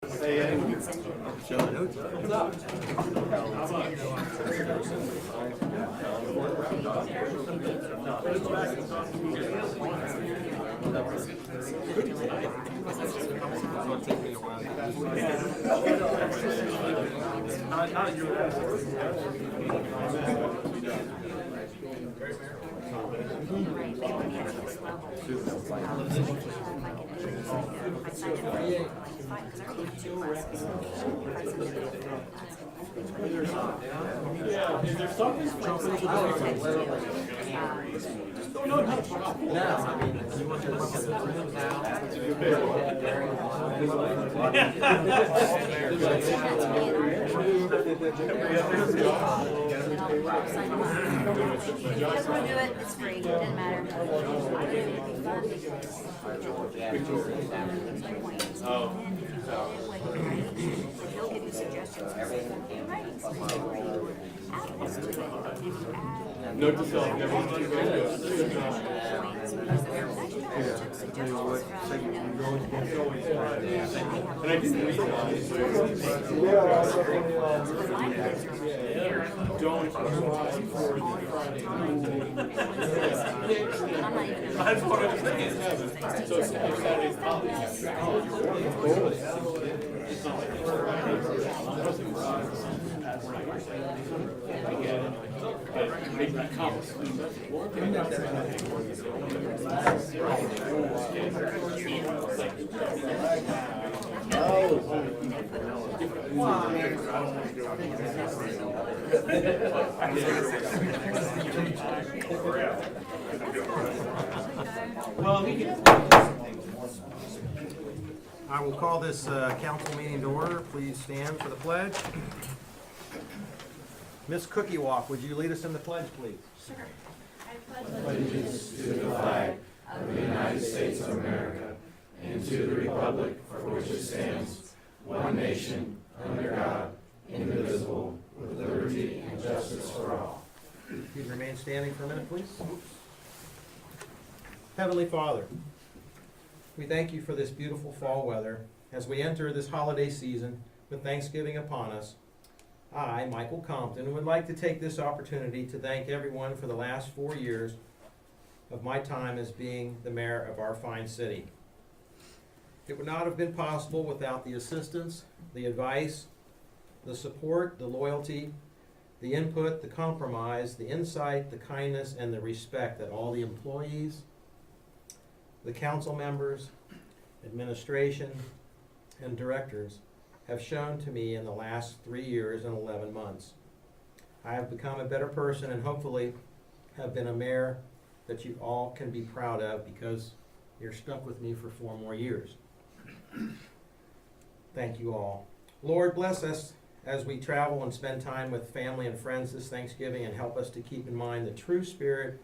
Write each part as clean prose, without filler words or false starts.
Is there something? Just want to do it, it's free, doesn't matter. He'll give you suggestions. Note to self, never and I didn't realize don't that's what I'm saying. So Saturday's I will call this council meeting to order. Please stand for the pledge. Miss Cookie Walk, would you lead us in the pledge, please? Sure. Allegiance to the flag of the United States of America and to the republic for which it stands, one nation, under God, indivisible, with liberty and justice for all. Please remain standing for a minute, please. Heavenly Father, we thank you for this beautiful fall weather. As we enter this holiday season with Thanksgiving upon us, I, Michael Compton, would like to take this opportunity to thank everyone for the last 4 years of my time as being the mayor of our fine city. It would not have been possible without the assistance, the advice, the support, the loyalty, the input, the compromise, the insight, the kindness, and the respect that all the employees, the council members, administration, and directors have shown to me in the last 3 years and 11 months. I have become a better person and hopefully have been a mayor that you all can be proud of because you're stuck with me for 4 more years. Thank you all. Lord, bless us as we travel and spend time with family and friends this Thanksgiving, and help us to keep in mind the true spirit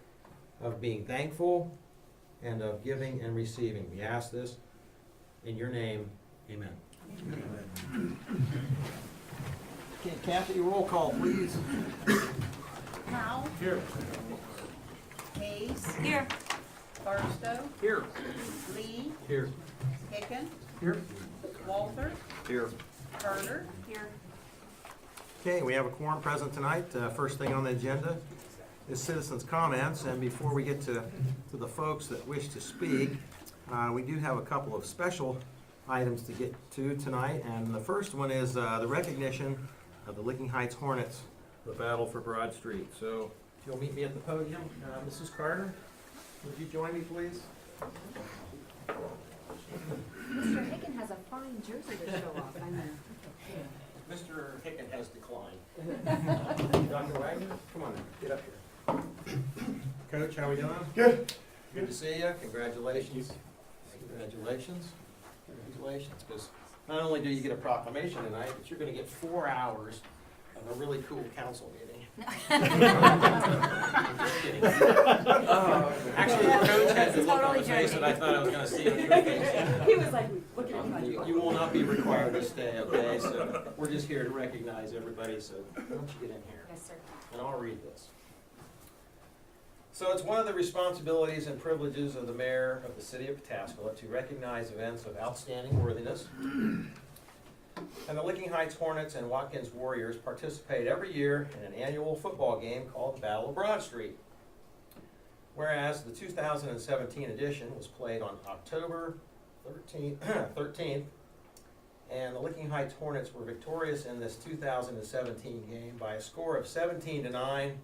of being thankful and of giving and receiving. We ask this in your name. Amen. Okay, Kathy, roll call, please. Powell. Here. Hayes. Here. Barstow. Here. Lee. Here. Hicken. Here. Walter. Here. Carter. Here. Okay, we have a quorum present tonight. First thing on the agenda is citizens' comments, and before we get to the folks that wish to speak, we do have a couple of special items to get to tonight, and the first one is the recognition of the Licking Heights Hornets, the battle for Broad Street. So, if you'll meet me at the podium, Mrs. Carter, would you join me, please? Mr. Hicken has a fine jersey to show off, I know. Mr. Hicken has declined. Dr. Wagner, come on, get up here. Coach, how are we doing? Good. Good to see you. Congratulations. Congratulations. Congratulations, because not only do you get a proclamation tonight, but you're going to get 4 hours of a really cool council meeting. Just kidding. Actually, the coach had the look on his face that I thought I was going to see on your face. He was like, looking at me like, You will not be required to stay, okay? So we're just here to recognize everybody, so why don't you get in here? yes, sir. And I'll read this. So it's one of the responsibilities and privileges of the mayor of the city of Pataskala to recognize events of outstanding worthiness And the Licking Heights Hornets and Watkins Warriors participate every year in an annual football game called the Battle of Broad Street. Whereas the 2017 edition was played on October 13th, and the Licking Heights Hornets were victorious in this 2017 game by a score of 17-9.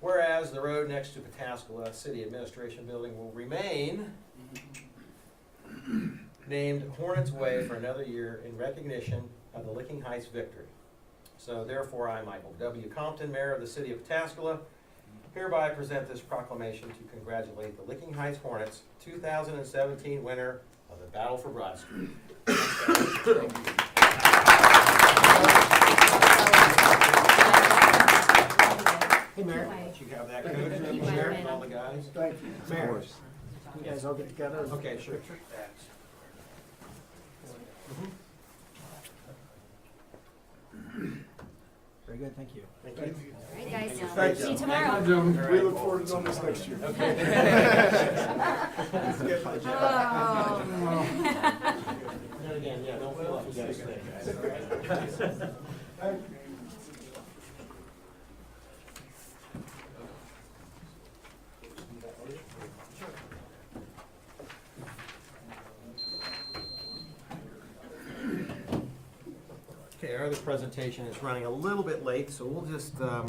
Whereas the road next to Pataskala City Administration Building will remain named Hornets Way for another year in recognition of the Licking Heights victory. So therefore, I, Michael W. Compton, Mayor of the City of Pataskala, hereby present this proclamation to congratulate the Licking Heights Hornets, 2017 winner of the Battle for Broad Street. Hey, Mayor, you have that coach, Sheriff, and all the guys? Thank you. Mayor. You guys all get together? Okay, sure. Very good, thank you. Thank you. All right, guys, Thank see you you. tomorrow. We look forward to doing this next year. Oh. And again, yeah, don't feel like you gotta stay, guys, all right? Okay, our other presentation is running a little bit late, so we'll just go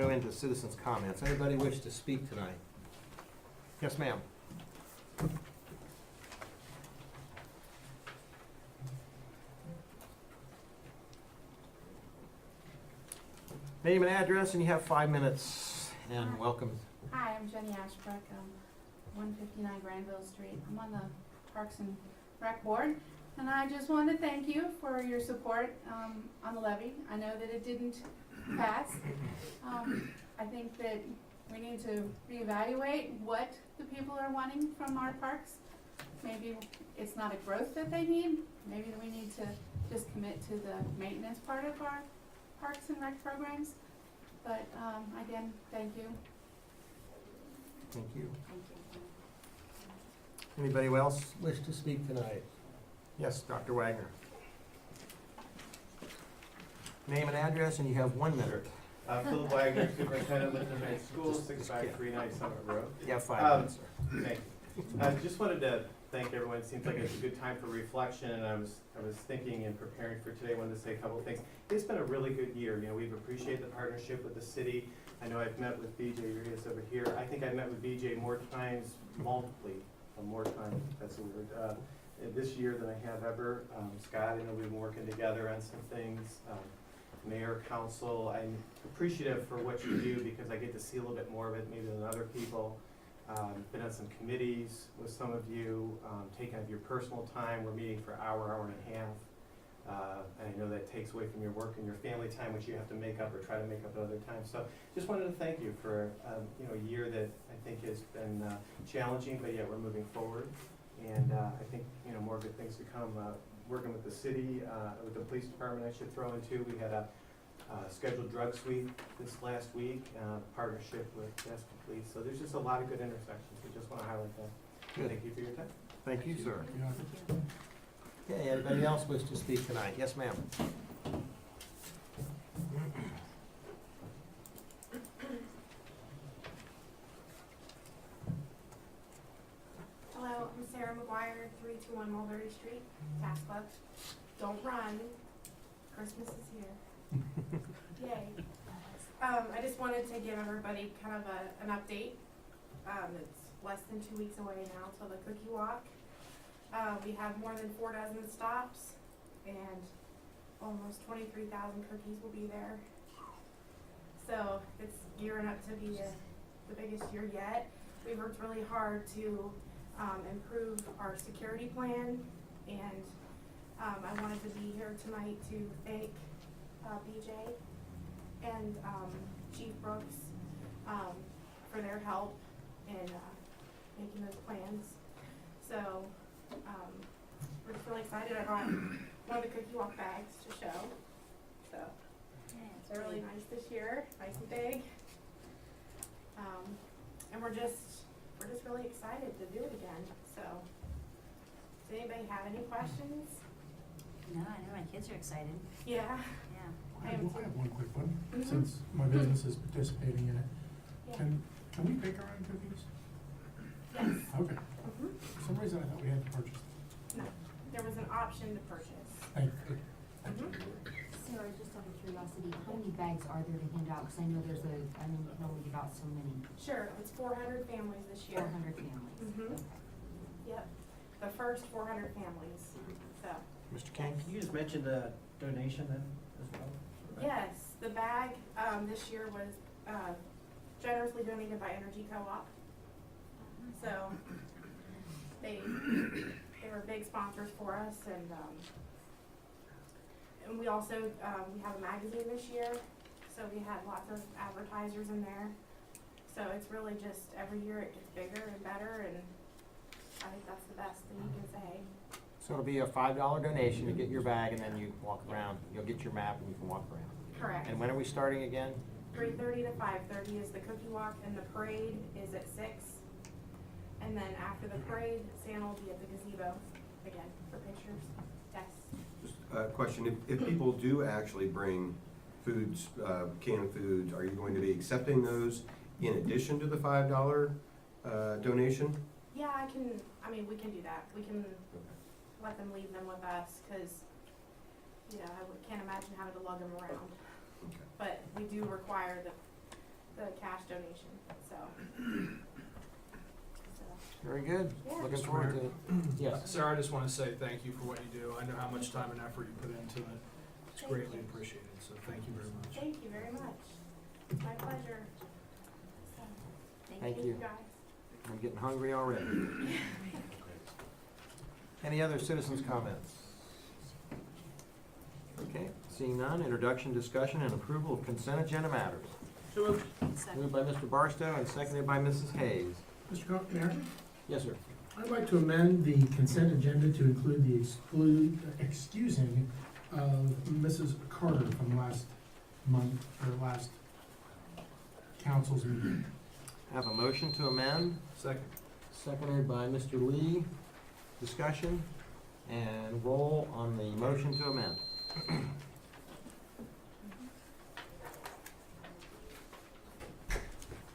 into citizens' comments. Anybody wish to speak tonight? Yes, ma'am. Name and address, and you have 5 minutes, and welcome. Hi, I'm Jenny Ashbrook, 159 Granville Street. I'm on the Parks and Rec Board, and I just want to thank you for your support on the levy. I know that it didn't pass. I think that we need to reevaluate what the people are wanting from our parks. Maybe it's not a growth that they need. Maybe we need to just commit to the maintenance part of our Parks and Rec programs. But again, thank you. Thank you. Anybody else wish to speak tonight? Yes, Dr. Wagner. Name and address, and you have 1 minute. Philip Wagner, Superintendent, Licking Heights Schools, 6539 Summit Road. You have 5 minutes, sir. Thank you. I just wanted to thank everyone. It seems like it's a good time for reflection, and I was thinking and preparing for today, I wanted to say a couple of things. It's been a really good year. You know, we've appreciated the partnership with the city. I know I've met with BJ Urias over here. I think I've met with BJ more times, more times, that's a word, this year than I have ever. Scott, I know we've been working together on some things. Mayor, council, I'm appreciative for what you do because I get to see a little bit more of it maybe than other people. Been on some committees with some of you, taking up your personal time. We're meeting for an hour and a half. And I know that takes away from your work and your family time, which you have to make up or try to make up at other times. So just wanted to thank you for a year that I think has been challenging, but yet we're moving forward. And I think more good things to come. Working with the city, with the police department, I should throw in too. We had a scheduled drug sweep this last week, partnership with Jasper Police. So there's just a lot of good intersections. We just want to highlight that. Good. Thank you for your time. Thank you, sir. Okay, anybody else wish to speak tonight? Yes, ma'am. Hello, I'm Sarah McGuire, 321 Mulberry Street, Pataskala. Don't run. Christmas is here. Yay. I just wanted to give everybody kind of an update. It's less than 2 weeks away now till the Cookie Walk. We have more than 4 dozen stops and almost 23,000 cookies will be there. So it's gearing up to be the biggest year yet. We worked really hard to improve our security plan, and I wanted to be here tonight to thank BJ and Chief Brooks for their help in making those plans. So we're just really excited. I brought one of the Cookie Walk bags to show. So it's really nice this year, nice and big. And we're just really excited to do it again. So does anybody have any questions? No, I know. I kids are excited. Yeah, Yeah. I am too. I have one quick one, Mhm. since my business is participating in it. Yeah. Can we bake our own cookies? Yes. Okay. Mhm. For some reason, I thought we had to purchase them. No, there was an option to purchase. Thank you. Mhm. Sarah, just out of curiosity, how many bags are there to hand out? Cause I know there's you can only give out so many, Sure, it's 400 families this year. 400 families. Mhm. Okay. Yep, the first 400 families, so. Mr. King? Can you just mention the donation then as well? Yes, the bag, this year was, generously donated by Energy Co-op. So, they were big sponsors for us, and we also, we have a magazine this year, so we had lots of advertisers in there. So it's really just, every year it gets bigger and better, and I think that's the best thing you can say. So it'll be a $5 donation to get your bag, and then you walk around. You'll get your map and you can walk around. Correct. And when are we starting again? 3:30 to 5:30 is the cookie walk, and the parade is at 6. And then after the parade, Santa will be at the gazebo again for pictures. Yes. Just a question, if people do actually bring foods, canned foods, are you going to be accepting those in addition to the $5 donation? Yeah, we can do that. We can let them leave them with us, because, can't imagine having to lug them around. Okay. But we do require the cash donation, so. Very good. Yeah. Looking forward to it. Yes. Sarah, I just want to say thank you for what you do. I know how much time and effort you put into it. It's Thank greatly you. appreciated, so thank you very much. Thank you very much. It's my pleasure. So, Thank you. guys. I'm getting hungry already. Any other citizens' comments? Okay, seeing none, introduction, discussion, and approval of consent agenda matters. Second. Moved by Mr. Barstow and seconded by Mrs. Hayes. Mr. Mayor, Yes, sir. I'd like to amend the consent agenda to include the excusing of Mrs. Carter from last month, or last council's meeting. Have a motion to amend, Second. seconded by Mr. Lee. Discussion and roll on the motion to amend.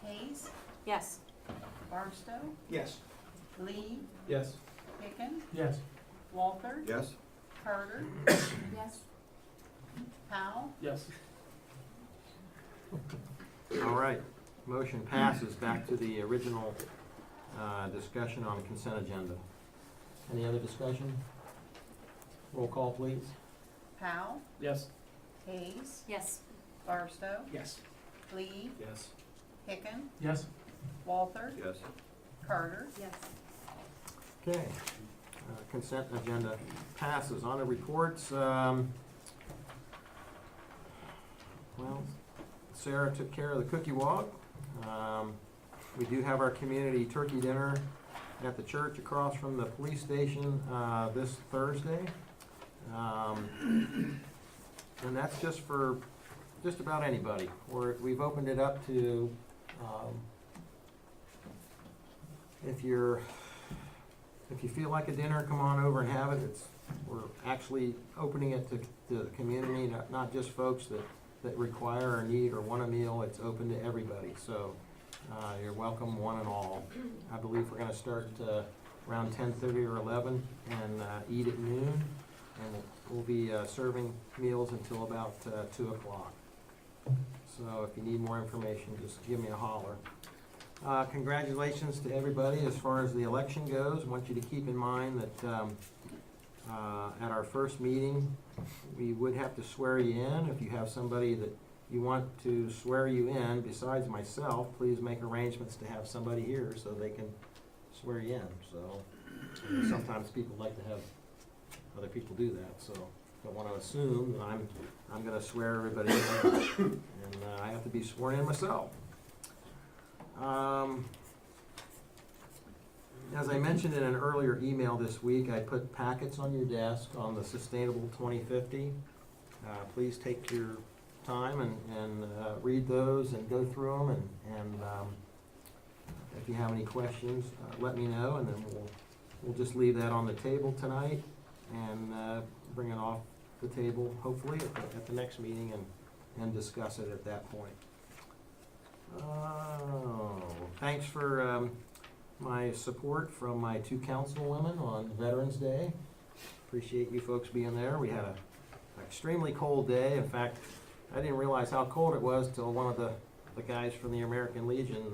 Hayes, Yes. Barstow, Yes. Lee, Yes. Hicken, Yes. Walters, Yes? Carter, Yes. Powell, Yes. All right, motion passes. Back to the original discussion on the consent agenda. Any other discussion? Roll call, please. Powell, Yes. Hayes, Yes. Barstow, Yes. Lee, Yes. Hicken, Yes. Walters, Yes. Carter, Yes. Okay, consent agenda passes. On to reports, well, Sarah took care of the cookie walk. We do have our community turkey dinner at the church across from the police station, this Thursday. And that's just for just about anybody. We've opened it up to, if you feel like a dinner, come on over and have it. We're actually opening it to the community, not just folks that require or need or want a meal. It's open to everybody, so you're welcome, one and all. I believe we're gonna start around 10:30 or 11 and eat at noon, and we'll be serving meals until about 2 o'clock. So if you need more information, just give me a holler. Congratulations to everybody as far as the election goes. I want you to keep in mind that at our first meeting, we would have to swear you in. If you have somebody that you want to swear you in besides myself, please make arrangements to have somebody here so they can swear you in. So sometimes people like to have other people do that, so don't want to assume that I'm going to swear everybody in, and I have to be sworn in myself. As I mentioned in an earlier email this week, I put packets on your desk on the Sustainable 2050. Please take your time and read those and go through them, and if you have any questions, let me know, and then we'll just leave that on the table tonight and bring it off the table, hopefully, at the next meeting and discuss it at that point. Thanks for my support from my 2 councilwomen on Veterans Day. Appreciate you folks being there. We had an extremely cold day. In fact, I didn't realize how cold it was till one of the guys from the American Legion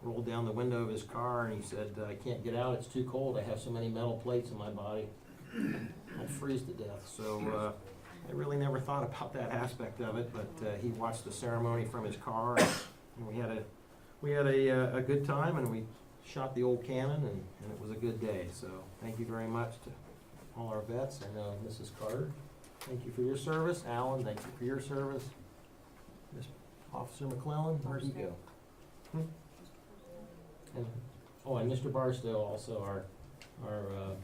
rolled down the window of his car and he said, "I can't get out, it's too cold, I have so many metal plates in my body, I'll freeze to death." So I really never thought about that aspect of it, but he watched the ceremony from his car, and we had a good time, and we shot the old cannon, and it was a good day. So thank you very much to all our vets, and Mrs. Carter, thank you for your service. Alan, thank you for your service. Miss Officer McClellan, where'd he go? And, and Mr. Barstow, also our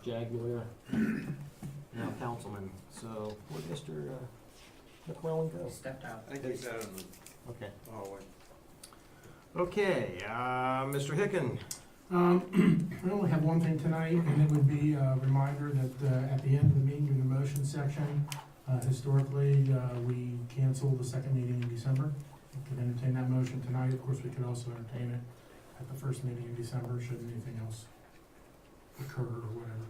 Jaguar now councilman. So where'd Mr. McClellan go? Stepped out. I think he's out in the Okay. hallway. Okay, Mr. Hicken. I only have one thing tonight, and it would be a reminder that at the end of the meeting, in the motion section, historically, we cancel the second meeting in December. We could entertain that motion tonight. Of course, we could also entertain it at the first meeting in December, should anything else occur or whatever.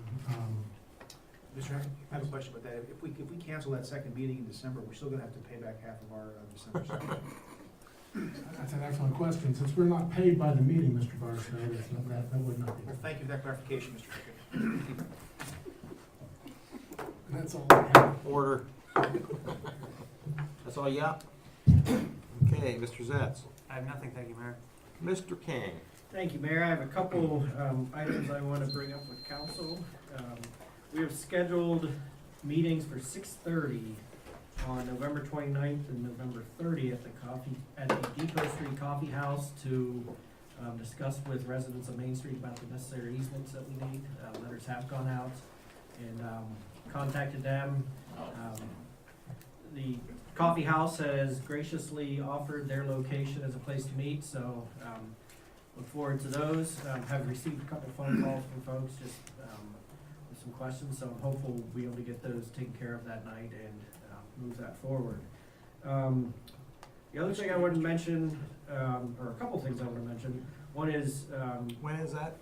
Mr. Chairman, I have a question about that. If we cancel that second meeting in December, we're still gonna have to pay back half of our December salary. That's an excellent question. Since we're not paid by the meeting, Mr. Barstow, that would not be. Well, thank you for that clarification, Mr. Hicken. That's all I have. Order. That's all you got? Okay, Mr. Zetz. I have nothing, thank you, Mayor. Mr. King. Thank you, Mayor. I have a couple items I want to bring up with council. We have scheduled meetings for 6:30 on November 29th and November 30th at the Depot Street Coffee House to discuss with residents of Main Street about the necessary easements that we need. Letters have gone out and contacted them. The coffee house has graciously offered their location as a place to meet, so look forward to those. Have received a couple phone calls from folks just with some questions, so I'm hopeful we'll be able to get those taken care of that night and move that forward. The other thing I wanted to mention, or a couple things I want to mention, one is When is that?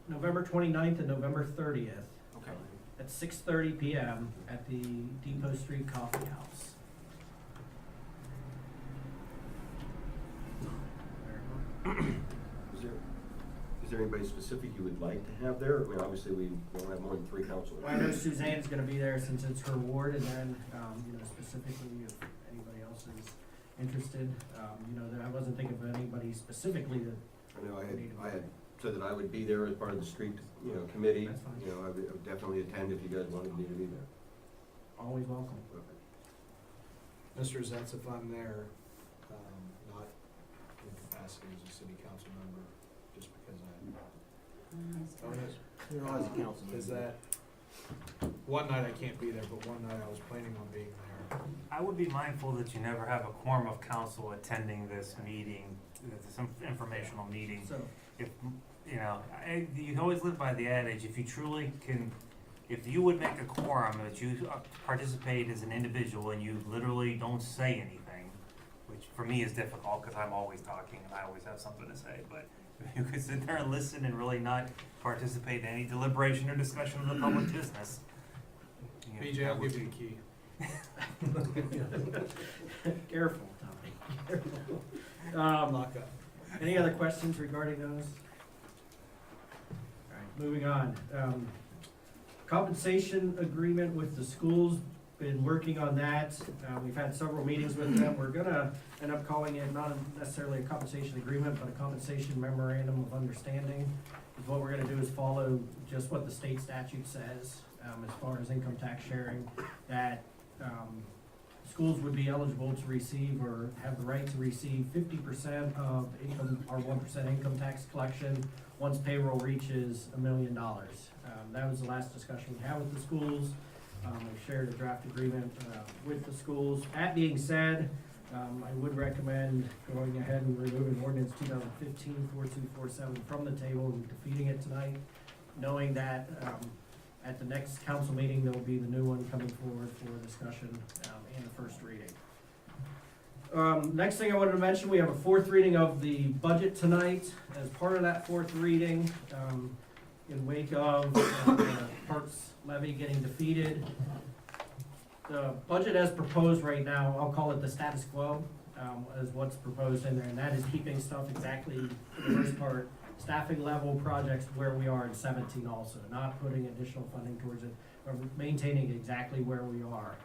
November 29th and November 30th Okay. at 6:30 PM at the Depot Street Coffee House. Is there anybody specific you would like to have there? I mean, obviously, we don't have more than 3 councilors. Well, I know Suzanne's gonna be there since it's her ward, and then, specifically if anybody else is interested, that I wasn't thinking of anybody specifically that, I know I had said that I would be there as part of the street, committee. That's fine. I would definitely attend if you guys wanted me to be there. always welcome. Mr. Zetz, if I'm there, not in capacity as a city council member, just because You're always a councilman. is that, one night I can't be there, but one night I was planning on being there. I would be mindful that you never have a quorum of council attending this meeting, some informational meeting. So, If, you always live by the adage, if you truly can, if you would make a quorum that you participate as an individual and you literally don't say anything, which for me is difficult because I'm always talking and I always have something to say, but if you could sit there and listen and really not participate in any deliberation or discussion of the public business. BJ, I'll give you the key. careful, Tommy, careful. Lock up. Any other questions regarding those? All right, moving on. Compensation agreement with the schools, been working on that. We've had several meetings with them. We're gonna end up calling it not necessarily a compensation agreement, but a compensation memorandum of understanding. What we're gonna do is follow just what the state statute says, as far as income tax sharing, that, schools would be eligible to receive or have the right to receive 50% of income, or 1% income tax collection once payroll reaches $1 million. That was the last discussion we had with the schools. We shared a draft agreement with the schools. That being said, I would recommend going ahead and removing ordinance 2015-4247 from the table and defeating it tonight, knowing that at the next council meeting, there'll be the new one coming forward for discussion, and the first reading. Next thing I wanted to mention, we have a fourth reading of the budget tonight. As part of that fourth reading, in wake of the Parks levy getting defeated, the budget as proposed right now, I'll call it the status quo, is what's proposed in there, and that is keeping stuff exactly, for the most part, staffing level projects where we are in 17 also, not putting additional funding towards it, but maintaining exactly where we are.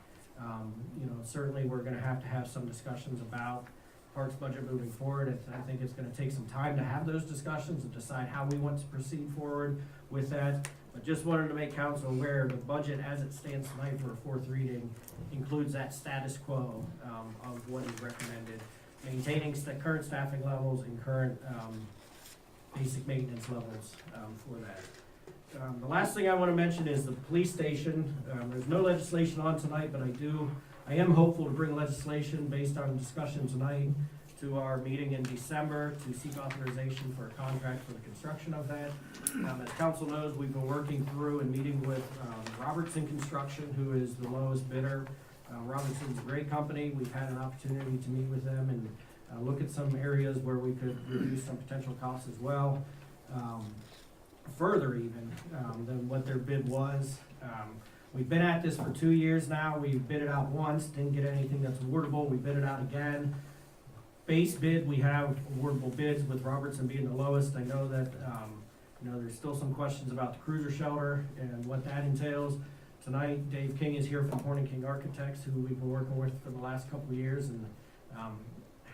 Certainly we're gonna have some discussions about Parks budget moving forward. I think it's gonna take some time to have those discussions and decide how we want to proceed forward with that. But just wanted to make council aware, the budget as it stands tonight for a fourth reading includes that status quo, of what is recommended, maintaining the current staffing levels and current, basic maintenance levels, for that. The last thing I wanna mention is the police station. There's no legislation on tonight, but I am hopeful to bring legislation based on discussion tonight to our meeting in December to seek authorization for a contract for the construction of that. As council knows, we've been working through and meeting with, Robertson Construction, who is the lowest bidder. Robertson's a great company. We've had an opportunity to meet with them and, look at some areas where we could reduce some potential costs as well. Further even, than what their bid was. We've been at this for 2 years now. We bid it out once, didn't get anything that's awardable. We bid it out again. Base bid, we have awardable bids with Robertson being the lowest. I know that, there's still some questions about the cruiser shelter and what that entails. Tonight, Dave King is here from Horn & King Architects, who we've been working with for the last couple of years, and,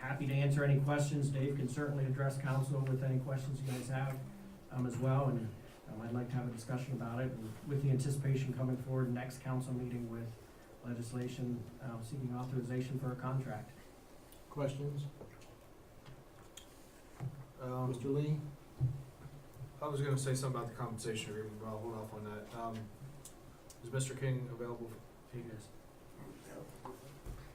happy to answer any questions. Dave can certainly address council with any questions you guys have, as well, and I'd like to have a discussion about it, and with the anticipation coming forward next council meeting with legislation, seeking authorization for a contract. Questions? Mr. Lee? I was gonna say something about the compensation agreement, but I'll hold off on that. Is Mr. King available? He is.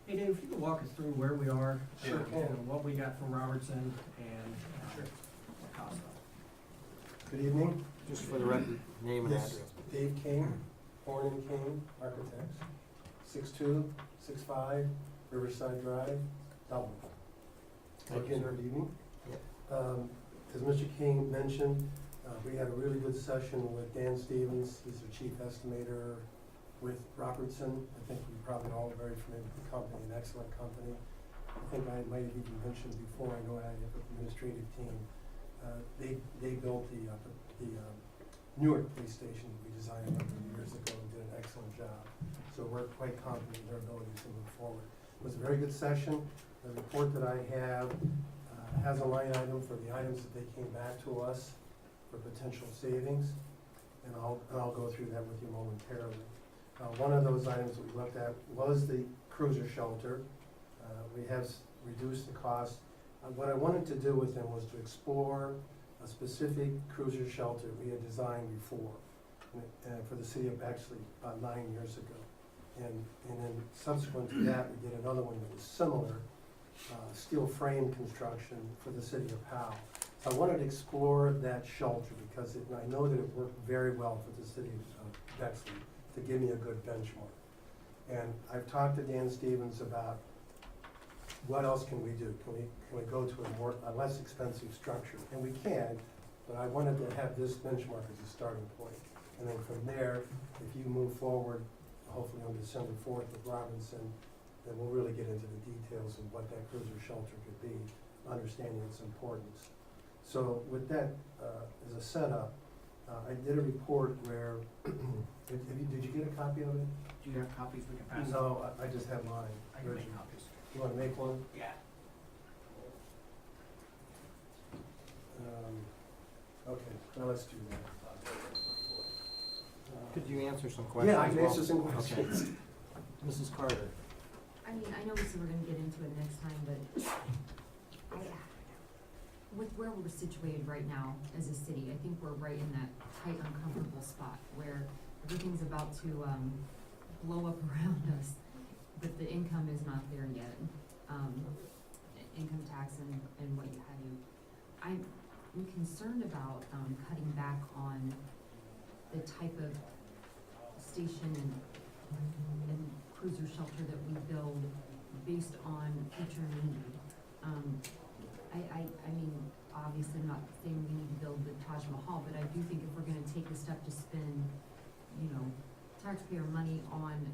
Hey Dave, if you could walk us through where we are, Sure. What we got from Robertson and, what cost of. Good evening. Just for the record, name and Yes, address. Dave King, Horn and King Architects, 6265 Riverside Drive, Dublin. Again, good evening. As Mr. King mentioned, we had a really good session with Dan Stevens, he's the chief estimator with Robertson. I think you probably all are very familiar with the company, an excellent company. I think I might have even mentioned before I go ahead with the administrative team. They built the Newark police station we designed a number of years ago and did an excellent job. So we're quite confident in their abilities to move forward. It was a very good session. The report that I have has a line item for the items that they came back to us for potential savings, and I'll go through that with you momentarily. One of those items that we looked at was the cruiser shelter. We have reduced the cost. What I wanted to do with them was to explore a specific cruiser shelter we had designed before for the city of Bexley about 9 years ago. And then subsequent to that, we did another one that was similar, steel frame construction for the city of Powell. So I wanted to explore that shelter because I know that it worked very well for the city of Bexley to give me a good benchmark. And I've talked to Dan Stevens about what else can we do? Can we go to a less expensive structure? And we can, but I wanted to have this benchmark as a starting point. And then from there, if you move forward, hopefully on December 4th with Robinson, then we'll really get into the details of what that cruiser shelter could be, understanding its importance. So with that as a setup, I did a report where, did you get a copy of it? Do you have copies we can pass? No, I just have mine. I can make copies. You wanna make one? Yeah. Okay, now let's do that. Could you answer some questions? Yeah, I can answer some Okay. questions. Mrs. Carter? I mean, I know we said we're gonna get into it next time, but with where we're situated right now as a city, I think we're right in that tight, uncomfortable spot where everything's about to, blow up around us, but the income is not there yet. Income tax and what have you. I'm concerned about, cutting back on the type of station and cruiser shelter that we build based on future need. I mean, obviously I'm not saying we need to build the Taj Mahal, but I do think if we're gonna take the step to spend, you know, taxpayer money on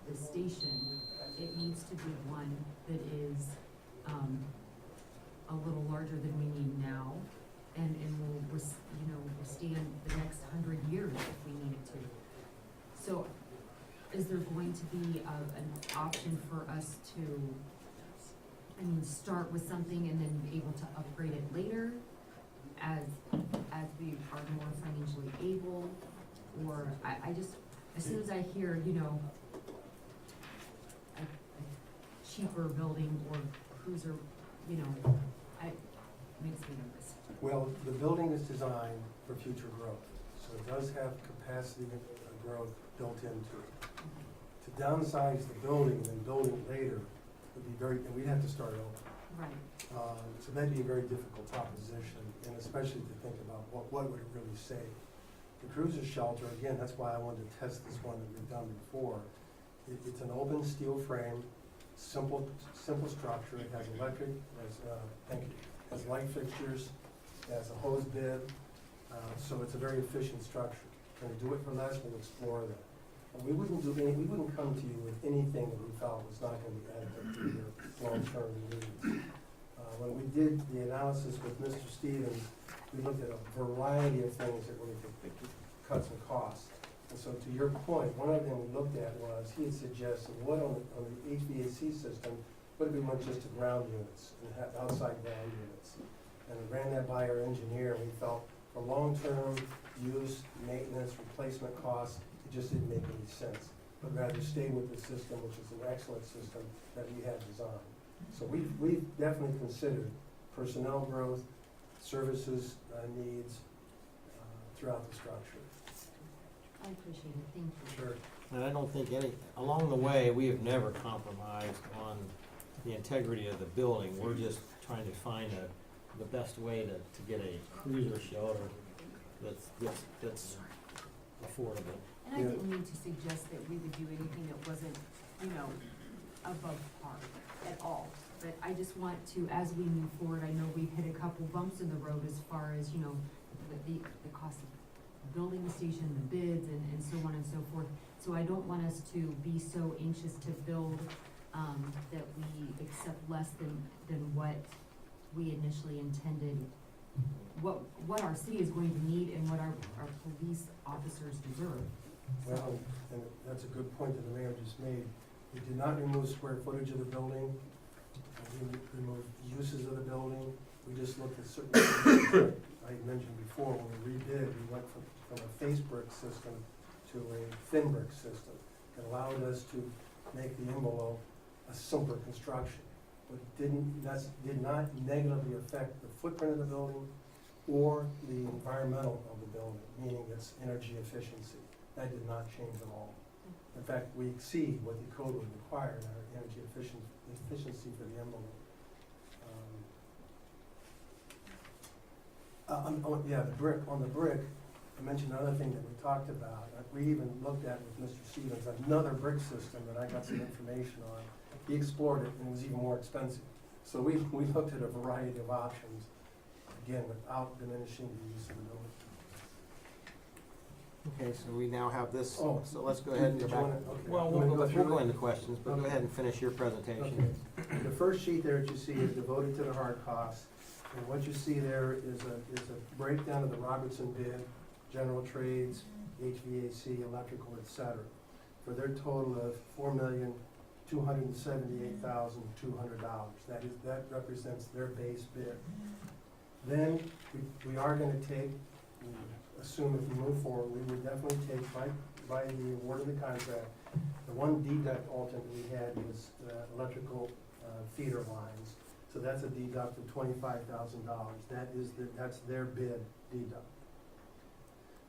the station, it needs to be one that is, a little larger than we need now, and will, you know, withstand the next 100 years if we need it to. So, is there going to be an option for us to, I mean, start with something and then be able to upgrade it later as we are more financially able? Or I just, as soon as I hear, you know, a cheaper building or cruiser, you know, it makes me nervous. Well, the building is designed for future growth, so it does have capacity growth built into it. To downsize the building and then build it later would be very, and we'd have to start over. Right. So that'd be a very difficult proposition, and especially to think about what would it really save. The cruiser shelter, again, that's why I wanted to test this one that we've done before. It's an open steel frame, simple structure. It has electric, has light fixtures, it has a hose bib, so it's a very efficient structure. Can we do it for less? We'll explore that. And we wouldn't come to you with anything that we felt was not going to be adequate to your long-term needs. When we did the analysis with Mr. Stevens, we looked at a variety of things that really could cut some costs. And so to your point, one of them we looked at was, he had suggested, what on the HVAC system, what if we went just to ground units and had outside ground units? And we ran that by our engineer, and we felt for long-term use, maintenance, replacement costs, it just didn't make any sense. But rather stay with the system, which is an excellent system that we have designed. So we've definitely considered personnel growth, services needs throughout the structure. I appreciate it, thank you. Sure. And I don't think along the way, we have never compromised on the integrity of the building. We're just trying to find the best way to get a cruiser shelter that's affordable. And I didn't mean to suggest that we would do anything that wasn't, you know, above par at all. But I just want to, as we move forward, I know we've hit a couple bumps in the road as far as, you know, the cost of building the station, the bids, and so on and so forth. So I don't want us to be so anxious to build, that we accept less than what we initially intended, what our city is going to need and what our police officers deserve. Well, and that's a good point that the mayor just made. We did not remove square footage of the building. We removed uses of the building. We just looked at certain things that I mentioned before. When we redid, we went from a face brick system to a thin brick system. It allowed us to make the envelope a simpler construction. But that did not negatively affect the footprint of the building or the environmental of the building, meaning its energy efficiency. That did not change at all. In fact, we exceed what the code would require in our energy efficiency for the envelope. On the brick, I mentioned another thing that we talked about. We even looked at with Mr. Stevens, another brick system that I got some information on. He explored it, and it was even more expensive. So we looked at a variety of options, again, without diminishing the use of the building. Okay, so we now have this, Oh, so let's go ahead and go did you back. wanna- okay. Well, You wanna we'll through go it? into questions, but go ahead and finish your presentation. Okay. The first sheet there that you see is devoted to the hard costs. And what you see there is a breakdown of the Robertson bid, general trades, HVAC, electrical, et cetera, for their total of $4,278,200. That represents their base bid. Then we are gonna take, assume if we move forward, we would definitely take by the award of the contract, the one deduct alternate we had was electrical feeder lines. So that's a deduct of $25,000. That's their bid deduct.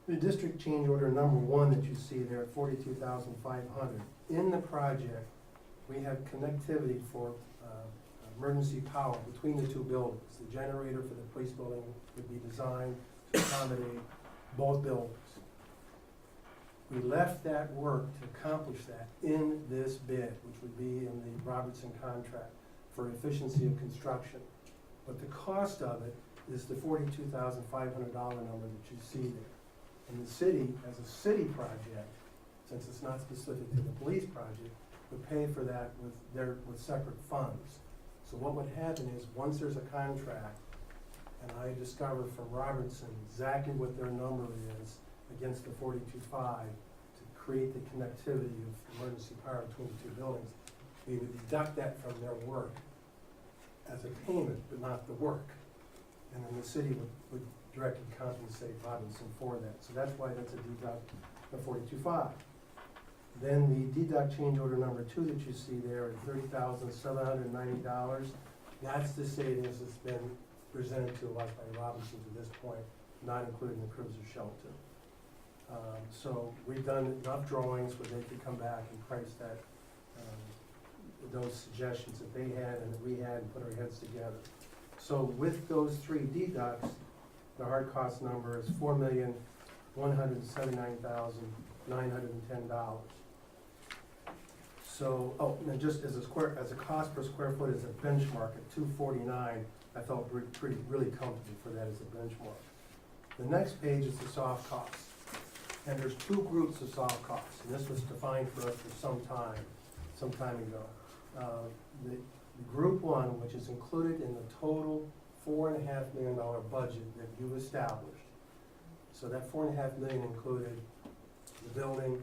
The district change order number one that you see there at $42,500. In the project, we have connectivity for emergency power between the two buildings. The generator for the police building would be designed to accommodate both buildings. We left that work to accomplish that in this bid, which would be in the Robertson contract for efficiency of construction. But the cost of it is the $42,500 number that you see there. And the city, as a city project, since it's not specific to the police project, would pay for that with separate funds. So what would happen is, once there's a contract, and I discovered from Robertson exactly what their number is against the 42.5 to create the connectivity of emergency power between the two buildings, we would deduct that from their work as a payment, but not the work. And then the city would directly compensate Robinson for that. So that's why that's a deduct of 42.5. Then the deduct change order number 2 that you see there at $30,790. That's the savings that's been presented to us by Robinson to this point, not including the cruiser shelter. So we've done enough drawings where they could come back and price that, those suggestions that they had and that we had, and put our heads together. So with those 3 deducts, the hard cost number is $4,179,910. So, and just as a cost per square foot as a benchmark at $249, I felt really comfortable for that as a benchmark. The next page is the soft costs. And there's 2 groups of soft costs, and this was defined for us for some time ago. The group 1, which is included in the total $4.5 million budget that you established. So that $4.5 million included the building,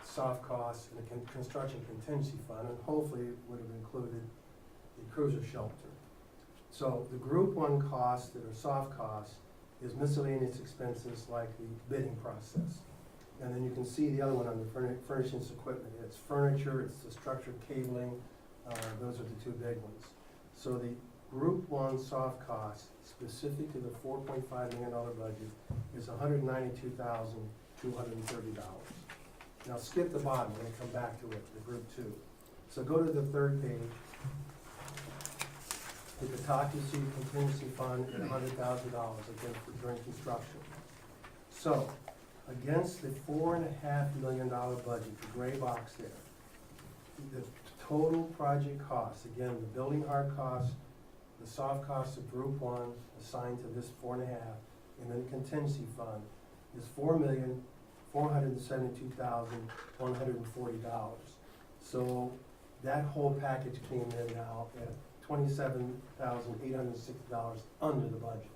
soft costs, and the construction contingency fund, and hopefully it would have included the cruiser shelter. So the group 1 costs that are soft costs is miscellaneous expenses like the bidding process. And then you can see the other one under furnishings equipment. It's furniture, it's the structured cabling, those are the 2 big ones. So the group 1 soft cost, specific to the $4.5 million budget, is $192,230. Now skip the bottom, we're gonna come back to it, the group 2. So go to the 3rd page. At the top you see contingency fund at $100,000 again during construction. So against the $4.5 million budget, the gray box there, the total project costs, again, the building hard costs, the soft costs of group 1 assigned to this 4.5, and then the contingency fund is $4,472,140. So that whole package came in now at $27,860 under the budget.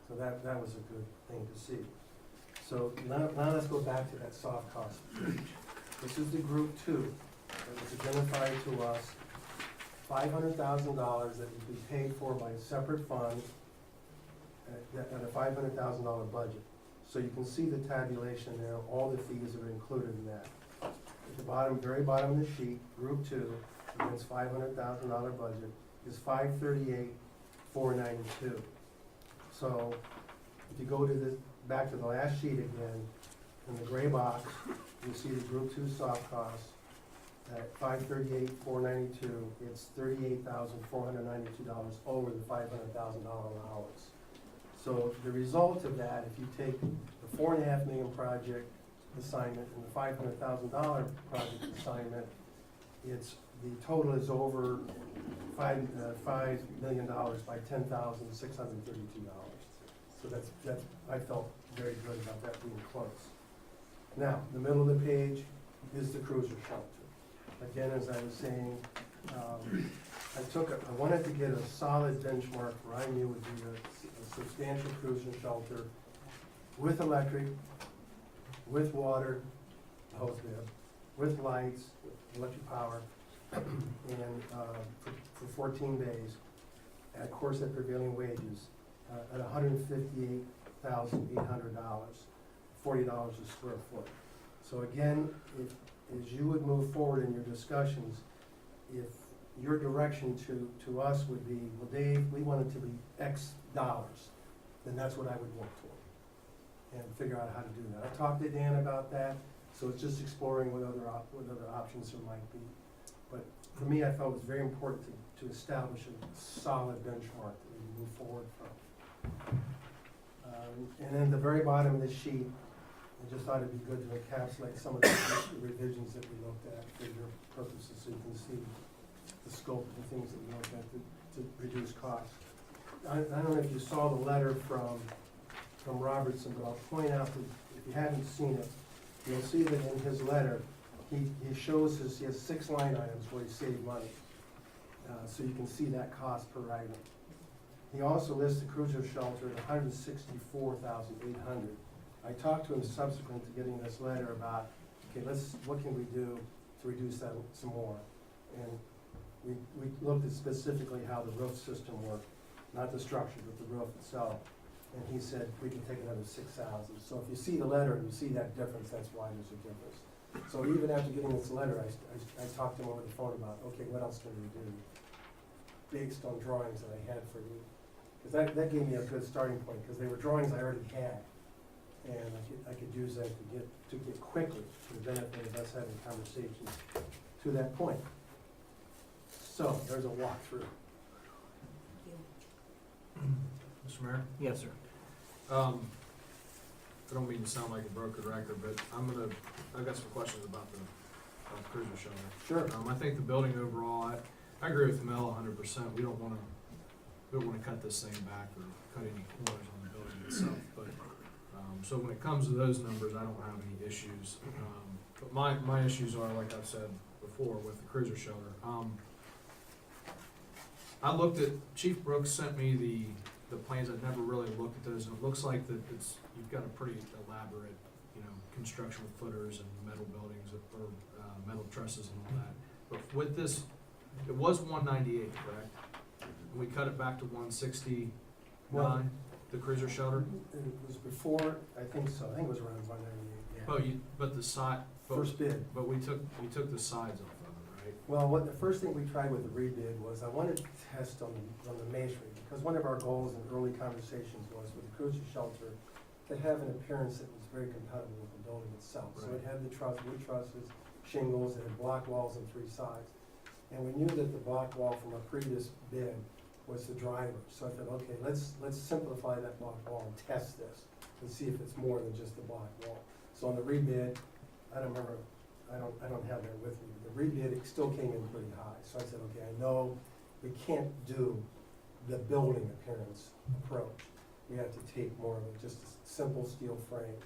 So that was a good thing to see. So now let's go back to that soft cost page. This is the group 2 that was identified to us, $500,000 that would be paid for by a separate fund at a $500,000 budget. So you can see the tabulation there, all the fees that are included in that. At the bottom, very bottom of the sheet, group 2, against $500,000 budget, is $538,492. So if you go to back to the last sheet again, in the gray box, you see the group 2 soft costs at $538,492. It's $38,492 over the $500,000 allowance. So the result of that, if you take the $4.5 million project assignment and the $500,000 project assignment, the total is over $5 million by $10,632. So that's I felt very good about that being close. Now, the middle of the page is the cruiser shelter. Again, as I was saying, I wanted to get a solid benchmark where I knew would be a substantial cruiser shelter with electric, with water, hose bib, with lights, with electric power, and for 14 days, of course at prevailing wages, at $158,800, $40 a square foot. So again, as you would move forward in your discussions, if your direction to us would be, well, Dave, we want it to be X dollars, then that's what I would work toward and figure out how to do that. I talked to Dan about that, so it's just exploring what other options there might be. But for me, I felt it was very important to establish a solid benchmark that we can move forward from. And then at the very bottom of the sheet, I just thought it'd be good to encapsulate some of the revisions that we looked at for your purposes, so you can see the scope of the things that we looked at to reduce costs. I don't know if you saw the letter from Robertson, but I'll point out that if you haven't seen it, you'll see that in his letter, he shows he has 6 line items where he saved money. So you can see that cost per item. He also lists the cruiser shelter at $164,800. I talked to him subsequent to getting this letter about, okay, what can we do to reduce that some more? And we looked at specifically how the roof system worked, not the structure, but the roof itself. And he said, we can take another 6,000. So if you see the letter and you see that difference, that's why there's a difference. So even after getting this letter, I talked to him over the phone about, okay, what else can we do based on drawings that I had for you? Because that gave me a good starting point, because they were drawings I already had. And I could use that to get quickly for the benefit of us having conversations to that point. So there's a walkthrough. Mr. Mayor? Yes, sir. I don't mean to sound like a broken record, but I've got some questions about the cruiser shelter. Sure. I think the building overall, I agree with Mel 100%. We don't wanna cut this thing back or cut any corners on the building itself, but, so when it comes to those numbers, I don't have any issues. But my issues are, like I've said before, with the cruiser shelter. I looked at, Chief Brooks sent me the plans. I'd never really looked at those, and it looks like that you've got a pretty elaborate, construction with footers and metal buildings or metal trusses and all that. But with this, it was 198, correct? And we cut it back to 169, Well, the cruiser shelter? it was before, I think so, I think it was around 198, yeah. But the side, First bid. but we took the sides off of it, right? Well, the first thing we tried with the rebid was I wanted to test on the masonry, because one of our goals in early conversations was with the cruiser shelter to have an appearance that was very compatible with the building itself. So it Right. had the wood trusses, shingles, it had block walls on 3 sides. And we knew that the block wall from a previous bid was the driver. So I thought, okay, let's simplify that block wall and test this and see if it's more than just the block wall. So on the rebid, I don't remember, I don't have that with me, but the rebid, it still came in pretty high. So I said, okay, I know we can't do the building appearance approach. We have to take more of just a simple steel frame.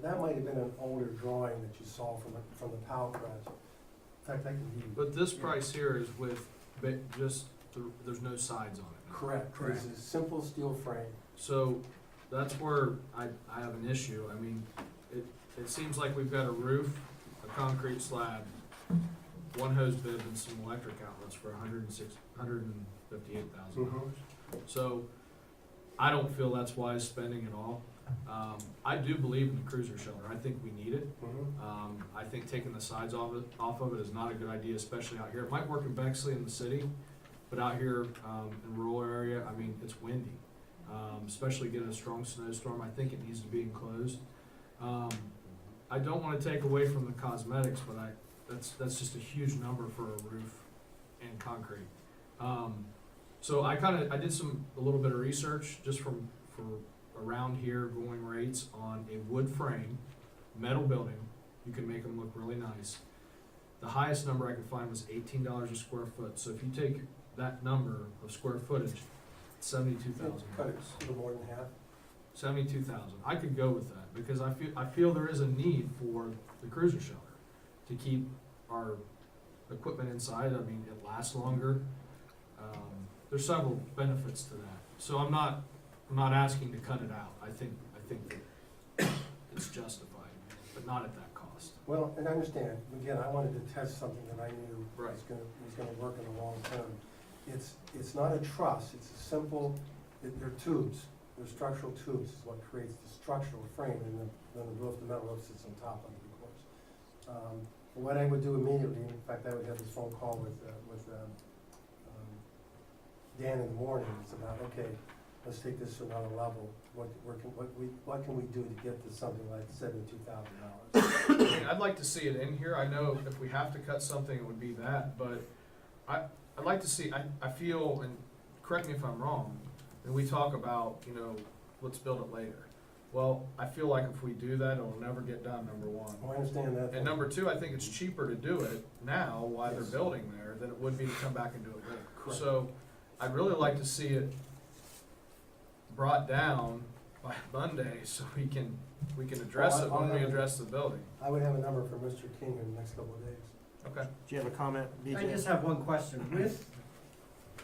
That might have been an older drawing that you saw from the Powell project. In fact, I can give you. But this price here is with there's no sides on it. Correct. It's a simple steel frame. So that's where I have an issue. I mean, it seems like we've got a roof, a concrete slab, one hose bib and some electric outlets for $158,000. So I don't feel that's wise spending at all. I do believe in the cruiser shelter. I think we need it. I think taking the sides off of it is not a good idea, especially out here. It might work in Bexley in the city, but out here in rural area, I mean, it's windy. Especially getting a strong snowstorm, I think it needs to be enclosed. I don't want to take away from the cosmetics, but that's just a huge number for a roof and concrete. So I did a little bit of research just for around here, going rates on a wood frame, metal building. You can make them look really nice. The highest number I could find was $18 a square foot. So if you take that number of square footage, it's $72,000. Cut it a little more than half. 72,000. I could go with that because I feel there is a need for the cruiser shelter to keep our equipment inside. I mean, it lasts longer. There's several benefits to that. So I'm not asking to cut it out. I think that it's justified, but not at that cost. Well, and I understand, again, I wanted to test something that I knew Right. was gonna work in the long term. It's not a truss, it's a simple, they're tubes, they're structural tubes is what creates the structural frame, and then the metal roof sits on top of it, of course. What I would do immediately, in fact, I would have this phone call with Dan in the morning, it's about, okay, let's take this to another level. What can we do to get to something like $72,000? I mean, I'd like to see it in here. I know if we have to cut something, it would be that, but I'd like to see, I feel, and correct me if I'm wrong, and we talk about, let's build it later. Well, I feel like if we do that, it'll never get done, number one. Oh, I understand that. And number two, I think it's cheaper to do it now while they're Yes. building there than it would be to come back and do it later. Correct. So I'd really like to see it brought down by Monday so we can address it when we address the building. I would have a number for Mr. King in the next couple of days. Okay. Do you have a comment, I just have one question. With,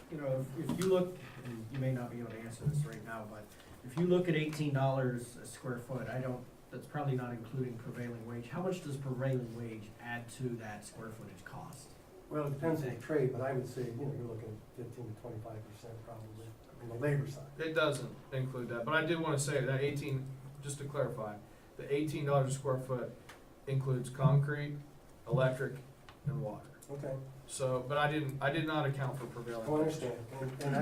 you know, if you look, and you may not be able to answer this right now, but if you look at $18 a square foot, that's probably not including prevailing wage. How much does prevailing wage add to that square footage cost? Well, it depends on the trade, but I would say, you know, you're looking at 15 to 25% probably on the labor side. It doesn't include that, but I did wanna say that 18, just to clarify, the $18 a square foot includes concrete, electric, and water. Okay, So, but I did not account for prevailing. I understand. And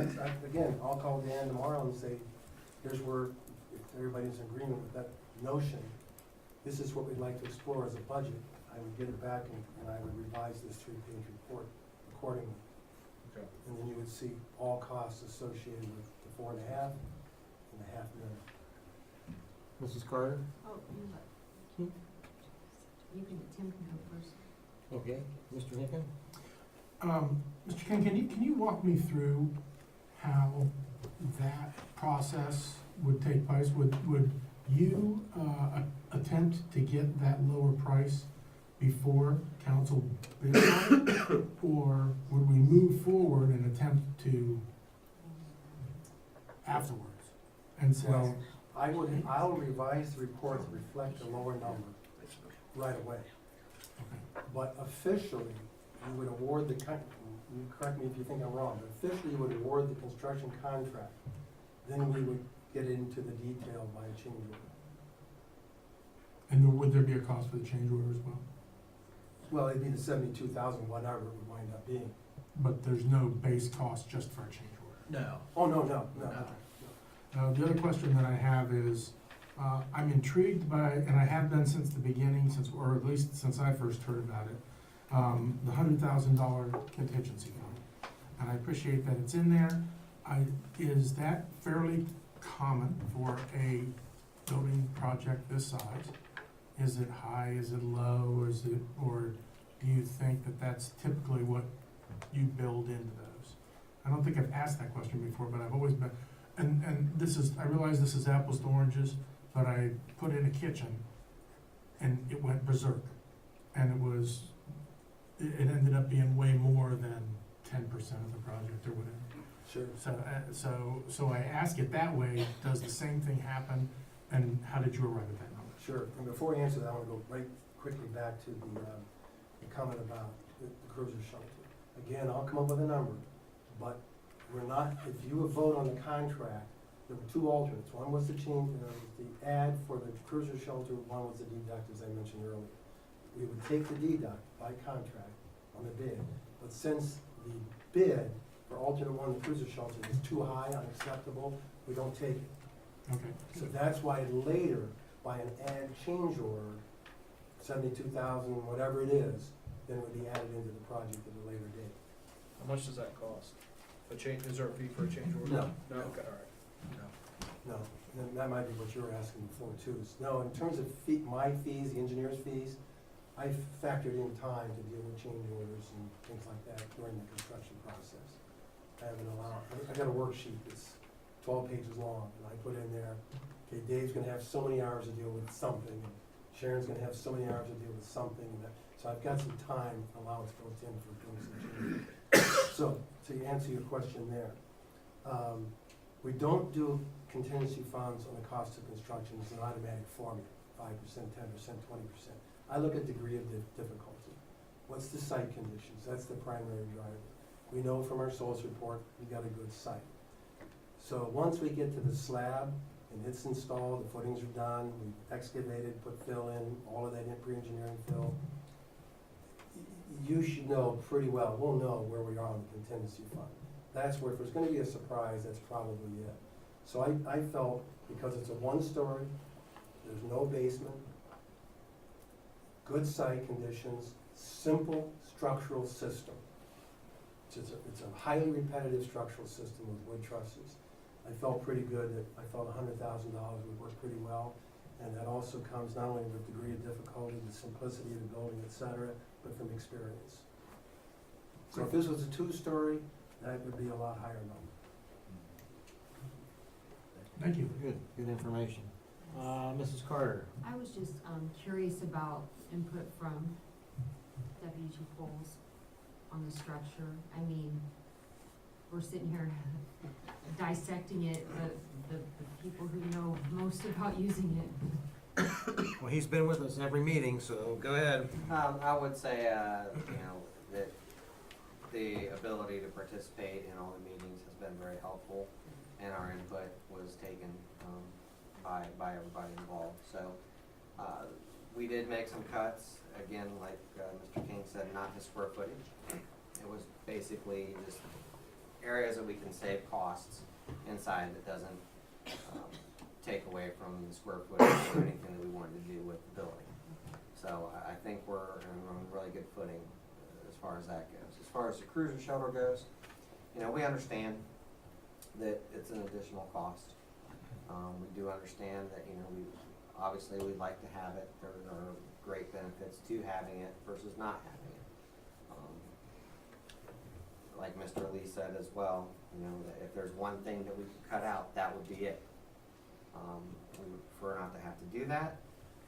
again, I'll call Dan tomorrow and say, here's where, if everybody's in agreement with that notion, this is what we'd like to explore as a budget. I would get it back and I would revise this 3-page report accordingly. Okay. And then you would see all costs associated with the 4.5 and the $500,000. Mrs. Carter? Oh, you can, Tim can go first. Okay. Mr. Hicken? Mr. King, can you walk me through how that process would take place? Would you, attempt to get that lower price before council bids on it? Or would we move forward and attempt to afterwards? And so, I'll revise the report to reflect the lower number right away. okay. But officially, you would award the, you correct me if you think I'm wrong, but officially you would award the construction contract. Then we would get into the detail by a change order. And would there be a cost for the change order as well? Well, it'd be the 72,000, whatever it would wind up being. But there's no base cost just for a change order? No. Oh, no. The other question that I have is, I'm intrigued by, and I have been since the beginning, or at least since I first heard about it, the $100,000 contingency fund. And I appreciate that it's in there. Is that fairly common for a building project this size? Is it high, is it low, or do you think that that's typically what you build into those? I don't think I've asked that question before, but I've always been, and this is, I realize this is apples to oranges, but I put in a kitchen and it went berserk. And it ended up being way more than 10% of the project or whatever. Sure. So I ask it that way, does the same thing happen, and how did you arrive at that number? Sure, and before I answer that, I want to go right quickly back to the comment about the cruiser shelter. Again, I'll come up with a number, but we're not, if you vote on the contract, there were two alternates. One was the change, the ad for the cruiser shelter, one was the deduct, as I mentioned earlier. We would take the deduct by contract on the bid, but since the bid for alternate one, the cruiser shelter, is too high, unacceptable, we don't take it. Okay. So that's why later, by an ad change order, 72,000, whatever it is, then it would be added into the project at a later date. How much does that cost? Is there a fee for a change order? No. No, okay, all right. No, and that might be what you were asking before too. No, in terms of my fees, the engineer's fees, I factored in time to deal with change orders and things like that during the construction process. I got a worksheet that's 12 pages long, and I put in there, okay, Dave's gonna have so many hours to deal with something, and Sharon's gonna have so many hours to deal with something, and that, so I've got some time allowance built in for doing some changes. So, to answer your question there, we don't do contingency funds on the cost of construction. It's an automatic formula, 5%, 10%, 20%. I look at degree of difficulty. What's the site conditions? That's the primary driver. We know from our soils report, we got a good site. So once we get to the slab and it's installed, the footings are done, we've excavated, put fill in, all of that pre-engineering fill, you should know pretty well, we'll know where we are on the contingency fund. That's where, if there's gonna be a surprise, that's probably it. So I felt, because it's a one-story, there's no basement, good site conditions, simple structural system. It's a highly repetitive structural system with wood trusses. I felt pretty good that I felt $100,000 would work pretty well. And that also comes not only with degree of difficulty, the simplicity of the building, et cetera, but from experience. So if this was a two-story, that would be a lot higher number. Thank you. Good information. Mrs. Carter? I was just, curious about input from Deputy Chief Bowles on the structure. I mean, we're sitting here dissecting it, the people who know most about using it. Well, he's been with us every meeting, so go ahead. I would say, that the ability to participate in all the meetings has been very helpful, and our input was taken, by everybody involved. So, we did make some cuts, again, like, Mr. King said, not the square footage. It was basically just areas that we can save costs inside that doesn't, take away from the square footage or anything that we wanted to do with the building. So I think we're on really good footing as far as that goes. As far as the cruiser shuttle goes, we understand that it's an additional cost. We do understand that, obviously we'd like to have it. There are great benefits to having it versus not having it. Like Mr. Lee said as well, that if there's one thing that we could cut out, that would be it. We would prefer not to have to do that,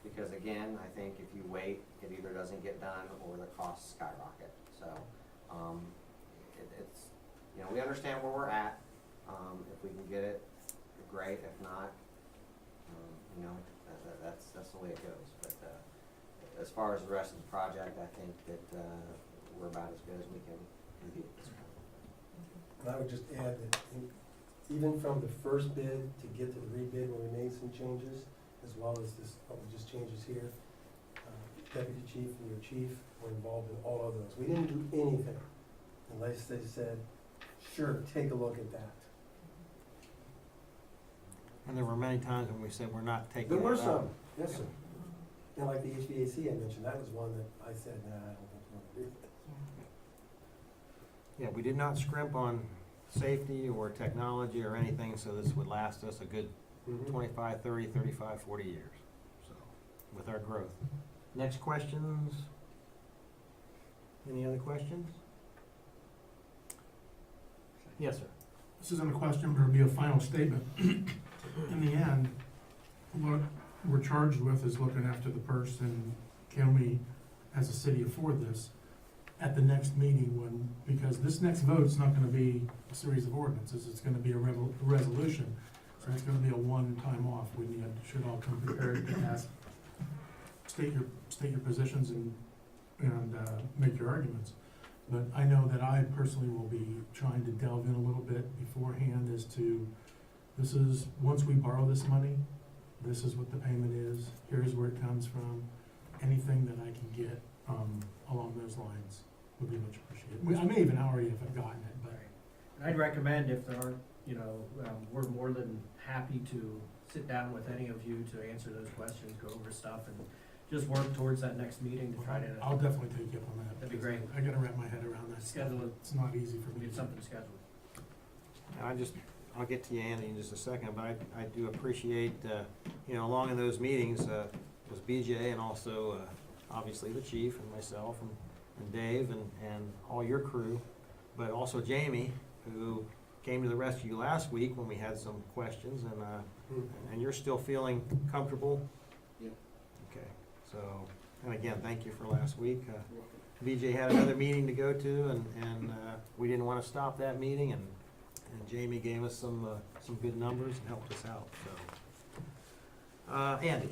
because again, I think if you wait, it either doesn't get done or the costs skyrocket. So, it's, we understand where we're at. If we can get it, great. If not, that's the way it goes. But, as far as the rest of the project, I think that, we're about as good as we can be at this point. And I would just add that even from the first bid to get to the rebid, when we made some changes, as well as this, just changes here, Deputy Chief and your chief were involved in all of those. We didn't do anything unless they said, sure, take a look at that. And there were many times when we said we're not taking There it were out. some, yes, sir. And like the HVAC I mentioned, that was one that I said, nah, I don't think we're gonna do it. Yeah, we did not scrimp on safety or technology or anything, so this would last us a good 25, 30, 35, 40 years, so, with our growth. Next questions? Any other questions? Yes, sir. This isn't a question, but it'll be a final statement. In the end, what we're charged with is looking after the purse, and can we, as a city, afford this at the next meeting when, because this next vote's not gonna be a series of ordinances, it's gonna be a resolution. So it's gonna be a one-time off. We should all come prepared to ask, state your positions and make your arguments. But I know that I personally will be trying to delve in a little bit beforehand as to, this is, once we borrow this money, this is what the payment is, here's where it comes from. Anything that I can get along those lines would be much appreciated. I may even already have gotten it, but. And I'd recommend, if there aren't, we're more than happy to sit down with any of you to answer those questions, go over stuff, and just work towards that next meeting to try to I'll definitely take you up on that. That'd be great. I gotta wrap my head around that stuff. Schedule it. It's not easy for me. get something scheduled. I'll get to you, Andy, in just a second, but I do appreciate, along in those meetings, was BJ and also, obviously the chief and myself and Dave and all your crew, but also Jamie, who came to the rescue last week when we had some questions, and you're still feeling comfortable? Yeah. Okay, so, and again, thank you for last week. BJ had another meeting to go to, and we didn't want to stop that meeting, and Jamie gave us some good numbers and helped us out, so. Andy?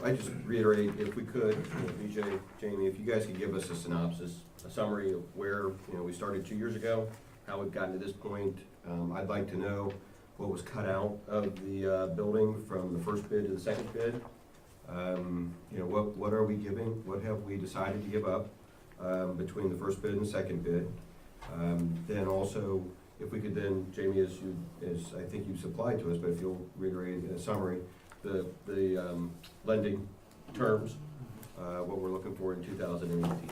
I just reiterate, if we could, BJ, Jamie, if you guys could give us a synopsis, a summary of where, we started 2 years ago, how we've gotten to this point. I'd like to know what was cut out of the building from the first bid to the second bid. What are we giving? What have we decided to give up between the first bid and the second bid? Then also, if we could then, Jamie, as I think you've supplied to us, but if you'll reiterate in a summary, the lending terms, what we're looking for in 2018.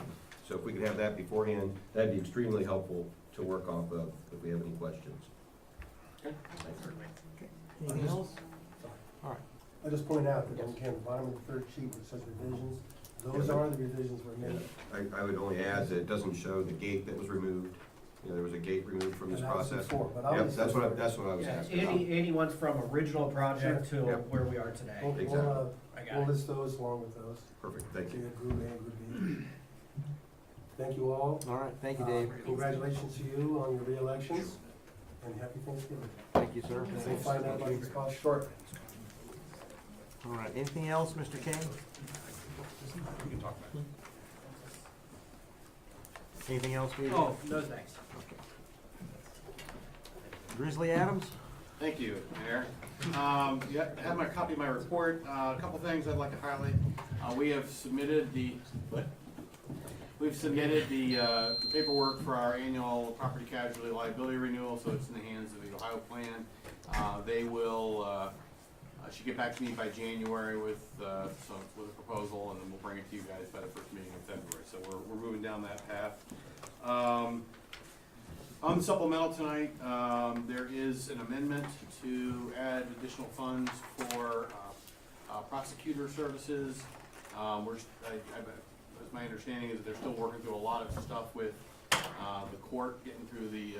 So if we could have that beforehand, that'd be extremely helpful to work off of if we have any questions. Anything else? I just point out that on the bottom of the third sheet, where it says revisions, those are the revisions were made. I would only add that it doesn't show the gate that was removed. You know, there was a gate removed from this And that was process. before, but Yep, obviously- that's what I was Yeah, asking about. anyone's from original project to Yep. where we are today. We'll, Exactly. I got we'll it. list those along with those. Perfect, thank So you. you have group A and group B. Thank you all. All right, thank you, Dave. Congratulations to you on your re-elections, and happy Thanksgiving. Thank you, sir. We'll find out about this cost shortly. All right, anything else, Mr. King? We can talk about it. Anything else, Peter? Oh, no thanks. Grizzly Adams? Thank you, Mayor. Yeah, I have my copy of my report. A couple things I'd like to highlight. We have submitted the, We've submitted the paperwork for our annual property casualty liability renewal, so it's in the hands of the Ohio Plan. They will, should get back to me by January with a proposal, and then we'll bring it to you guys by the first meeting in February. So we're moving down that path. On the supplemental tonight, there is an amendment to add additional funds for prosecutor services. As my understanding is that they're still working through a lot of stuff with the court, getting through the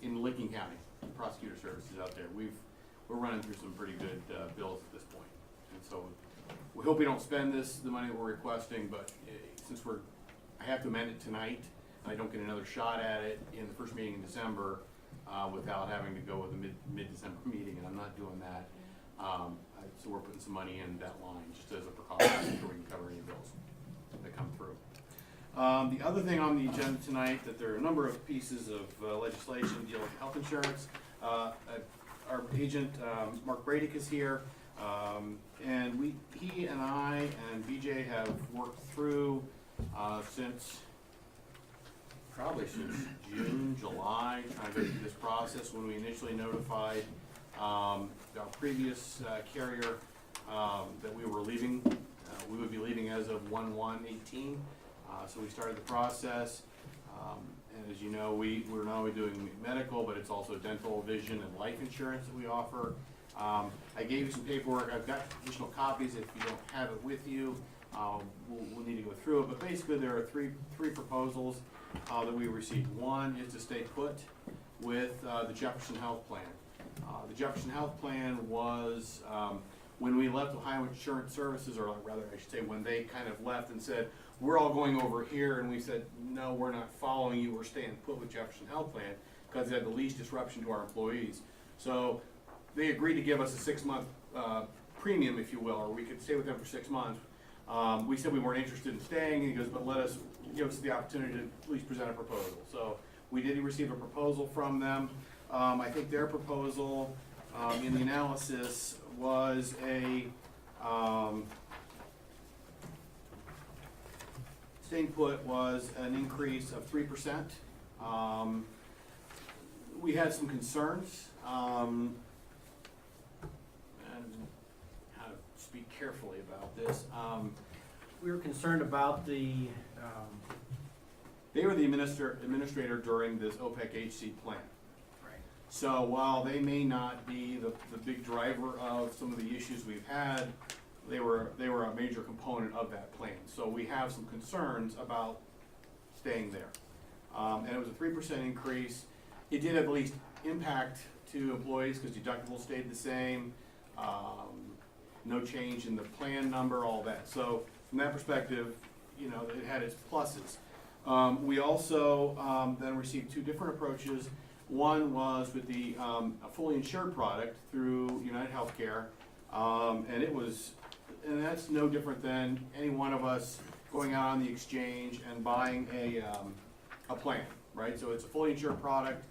in Licking County, prosecutor services out there. We're running through some pretty good bills at this point, and so we hope we don't spend the money that we're requesting. But since I have to amend it tonight, I don't get another shot at it in the first meeting in December without having to go with a mid-December meeting, and I'm not doing that. So we're putting some money in that line just as a precaution so we can cover any bills that come through. The other thing on the agenda tonight, that there are a number of pieces of legislation dealing with health insurance. Our agent, Mark Bradick, is here, and he and I and BJ have worked through since June, July, trying to go through this process. When we initially notified our previous carrier that we were leaving, we would be leaving as of 1/1/18. So we started the process, and as you know, we're not only doing medical, but it's also dental, vision, and life insurance that we offer. I gave you some paperwork. I've got additional copies if you don't have it with you. We'll need to go through it, but basically there are three proposals that we received. One is to stay put with the Jefferson Health Plan. The Jefferson Health Plan was, when we left Ohio Insurance Services, or rather I should say when they kind of left and said, we're all going over here, and we said, no, we're not following you, we're staying put with Jefferson Health Plan, because it had the least disruption to our employees. So they agreed to give us a 6-month premium, if you will, or we could stay with them for 6 months. We said we weren't interested in staying, and he goes, but give us the opportunity to at least present a proposal. So we did receive a proposal from them. I think their proposal in the analysis was staying put was an increase of 3%. We had some concerns, and how to speak carefully about this. We were concerned about the, They were the administrator during this OPEC HC plan. right. So while they may not be the big driver of some of the issues we've had, they were a major component of that plan. So we have some concerns about staying there. And it was a 3% increase. It did have the least impact to employees because deductibles stayed the same. No change in the plan number, all that. So from that perspective, it had its pluses. We also then received 2 different approaches. One was with the a fully insured product through United Healthcare, and that's no different than any one of us going out on the exchange and buying a plan, right? So it's a fully insured product.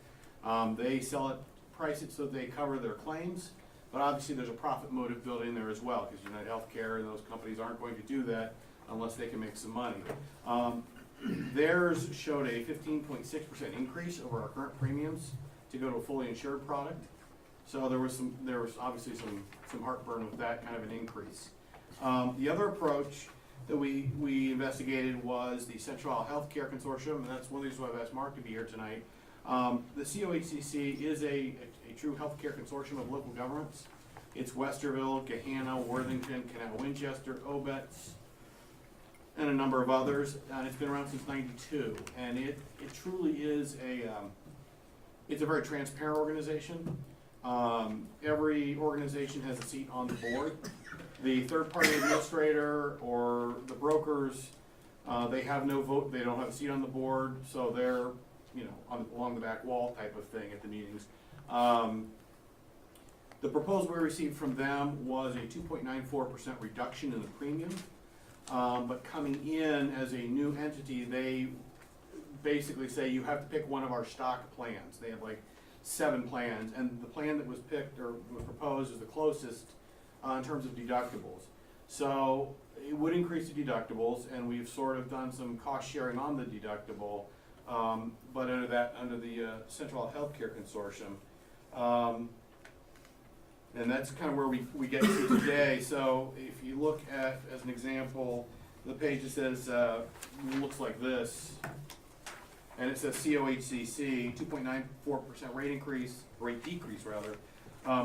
They sell it, price it so they cover their claims, but obviously there's a profit motive built in there as well, because United Healthcare and those companies aren't going to do that unless they can make some money. Theirs showed a 15.6% increase over our current premiums to go to a fully insured product. So there was obviously some heartburn with that kind of an increase. The other approach that we investigated was the Central Healthcare Consortium, and that's one of the reasons why I've asked Mark to be here tonight. The COHCC is a true healthcare consortium of local governments. It's Westerville, Gahanna, Worthington, Canal Winchester, Obetz, and a number of others. And it's been around since '92, and it truly is it's a very transparent organization. Every organization has a seat on the board. The third-party administrator or the brokers, they have no vote. They don't have a seat on the board, so they're along the back wall type of thing at the meetings. The proposal we received from them was a 2.94% reduction in the premium, but coming in as a new entity, they basically say you have to pick one of our stock plans. They have like 7 plans, and the plan that was picked or was proposed is the closest in terms of deductibles. So it would increase the deductibles, and we've sort of done some cost sharing on the deductible, but under the Central Healthcare Consortium. And that's kind of where we get to today. So if you look at, as an example, the page that says, looks like this, and it says COHCC, 2.94% rate decrease rather.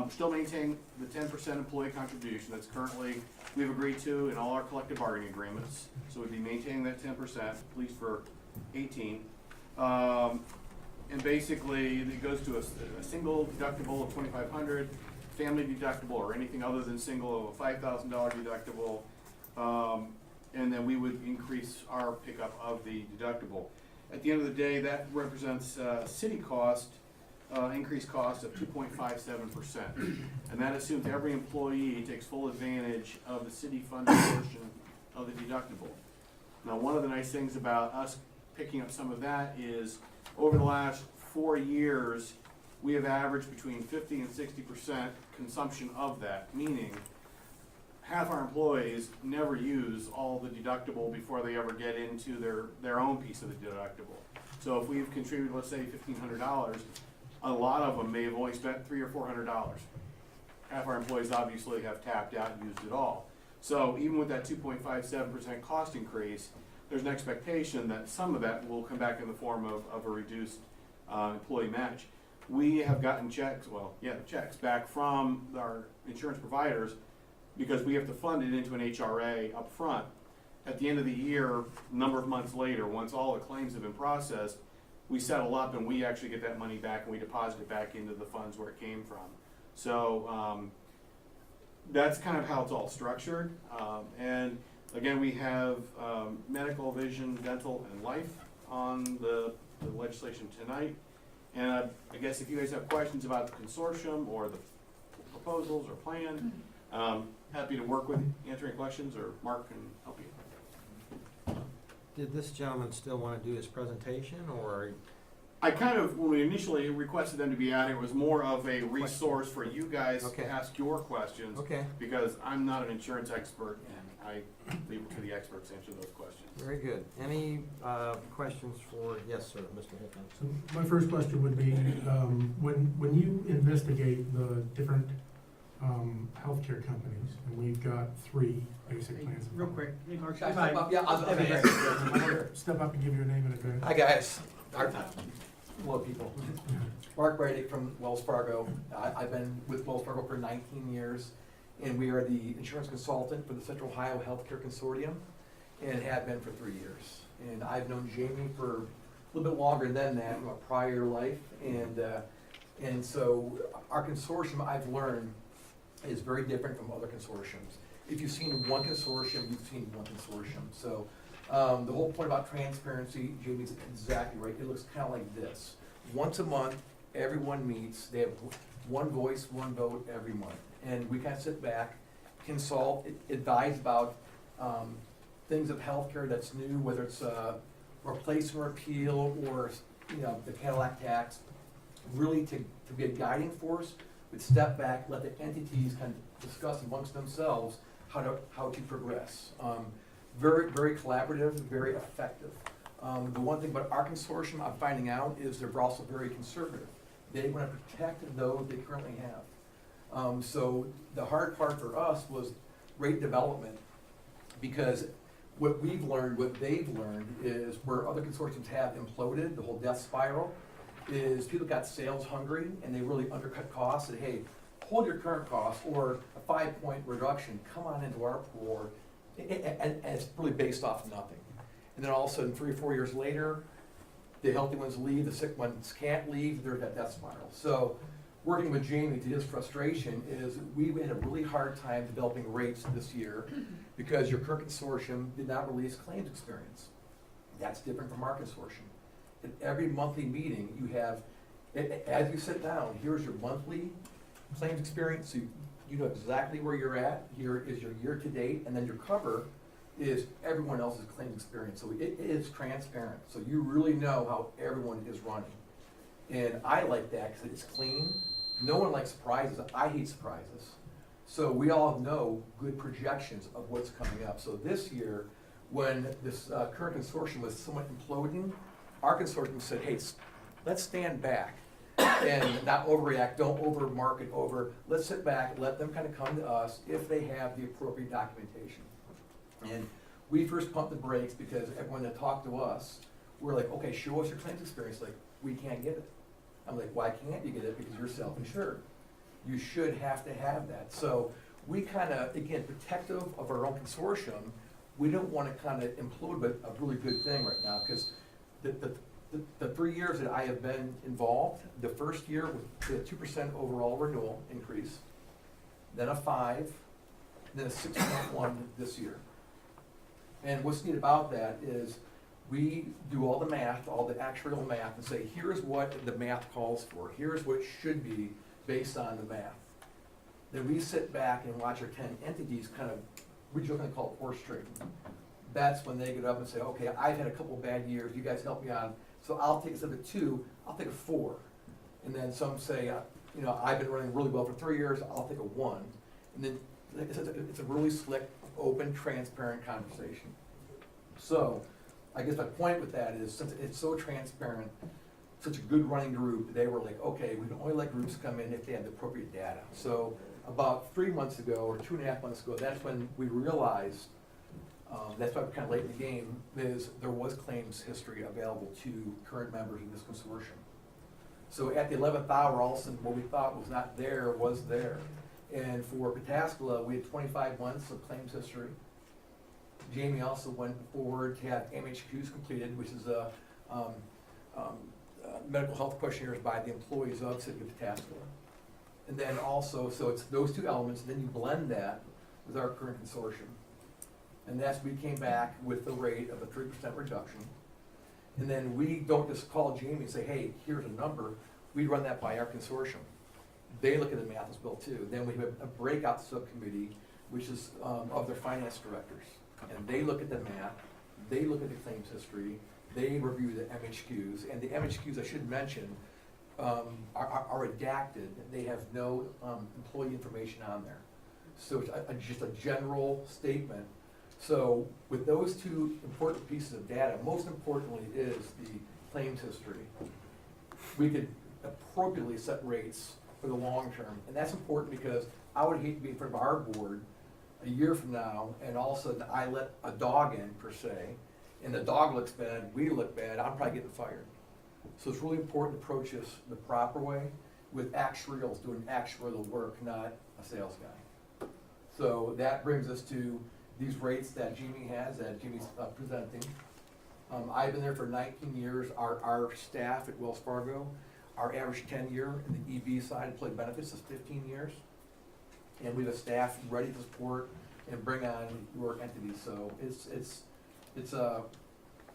Still maintain the 10% employee contribution that's currently, we've agreed to in all our collective bargaining agreements. So we'd be maintaining that 10%, at least for 18. And basically, it goes to a single deductible of $2,500, family deductible or anything other than single of a $5,000 deductible, and then we would increase our pickup of the deductible. At the end of the day, that represents city cost, increased cost of 2.57%, and that assumes every employee takes full advantage of the city-funded portion of the deductible. Now, one of the nice things about us picking up some of that is over the last 4 years, we have averaged between 50 and 60% consumption of that, meaning half our employees never use all the deductible before they ever get into their own piece of the deductible. So if we've contributed, let's say $1,500, a lot of them may have only spent $300 or $400. Half our employees obviously have tapped out and used it all. So even with that 2.57% cost increase, there's an expectation that some of that will come back in the form of a reduced employee match. We have gotten checks back from our insurance providers because we have to fund it into an HRA up front. At the end of the year, a number of months later, once all the claims have been processed, we settle up and we actually get that money back and we deposit it back into the funds where it came from. So that's kind of how it's all structured. And again, we have medical, vision, dental, and life on the legislation tonight. And I guess if you guys have questions about the consortium or the proposals or plan, happy to work with answering questions, or Mark can help you. Did this gentleman still want to do his presentation, or? I kind of, when we initially requested them to be added, it was more of a resource for you guys Okay. to ask your questions. Okay, Because I'm not an insurance expert, and I leave it to the experts to answer those questions. very good. Any questions for, yes, sir, Mr. Hickman? So my first question would be, when you investigate the different healthcare companies, and we've got 3 basic plans. Real quick, hey, Mark, Should I come by. step up? Yeah, I was gonna answer. Step up and give your name and address. Hi, guys. Hello, people. Mark Brady from Wells Fargo. I've been with Wells Fargo for 19 years, and we are the insurance consultant for the Central Ohio Healthcare Consortium, and have been for 3 years. And I've known Jamie for a little bit longer than that, a prior life, and so our consortium, I've learned, is very different from other consortiums. If you've seen one consortium, you've seen one consortium. So the whole point about transparency, Jamie's exactly right. It looks kind of like this. Once a month, everyone meets. They have one voice, one vote every month. And we kind of sit back, consult, advise about things of healthcare that's new, whether it's replace and repeal or the Cadillac tax, really to be a guiding force. We'd step back, let the entities kind of discuss amongst themselves how to progress. Very, very collaborative, very effective. The one thing about our consortium I'm finding out is they're also very conservative. They want to protect those they currently have. So the hard part for us was rate development, because what we've learned, what they've learned is where other consortiums have imploded, the whole death spiral, is people got sales hungry and they really undercut costs, and hey, hold your current costs or a 5-point reduction, come on into our pool, and it's really based off nothing. And then all of a sudden, 3 or 4 years later, the healthy ones leave, the sick ones can't leave, they're in that death spiral. So, working with Jamie, to his frustration, is we had a really hard time developing rates this year because your current consortium did not release claims experience. That's different from our consortium. At every monthly meeting, you have, as you sit down, here's your monthly claims experience, so you know exactly where you're at, here is your year-to-date, and then your cover is everyone else's claims experience. So it is transparent, so you really know how everyone is running. And I like that because it's clean. No one likes surprises. I hate surprises. So we all know good projections of what's coming up. So this year, when this current consortium was somewhat imploding, our consortium said, hey, let's stand back and not overreact, don't over-market over. Let's sit back, let them kind of come to us if they have the appropriate documentation. And we first pumped the brakes because everyone that talked to us, we're like, okay, show us your claims experience. Like, we can't get it. I'm like, why can't you get it? Because you're self-insured. You should have to have that. So we kind of, again, protective of our own consortium, we don't want to kind of implode, but a really good thing right now, because the 3 years that I have been involved, the first year with a 2% overall renewal increase, then a 5, then a 6.1 this year. And what's neat about that is we do all the math, all the actuarial math, and say, here's what the math calls for. Here's what should be based on the math. Then we sit back and watch our 10 entities kind of, we jokingly call it horse trading. That's when they get up and say, okay, I've had a couple bad years, you guys help me out. So I'll take, instead of a 2, I'll take a 4. And then some say, you know, I've been running really well for 3 years, I'll take a 1. And then it's a really slick, open, transparent conversation. So, I guess my point with that is, since it's so transparent, such a good running group, they were like, okay, we can only let groups come in if they have the appropriate data. So, about 3 months ago, or 2.5 months ago, that's when we realized, that's why we're kind of late in the game, is there was claims history available to current members of this consortium. So at the 11th hour, all of a sudden, what we thought was not there was there. And for Pataskala, we had 25 months of claims history. Jamie also went forward to have MHQs completed, which is medical health questionnaires by the employees of City of Pataskala. And then also, so it's those two elements, and then you blend that with our current consortium. And that's, we came back with the rate of a 3% reduction. And then we don't just call Jamie and say, hey, here's a number. We run that by our consortium. They look at the math as well too. Then we have a breakout subcommittee, which is of their finance directors. And they look at the math, they look at the claims history, they review the MHQs. And the MHQs, I should mention, are redacted. They have no employee information on there. So it's just a general statement. So with those two important pieces of data, most importantly is the claims history. We could appropriately set rates for the long term. And that's important because I would hate to be in front of our board a year from now and all of a sudden I let a dog in, per se, and the dog looks bad, we look bad, I'm probably getting fired. So it's really important to approach this the proper way with actuarials doing actuarial work, not a sales guy. So that brings us to these rates that Jamie has, that Jamie's presenting. I've been there for 19 years. Our staff at Wells Fargo, our average tenure in the EB side, employee benefits, is 15 years. And we have a staff ready to support and bring on your entities. So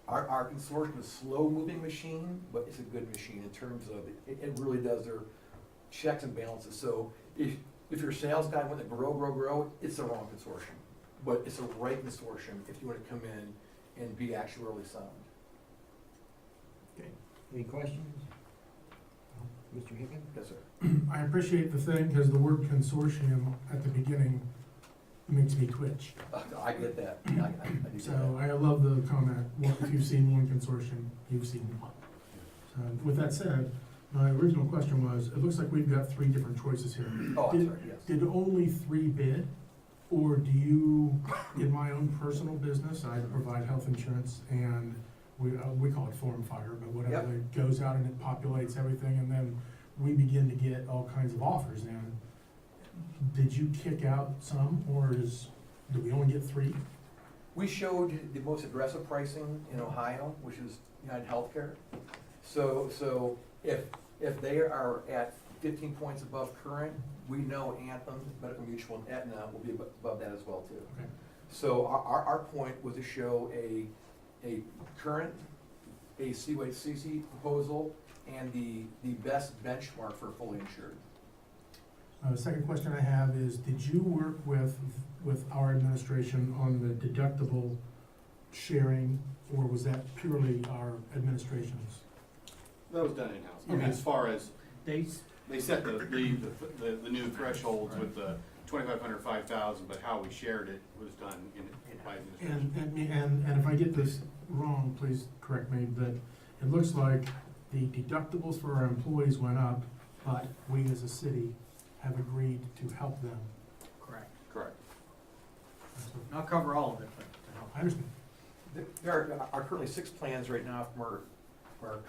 our consortium is a slow-moving machine, but it's a good machine in terms of it really does their checks and balances. So if you're a sales guy wanting to grow, it's the wrong consortium. But it's a right consortium if you want to come in and be actuarially sound. Okay. Any questions? Mr. Higgins? Yes, sir. I appreciate the thing, because the word consortium at the beginning makes me twitch. I get that. I do get that. So I love the comment, well, if you've seen one consortium, you've seen one. So with that said, my original question was, it looks like we've got 3 different choices here. Oh, I'm sorry, yes. Did only 3 bid? Or do you, in my own personal business, I provide health insurance, and we call it form fire, but whatever, Yep. that goes out and it populates everything, and then we begin to get all kinds of offers in. Did you kick out some, or do we only get 3? We showed the most aggressive pricing in Ohio, which is United Healthcare. So if they are at 15 points above current, we know Anthem, Medical Mutual, and Aetna will be above that as well too. Okay. So our point was to show a current, a CYCC proposal, and the best benchmark for fully insured. The second question I have is, did you work with our administration on the deductible sharing, or was that purely our administration's? That was done in-house. I mean, Okay. as far as, They, they set the new thresholds with the 2,500, 5,000, but how we shared it was done by administration. And if I get this wrong, please correct me, but it looks like the deductibles for our employees went up, but we as a city have agreed to help them. correct. Correct. Not cover all of it, but to help. I understand. There are currently 6 plans right now from our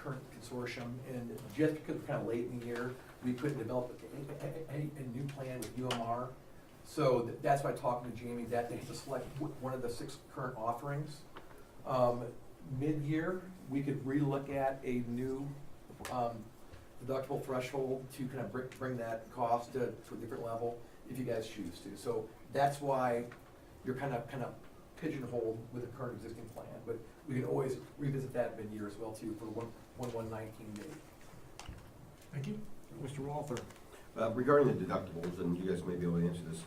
current consortium, and just because we're kind of late in the year, we couldn't develop a new plan with UMR. So that's why talking to Jamie, that they have to select one of the 6 current offerings. Mid-year, we could relook at a new deductible threshold to kind of bring that cost to a different level, if you guys choose to. So that's why you're kind of pigeonholed with the current existing plan, but we can always revisit that mid-year as well too for the 1/1/19 date. Thank you. Mr. Walther. Regarding the deductibles, and you guys may be able to answer this,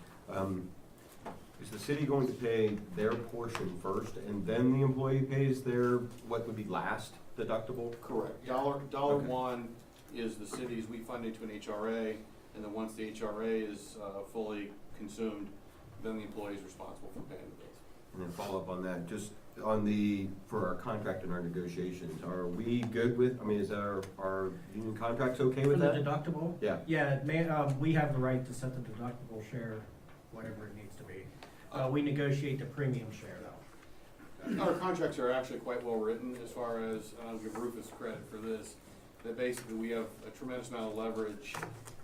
is the city going to pay their portion first, and then the employee pays their, what would be last deductible? Correct. Dollar Okay. one is the city's, we fund into an HRA, and then once the HRA is fully consumed, then the employee is responsible for paying the bills. And then follow up on that, just on for our contract and our negotiations, are we good with, I mean, is our union contracts okay For with the that? deductible? Yeah. Yeah, we have the right to set the deductible share, whatever it needs to be. We negotiate the premium share though. Our contracts are actually quite well written as far as, I'll give Rufus credit for this, that basically we have a tremendous amount of leverage,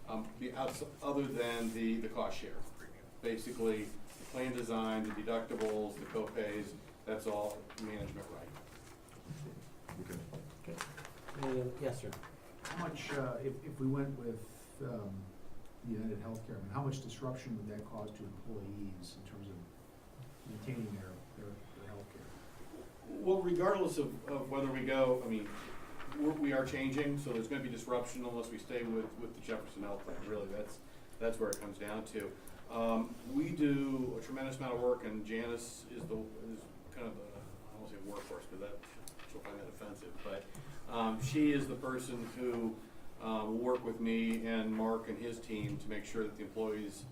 other than the cost share. Basically, the plan design, the deductibles, the co-pays, that's all management right. Okay. Yes, sir. How much, if we went with United Healthcare, I mean, how much disruption would that cause to employees in terms of maintaining their healthcare? Well, regardless of whether we go, I mean, we are changing, so there's gonna be disruption unless we stay with the Jefferson Health Plan, really, that's where it comes down to. We do a tremendous amount of work, and Janice is kind of the, I won't say workhorse, because she'll find that offensive, but she is the person who will work with me and Mark and his team to make sure that the employees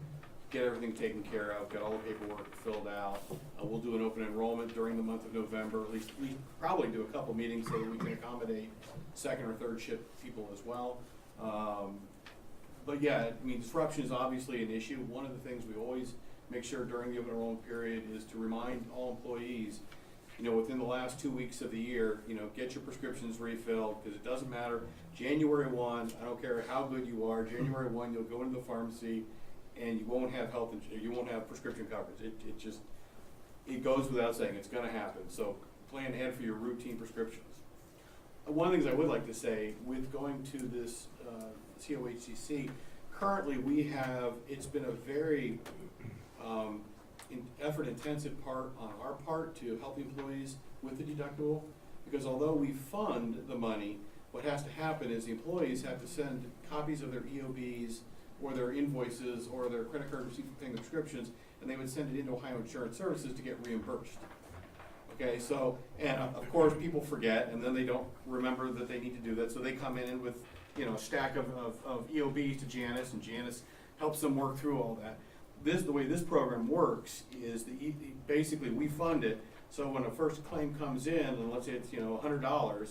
get everything taken care of, get all the paperwork filled out. We'll do an open enrollment during the month of November, at least we probably do a couple meetings so that we can accommodate second or third shift people as well. But yeah, I mean, disruption is obviously an issue. One of the things we always make sure during the open enrollment period is to remind all employees, within the last 2 weeks of the year, get your prescriptions refilled, because it doesn't matter. January 1, I don't care how good you are, January 1, you'll go into the pharmacy and you won't have you won't have prescription coverage. It goes without saying, it's gonna happen. So plan ahead for your routine prescriptions. One of the things I would like to say, with going to this COHCC, currently it's been a very effort-intensive part on our part to help the employees with the deductible, because although we fund the money, what has to happen is the employees have to send copies of their EOBs or their invoices or their credit card receipt for paying the prescriptions, and they would send it into Ohio Insurance Services to get reimbursed. Okay, so, and of course, people forget, and then they don't remember that they need to do that, so they come in with, a stack of EOBs to Janice, and Janice helps them work through all that. The way this program works is basically we fund it, so when a first claim comes in, and let's say it's, $100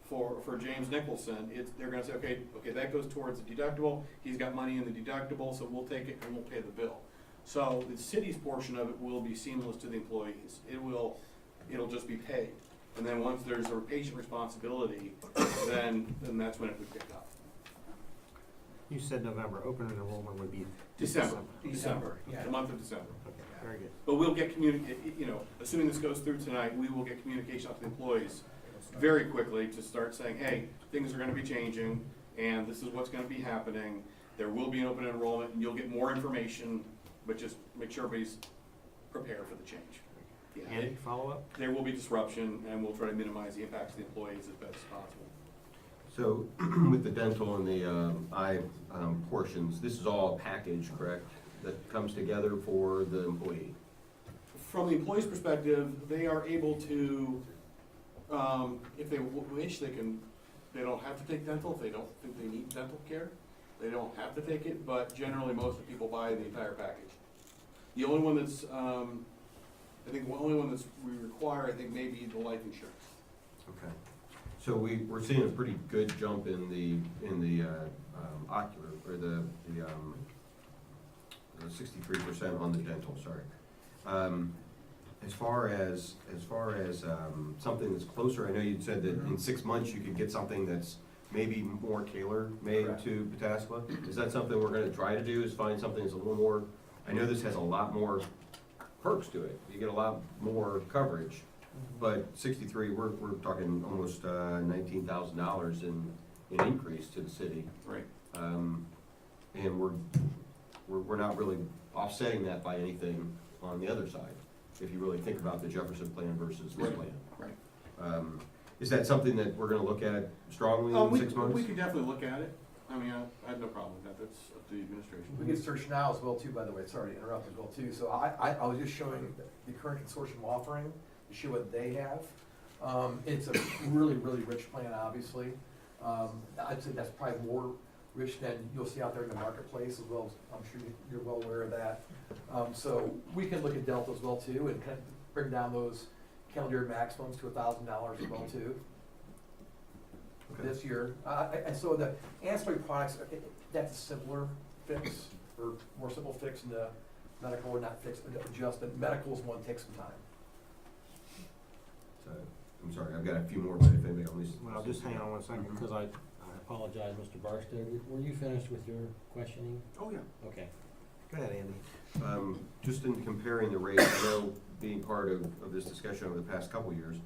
for James Nicholson, they're gonna say, okay, that goes towards the deductible, he's got money in the deductible, so we'll take it and we'll pay the bill. So the city's portion of it will be seamless to the employees. It'll just be paid. And then once there's a patient responsibility, then that's when it would pick up. You said November, open enrollment would be December. yeah. The month of December. Okay, very good. But we'll get assuming this goes through tonight, we will get communication out to the employees very quickly to start saying, hey, things are gonna be changing, and this is what's gonna be happening. There will be an open enrollment, and you'll get more information, but just make sure everybody's prepared for the change. Yeah, Andy, follow-up? there will be disruption, and we'll try to minimize the impacts to the employees as best as possible. So with the dental and the eye portions, this is all a package, correct? That comes together for the employee? From the employee's perspective, they are able to, if they wish, they don't have to take dental, if they don't think they need dental care, they don't have to take it, but generally, most of the people buy the entire package. The only one that's, we require, I think, may be the life insurance. Okay. So we're seeing a pretty good jump in the ocular, or the 63% on the dental, sorry. As far as something that's closer, I know you'd said that in 6 months you could get something that's maybe more tailor-made Correct. to Pataskla. Is that something we're gonna try to do, is find something that's a little more, I know this has a lot more perks to it, you get a lot more coverage, but 63, we're talking almost $19,000 in increase to the city. Right. And we're not really offsetting that by anything on the other side, if you really think about the Jefferson plan versus this Right. plan. Right. Is that something that we're gonna look at strongly in 6 months? We could definitely look at it. I mean, I have no problem with that, that's up to the administration. We can search now as well too, by the way, sorry to interrupt as well too. So I was just showing the current consortium offering, to show what they have. It's a really, really rich plan, obviously. I'd say that's probably more rich than you'll see out there in the marketplace as well, as I'm sure you're well aware of that. So we can look at Delta as well too, and kind of bring down those calendar year maximums to $1,000 as well too. Okay. This year, and so the ancillary products, that's a simpler fix, or more simple fix than the medical, or not fix, but adjustment. Medical's one that takes some time. So, I'm sorry, I've got a few more, but if anybody else. Well, just hang on one second, because I apologize, Mr. Barstow. Were you finished with your questioning? Oh, yeah. Okay. Go ahead, Andy. Just in comparing the rates, I know being part of this discussion over the past couple of years,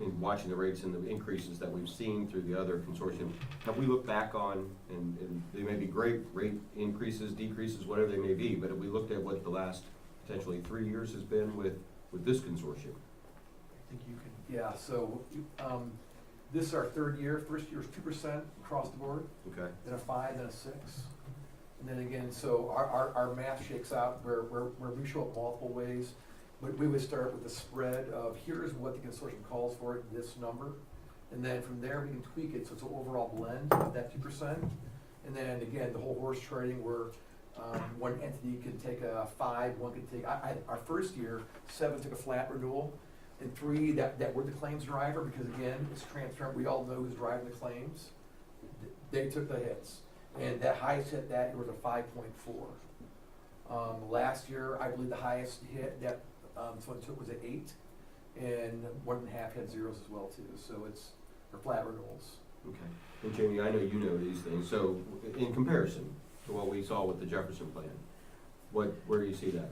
in watching the rates and the increases that we've seen through the other consortium, have we looked back on, and they may be great rate increases, decreases, whatever they may be, but have we looked at what the last potentially 3 years has been with this consortium? I think you can. Yeah, so, this is our third year. First year was 2% across the board, Okay. then a 5, then a 6. And then again, so our math shakes out where we show up multiple ways. But we would start with the spread of, here's what the consortium calls for, this number. And then from there, we can tweak it, so it's an overall blend of that 2%. And then again, the whole horse trading where one entity can take a 5, one can take, our first year, 7 took a flat renewal, and 3 that were the claims driver, because again, it's transparent, we all know who's driving the claims. They took the hits, and that highest hit that year was a 5.4. Last year, I believe the highest hit that someone took was an 8, and 1.5 had zeros as well too, so it's, for flat renewals. Okay. And Jamie, I know you know these things, so in comparison to what we saw with the Jefferson plan, where do you see that?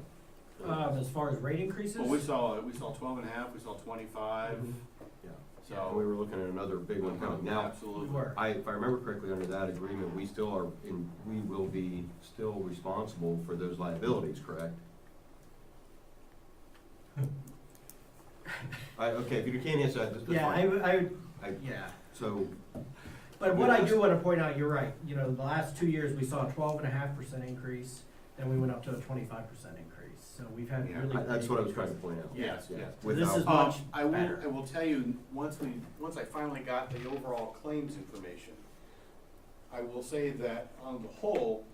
As far as rate increases? Well, we saw 12.5, we saw 25, Yeah. so. And we were looking at another big one coming. Now, Absolutely. We were. if I remember correctly, under that agreement, we will be still responsible for those liabilities, correct? Okay, if you can't answer that, that's Yeah, fine. yeah. So, But what I do wanna point out, you're right, you know, the last 2 years, we saw a 12.5% increase, then we went up to a 25% increase, so we've had Yeah, really. that's big what I was trying to increases. point out. Yeah. Yes. So this is Without- much I better. will tell you, once I finally got the overall claims information, I will say that on the whole,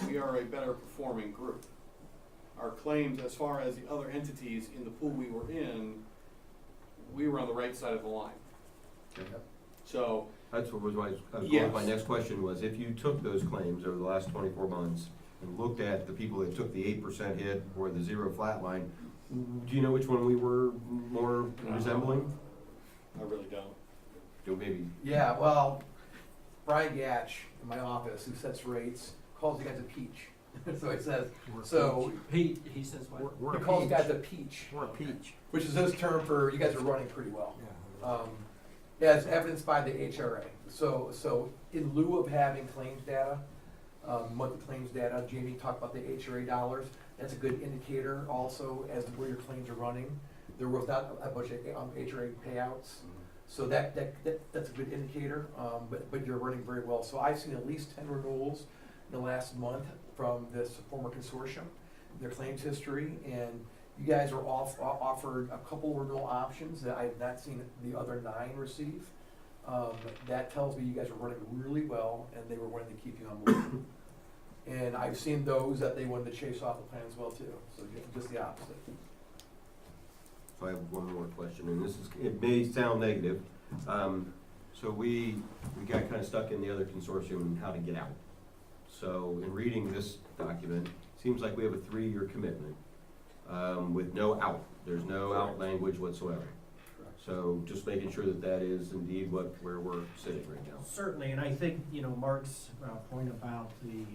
we are a better performing group. Our claims, as far as the other entities in the pool we were in, we were on the right side of the line. Okay. So, That's what was my Yes. next question was, if you took those claims over the last 24 months and looked at the people that took the 8% hit or the 0 flat line, do you know which one we were more resembling? I really don't. Joe, maybe, Yeah, well, Brian Gatch in my office, who sets rates, calls you guys a peach. So he says, so, He says what? he calls you guys a peach, We're a peach. which is his term for, you guys are running pretty well. As evidenced by the HRA. So in lieu of having claims data, monthly claims data, Jamie talked about the HRA dollars. That's a good indicator also as to where your claims are running. There was not a bunch of HRA payouts. So that's a good indicator, but you're running very well. So I've seen at least 10 renewals in the last month from this former consortium, their claims history, and you guys are offered a couple renewal options that I've not seen the other 9 receive. That tells me you guys are running really well and they were wanting to keep you on board. And I've seen those that they wanted to chase off the plan as well too, so just the opposite. so I have one more question, and this is, it may sound negative. So we got kind of stuck in the other consortium and how to get out. So in reading this document, seems like we have a 3-year commitment, with no out. There's no out language whatsoever. So just making sure that that is indeed where we're sitting right now. Certainly, and I think, you know, Mark's point about the,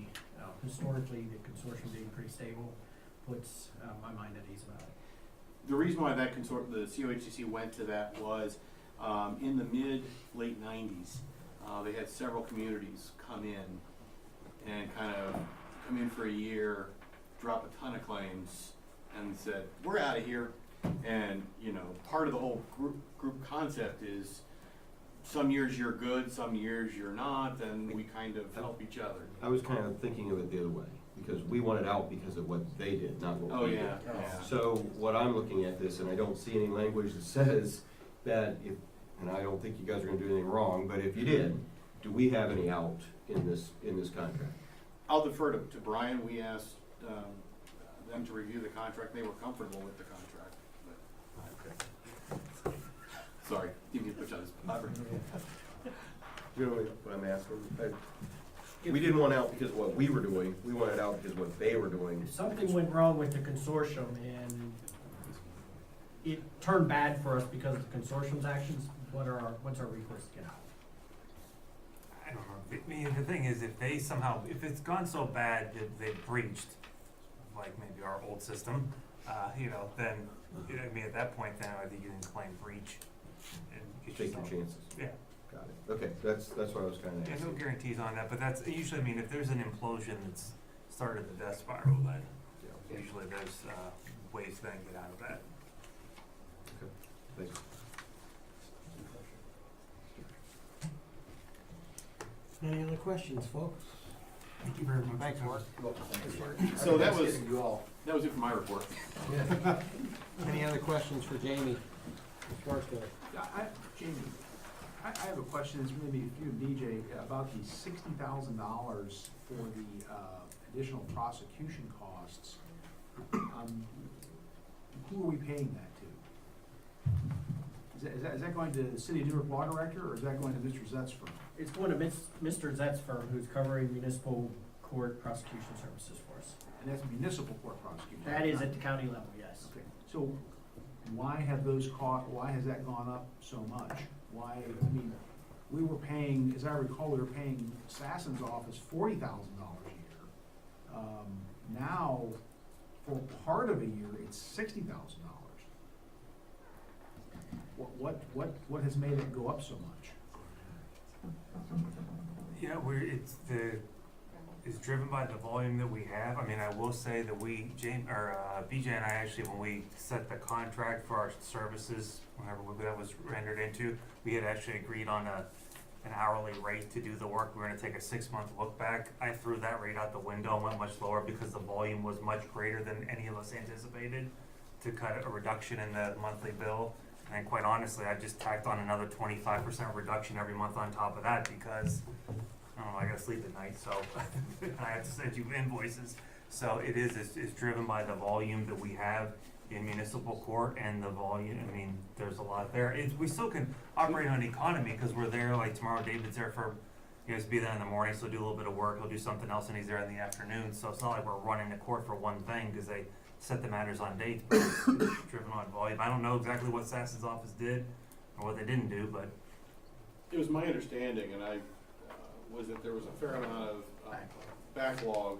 historically, the consortium being pretty stable puts my mind at ease about it. The reason why that the COHCC went to that was, in the late 90s, they had several communities come in for a year, drop a ton of claims, and said, we're out of here. And, you know, part of the whole group concept is some years you're good, some years you're not, and we kind of help each other. I was kind of thinking of it the other way, because we wanted out because of what they did, not what we did. Yeah. So what I'm looking at this, and I don't see any language that says that if, and I don't think you guys are gonna do anything wrong, but if you did, do we have any out in this contract? I'll defer to Brian. We asked them to review the contract. They were comfortable with the contract. But, sorry, give me a push on this. You know what I'm asking? We didn't want out because of what we were doing, we wanted out because of what they were doing. If something went wrong with the consortium and it turned bad for us because of the consortium's actions, what's our recourse to get out? I don't know. I mean, the thing is, if it's gone so bad that they've breached, like maybe our old system, then, I mean, at that point, then I think you can claim breach. And get Take your yourself- chances. Yeah. Got it. Okay, that's what I was kind of There's asking. no guarantees on that, but that's usually, I mean, if there's an implosion that's started the death spiral, then usually there's ways to then get out of that. Okay, thanks. Any other questions, folks? Thank you very much. Thanks, Mark. So that was it for my report. Any other questions for Jamie? Jamie, I have a question, it's maybe for you and DJ, about the $60,000 for the additional prosecution costs. Who are we paying that to? Is that going to the City of Newark Law Director, or is that going to Mr. Zett's firm? It's going to Mr. Zett's firm, who's covering municipal court prosecution services for us. And that's municipal court prosecution? That is at the county level, yes. Okay, so why has that gone up so much? Why, I mean, we were paying, as I recall, we were paying Sassen's office $40,000 a year. Now, for part of a year, it's $60,000. What has made it go up so much? Yeah, it's driven by the volume that we have. I mean, I will say that BJ and I actually, when we set the contract for our services, whenever that was rendered into, we had actually agreed on an hourly rate to do the work. We were gonna take a 6-month look back. I threw that rate out the window and went much lower because the volume was much greater than any of us anticipated to cut a reduction in the monthly bill. And quite honestly, I just tacked on another 25% reduction every month on top of that because, I don't know, I gotta sleep at night, so I have to send you invoices. So it's driven by the volume that we have in municipal court and the volume, I mean, there's a lot there. We still can operate on economy because we're there, like tomorrow David's there he has to be there in the morning, so he'll do a little bit of work, he'll do something else, and he's there in the afternoon. So it's not like we're running to court for one thing because they set the matters on dates, but it's driven on volume. I don't know exactly what Sassen's office did or what they didn't do, but It was my understanding, and was that there was a fair amount of backlog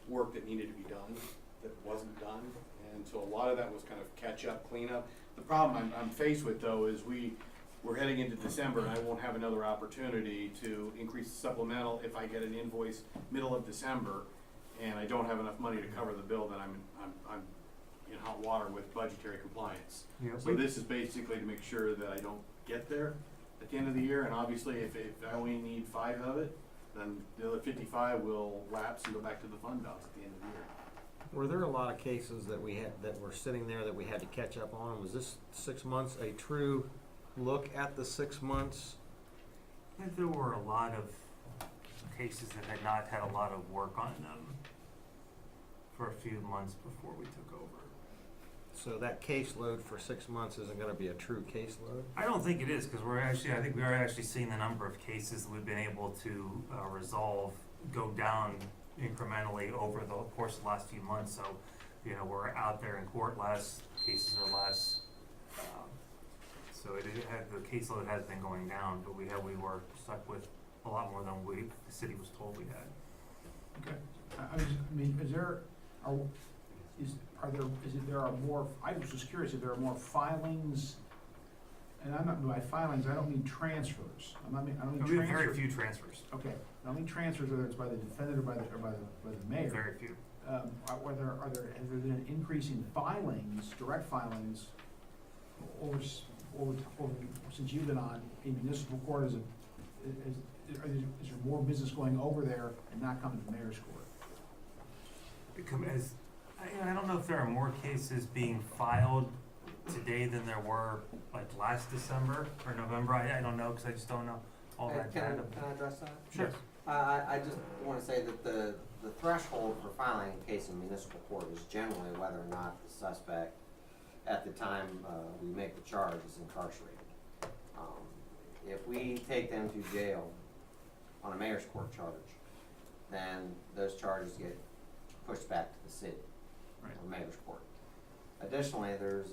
work that needed to be done, that wasn't done, and so a lot of that was kind of catch-up, cleanup. The problem I'm faced with, though, is we're heading into December, and I won't have another opportunity to increase the supplemental if I get an invoice middle of December, and I don't have enough money to cover the bill, then I'm in hot water with budgetary compliance. Yeah, So this is basically to make sure that I don't get there at the end of the year, and obviously if I only need 5 of it, then the other 55 will lapse and go back to the fund balance at the end of the year. Were there a lot of cases that were sitting there that we had to catch up on? Was this 6 months a true look at the 6 months? I think there were a lot of cases that had not had a lot of work on them for a few months before we took over. So that caseload for 6 months isn't gonna be a true caseload? I don't think it is, because I think we are actually seeing the number of cases that we've been able to resolve go down incrementally over the course of the last few months. So, you know, we're out there in court less, cases are less. So the caseload has been going down, but we were stuck with a lot more than the city was told we had. Okay. I was just curious if there are more filings, and I'm not, by filings, I don't mean transfers. I don't mean We have transfers. very few transfers, Okay, I don't mean transfers, whether it's by the defendant or by the mayor. very few. Has there been an increase in filings, direct filings, over since you've been on, in municipal court, is there more business going over there and not coming to mayor's court? I don't know if there are more cases being filed today than there were like last December or November. I don't know, because I just don't know all that Can data. I address that? Sure. I just wanna say that the threshold for filing a case in municipal court is generally whether or not the suspect, at the time we make the charge, is incarcerated. If we take them to jail on a mayor's court charge, then those charges get pushed back to the city, or mayor's court. Additionally, there's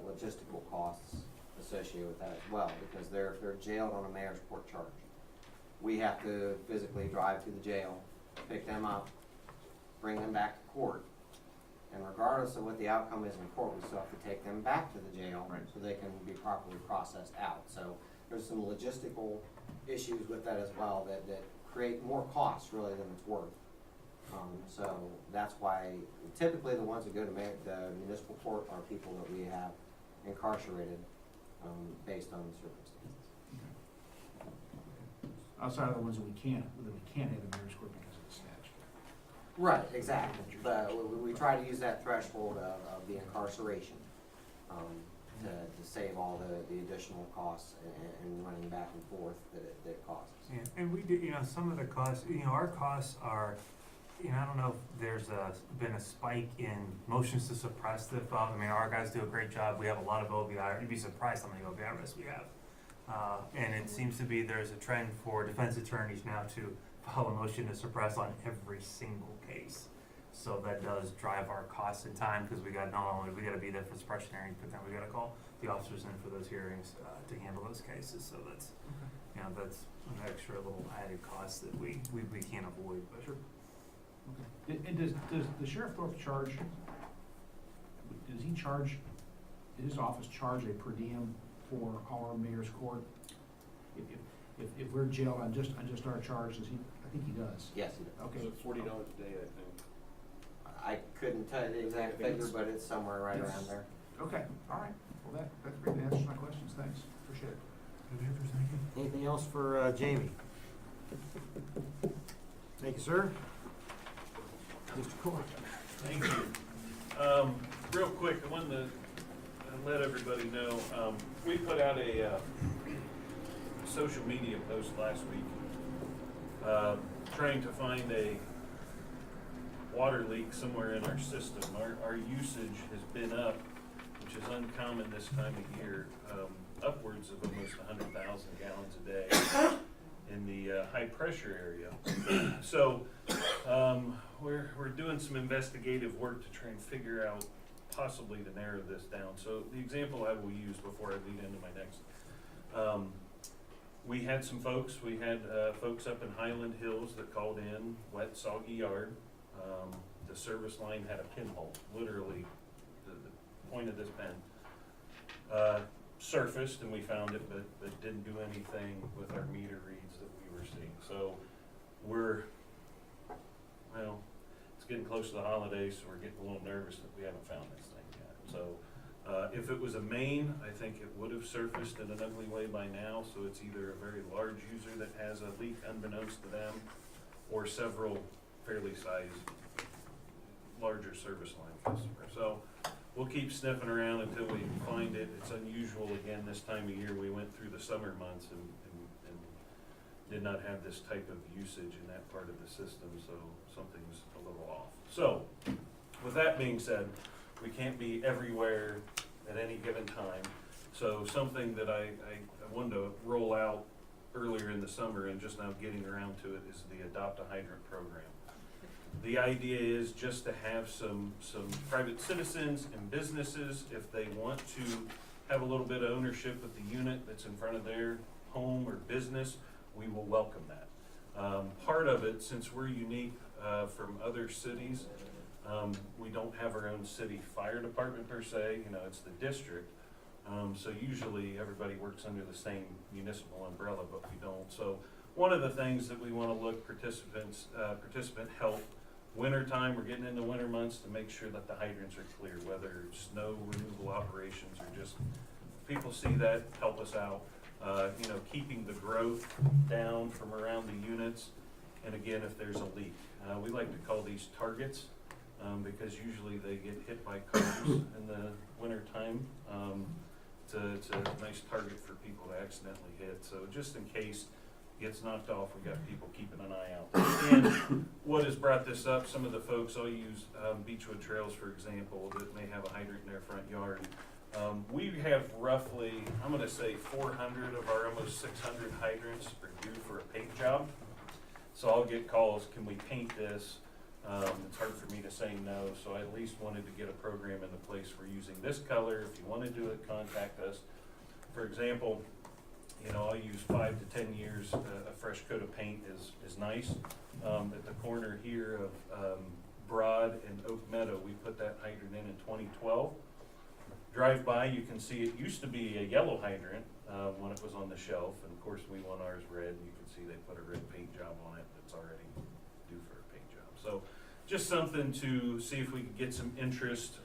logistical costs associated with that as well, because if they're jailed on a mayor's court charge, we have to physically drive to the jail, pick them up, bring them back to court, and regardless of what the outcome is in court, we still have to take them back to the jail so they can be properly processed out. So there's some logistical issues with that as well that create more costs really than it's worth. So that's why typically the ones that go to the municipal court are people that we have incarcerated based on the circumstances. Outside of the ones that we can't have in mayor's court because of the statute. Right, exactly. We try to use that threshold of the incarceration to save all the additional costs and running back and forth that it causes. Yeah, and we do, some of the costs, our costs are, I don't know if there's been a spike in motions to suppress the file. Our guys do a great job. We have a lot of OBI. You'd be surprised how many OBI arrests we have. And it seems to be there's a trend for defense attorneys now to file a motion to suppress on every single case. So that does drive our costs in time, because we got to be there for suppression hearings, but then we got to call the officers in for those hearings to handle those cases. So that's that's an extra little added cost that we can't avoid. But Sure. Okay. And does the Sheriff Thorpe charge, does he charge, does his office charge a per diem for our mayor's court? If we're jailed on just our charge, does he, I think he does. Yes, he does. Okay. It's $40 a day, I think. I couldn't tell you the exact figure, but it's somewhere right around there. Okay, all right. Well, that's great. That answers my questions. Thanks. Appreciate it. Good answers, thank you. Anything else for Jamie? Thank you, sir. Mr. Court. Thank you. Real quick, I wanted to let everybody know, we put out a social media post last week, trying to find a water leak somewhere in our system. Our usage has been up, which is uncommon this time of year, upwards of almost 100,000 gallons a day in the high pressure area. So we're doing some investigative work to try and figure out possibly to narrow this down. So the example I will use before I lead into my next We had some folks, folks up in Highland Hills that called in, wet, soggy yard. The service line had a pinhole, literally, the point of this pen. Surfaced and we found it, but didn't do anything with our meter reads that we were seeing. So it's getting close to the holidays, so we're getting a little nervous that we haven't found this thing yet. So if it was a main, I think it would have surfaced in an ugly way by now, so it's either a very large user that has a leak unbeknownst to them, or several fairly sized, larger service line customers. So we'll keep sniffing around until we find it. It's unusual again this time of year. We went through the summer months and did not have this type of usage in that part of the system, so something's a little off. So, with that being said, we can't be everywhere at any given time. So something that I wanted to roll out earlier in the summer and just now getting around to it is the Adopt a Hydrant program. The idea is just to have some private citizens and businesses, if they want to have a little bit of ownership of the unit that's in front of their home or business, we will welcome that. Part of it, since we're unique from other cities, we don't have our own city fire department per se, it's the district. So usually everybody works under the same municipal umbrella, but we don't. So one of the things that we want to look participant help, wintertime, we're getting into winter months, to make sure that the hydrants are clear, whether snow removal operations or just people see that, help us out. Keeping the growth down from around the units. And again, if there's a leak, we like to call these targets, because usually they get hit by cars in the winter time. It's a nice target for people to accidentally hit. So just in case it gets knocked off, we got people keeping an eye out. And what has brought this up, some of the folks, I'll use Beechwood Trails for example, that may have a hydrant in their front yard. We have roughly, I'm gonna say 400 of our almost 600 hydrants are due for a paint job. So I'll get calls, can we paint this? It's hard for me to say no, so I at least wanted to get a program into place for using this color. If you wanna do it, contact us. For example, I'll use 5 to 10 years, a fresh coat of paint is nice. At the corner here of Broad and Oak Meadow, we put that hydrant in 2012. Drive by, you can see it used to be a yellow hydrant when it was on the shelf, and of course we want ours red. You can see they put a red paint job on it that's already due for a paint job. So just something to see if we could get some interest,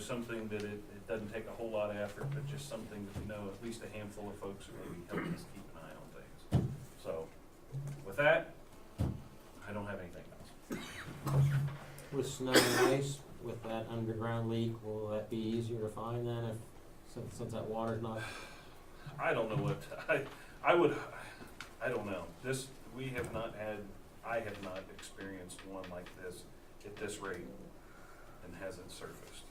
something that it doesn't take a whole lot of effort, but just something that we know at least a handful of folks are maybe helping us keep an eye on things. So with that, I don't have anything else. With snow and ice, with that underground leak, will that be easier to find then since that water's not? I don't know what, I don't know. I have not experienced one like this at this rate and hasn't surfaced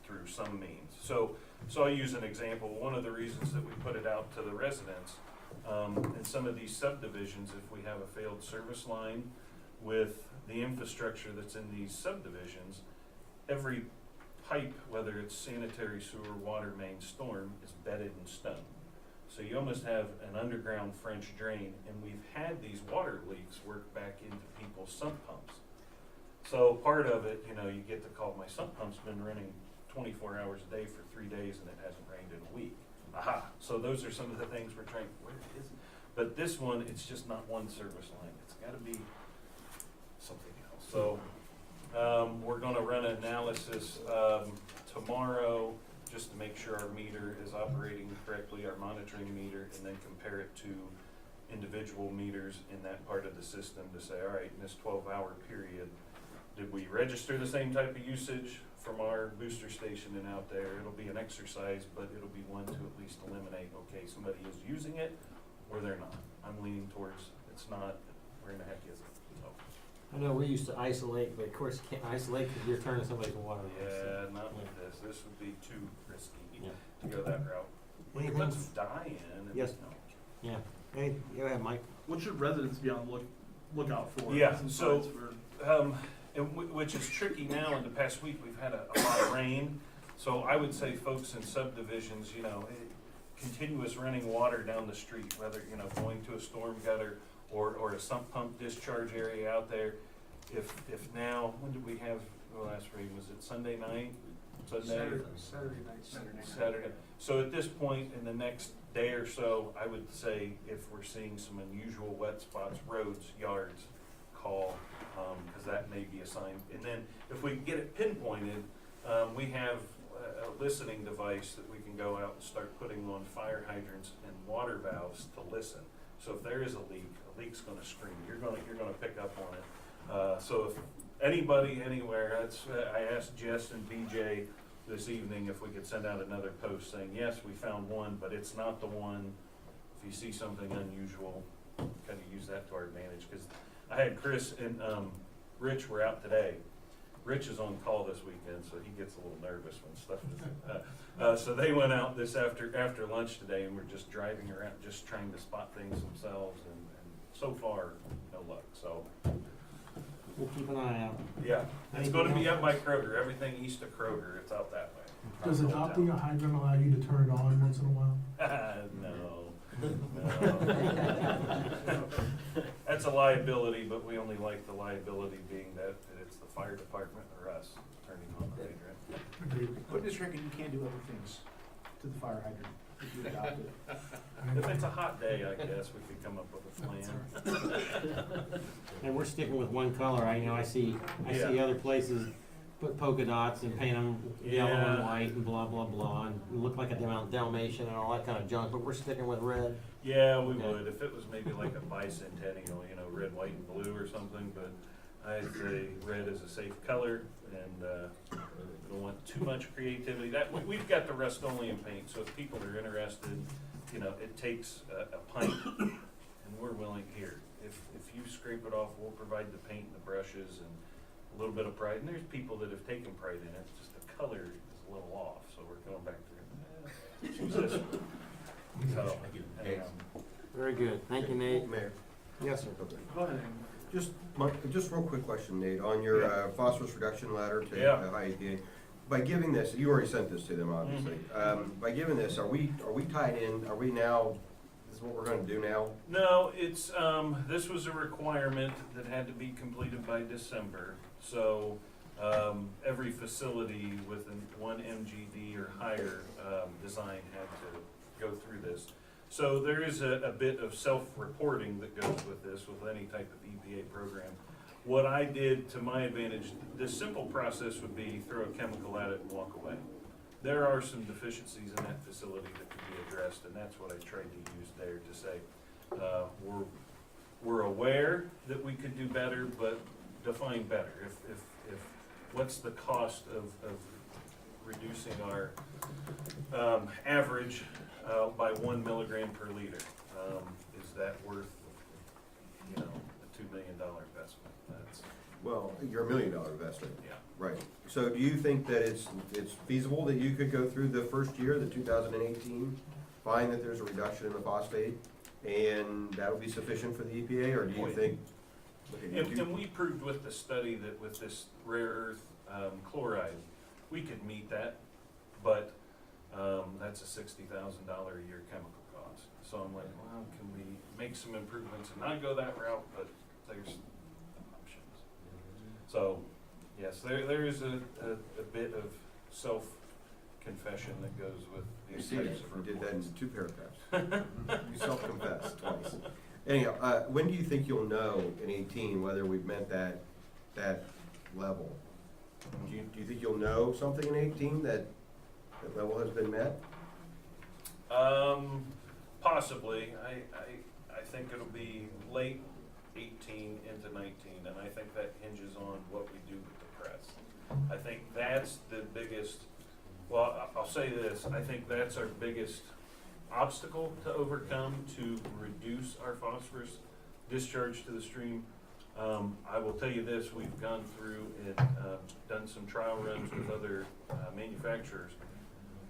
through some means. So I'll use an example. One of the reasons that we put it out to the residents, in some of these subdivisions, if we have a failed service line with the infrastructure that's in these subdivisions, every pipe, whether it's sanitary sewer, water main, storm, is bedded in stone. So you almost have an underground French drain, and we've had these water leaks work back into people's sump pumps. So part of it, you get the call, my sump pump's been running 24 hours a day for 3 days and it hasn't rained in a week. Aha, so those are some of the things we're trying, where is it? But this one, it's just not one service line, it's gotta be something else. So we're gonna run an analysis tomorrow just to make sure our meter is operating correctly, our monitoring meter, and then compare it to individual meters in that part of the system to say, all right, in this 12-hour period, did we register the same type of usage from our booster station and out there? It'll be an exercise, but it'll be one to at least eliminate, okay, somebody is using it or they're not. I'm leaning towards it's not, where in the heck is it? So. I know we used to isolate, but of course you can't isolate because you're turning somebody's water. Yeah, not with this. This would be too risky Yeah. to go that route. We can put some dye in. And, Yes. Yeah. Hey, go ahead, Mike. What should residents be on lookout for? Yeah, so, which is tricky now. In the past week, we've had a lot of rain. So I would say folks in subdivisions, continuous running water down the street, whether, you know, going to a storm gutter or a sump pump discharge area out there. If now, when did we have the last rain? Was it Sunday night? Saturday night. Saturday. So at this point, in the next day or so, I would say if we're seeing some unusual wet spots, roads, yards, call, because that may be a sign. And then if we get it pinpointed, we have a listening device that we can go out and start putting on fire hydrants and water valves to listen. So if there is a leak's gonna scream. You're gonna pick up on it. So if anybody anywhere, I asked Jess and BJ this evening if we could send out another post saying, yes, we found one, but it's not the one. If you see something unusual, kind of use that to our advantage. Because I had Chris and Rich were out today. Rich is on call this weekend, so he gets a little nervous when stuff is. So they went out this after lunch today, and we're just driving around, just trying to spot things themselves, and so far, no luck. So We'll keep an eye out. yeah, it's going to be up by Kroger. Everything east of Kroger, it's out that way. Does adopting a hydrant allow you to turn it on once in a while? No. That's a liability, but we only like the liability being that it's the fire department or us turning on the hydrant. Agreed. Put this record, you can't do other things to the fire hydrant if you adopt it. If it's a hot day, I guess we could come up with a plan. And we're sticking with one color. I see Yeah. other places put polka dots and paint them yellow and Yeah. white and blah, blah, blah, and look like a Dalmatian and all that kind of junk, but we're sticking with red. Yeah, we Okay. would, if it was maybe like a bicentennial, you know, red, white, and blue or something, but I'd say red is a safe color, and, we don't want too much creativity. We've got the Rust-Oleum paint, so if people are interested, you know, it takes a pint, and we're willing here. If you scrape it off, we'll provide the paint and the brushes and a little bit of pride, and there's people that have taken pride in it, just the color is a little off, so we're going back to, choose this one. So, Very good. Thank you, Nate. Mayor. Yes, sir. Go ahead. Just real quick question, Nate, on your phosphorus reduction letter to Yeah. high EPA. By giving this, you already sent this to them, obviously. By giving this, are we tied in, are we now, this is what we're gonna do now? No, it's, this was a requirement that had to be completed by December. So, every facility with one MGD or higher, design had to go through this. So there is a bit of self-reporting that goes with this, with any type of EPA program. What I did to my advantage, the simple process would be throw a chemical at it and walk away. There are some deficiencies in that facility that could be addressed, and that's what I tried to use there to say, we're aware that we could do better, but define better. If what's the cost of reducing our average by 1 milligram per liter? Is that worth, you know, a $2 million investment? That's, Well, you're $1 million investment. yeah. Right. So do you think that it's feasible that you could go through the first year, the 2018, find that there's a reduction in the phosphate, and that'll be sufficient for the EPA, or do you think? okay, And we proved with the study that with this rare earth chloride, we could meet that, but that's a $60,000 a year chemical cost. So I'm like, well, can we make some improvements and not go that route, but there's options. So, yes, there is a bit of self-confession that goes with You these see, types of you did that reports. in 2 paragraphs. You self-confessed twice. Anyhow, when do you think you'll know in 18 whether we've met that level? Do you think you'll know something in 18 that level has been met? Possibly. I think it'll be late 18 into 19, and I think that hinges on what we do with the press. I think that's the biggest, well, I'll say this, I think that's our biggest obstacle to overcome to reduce our phosphorus discharge to the stream. I will tell you this, we've gone through and done some trial runs with other manufacturers.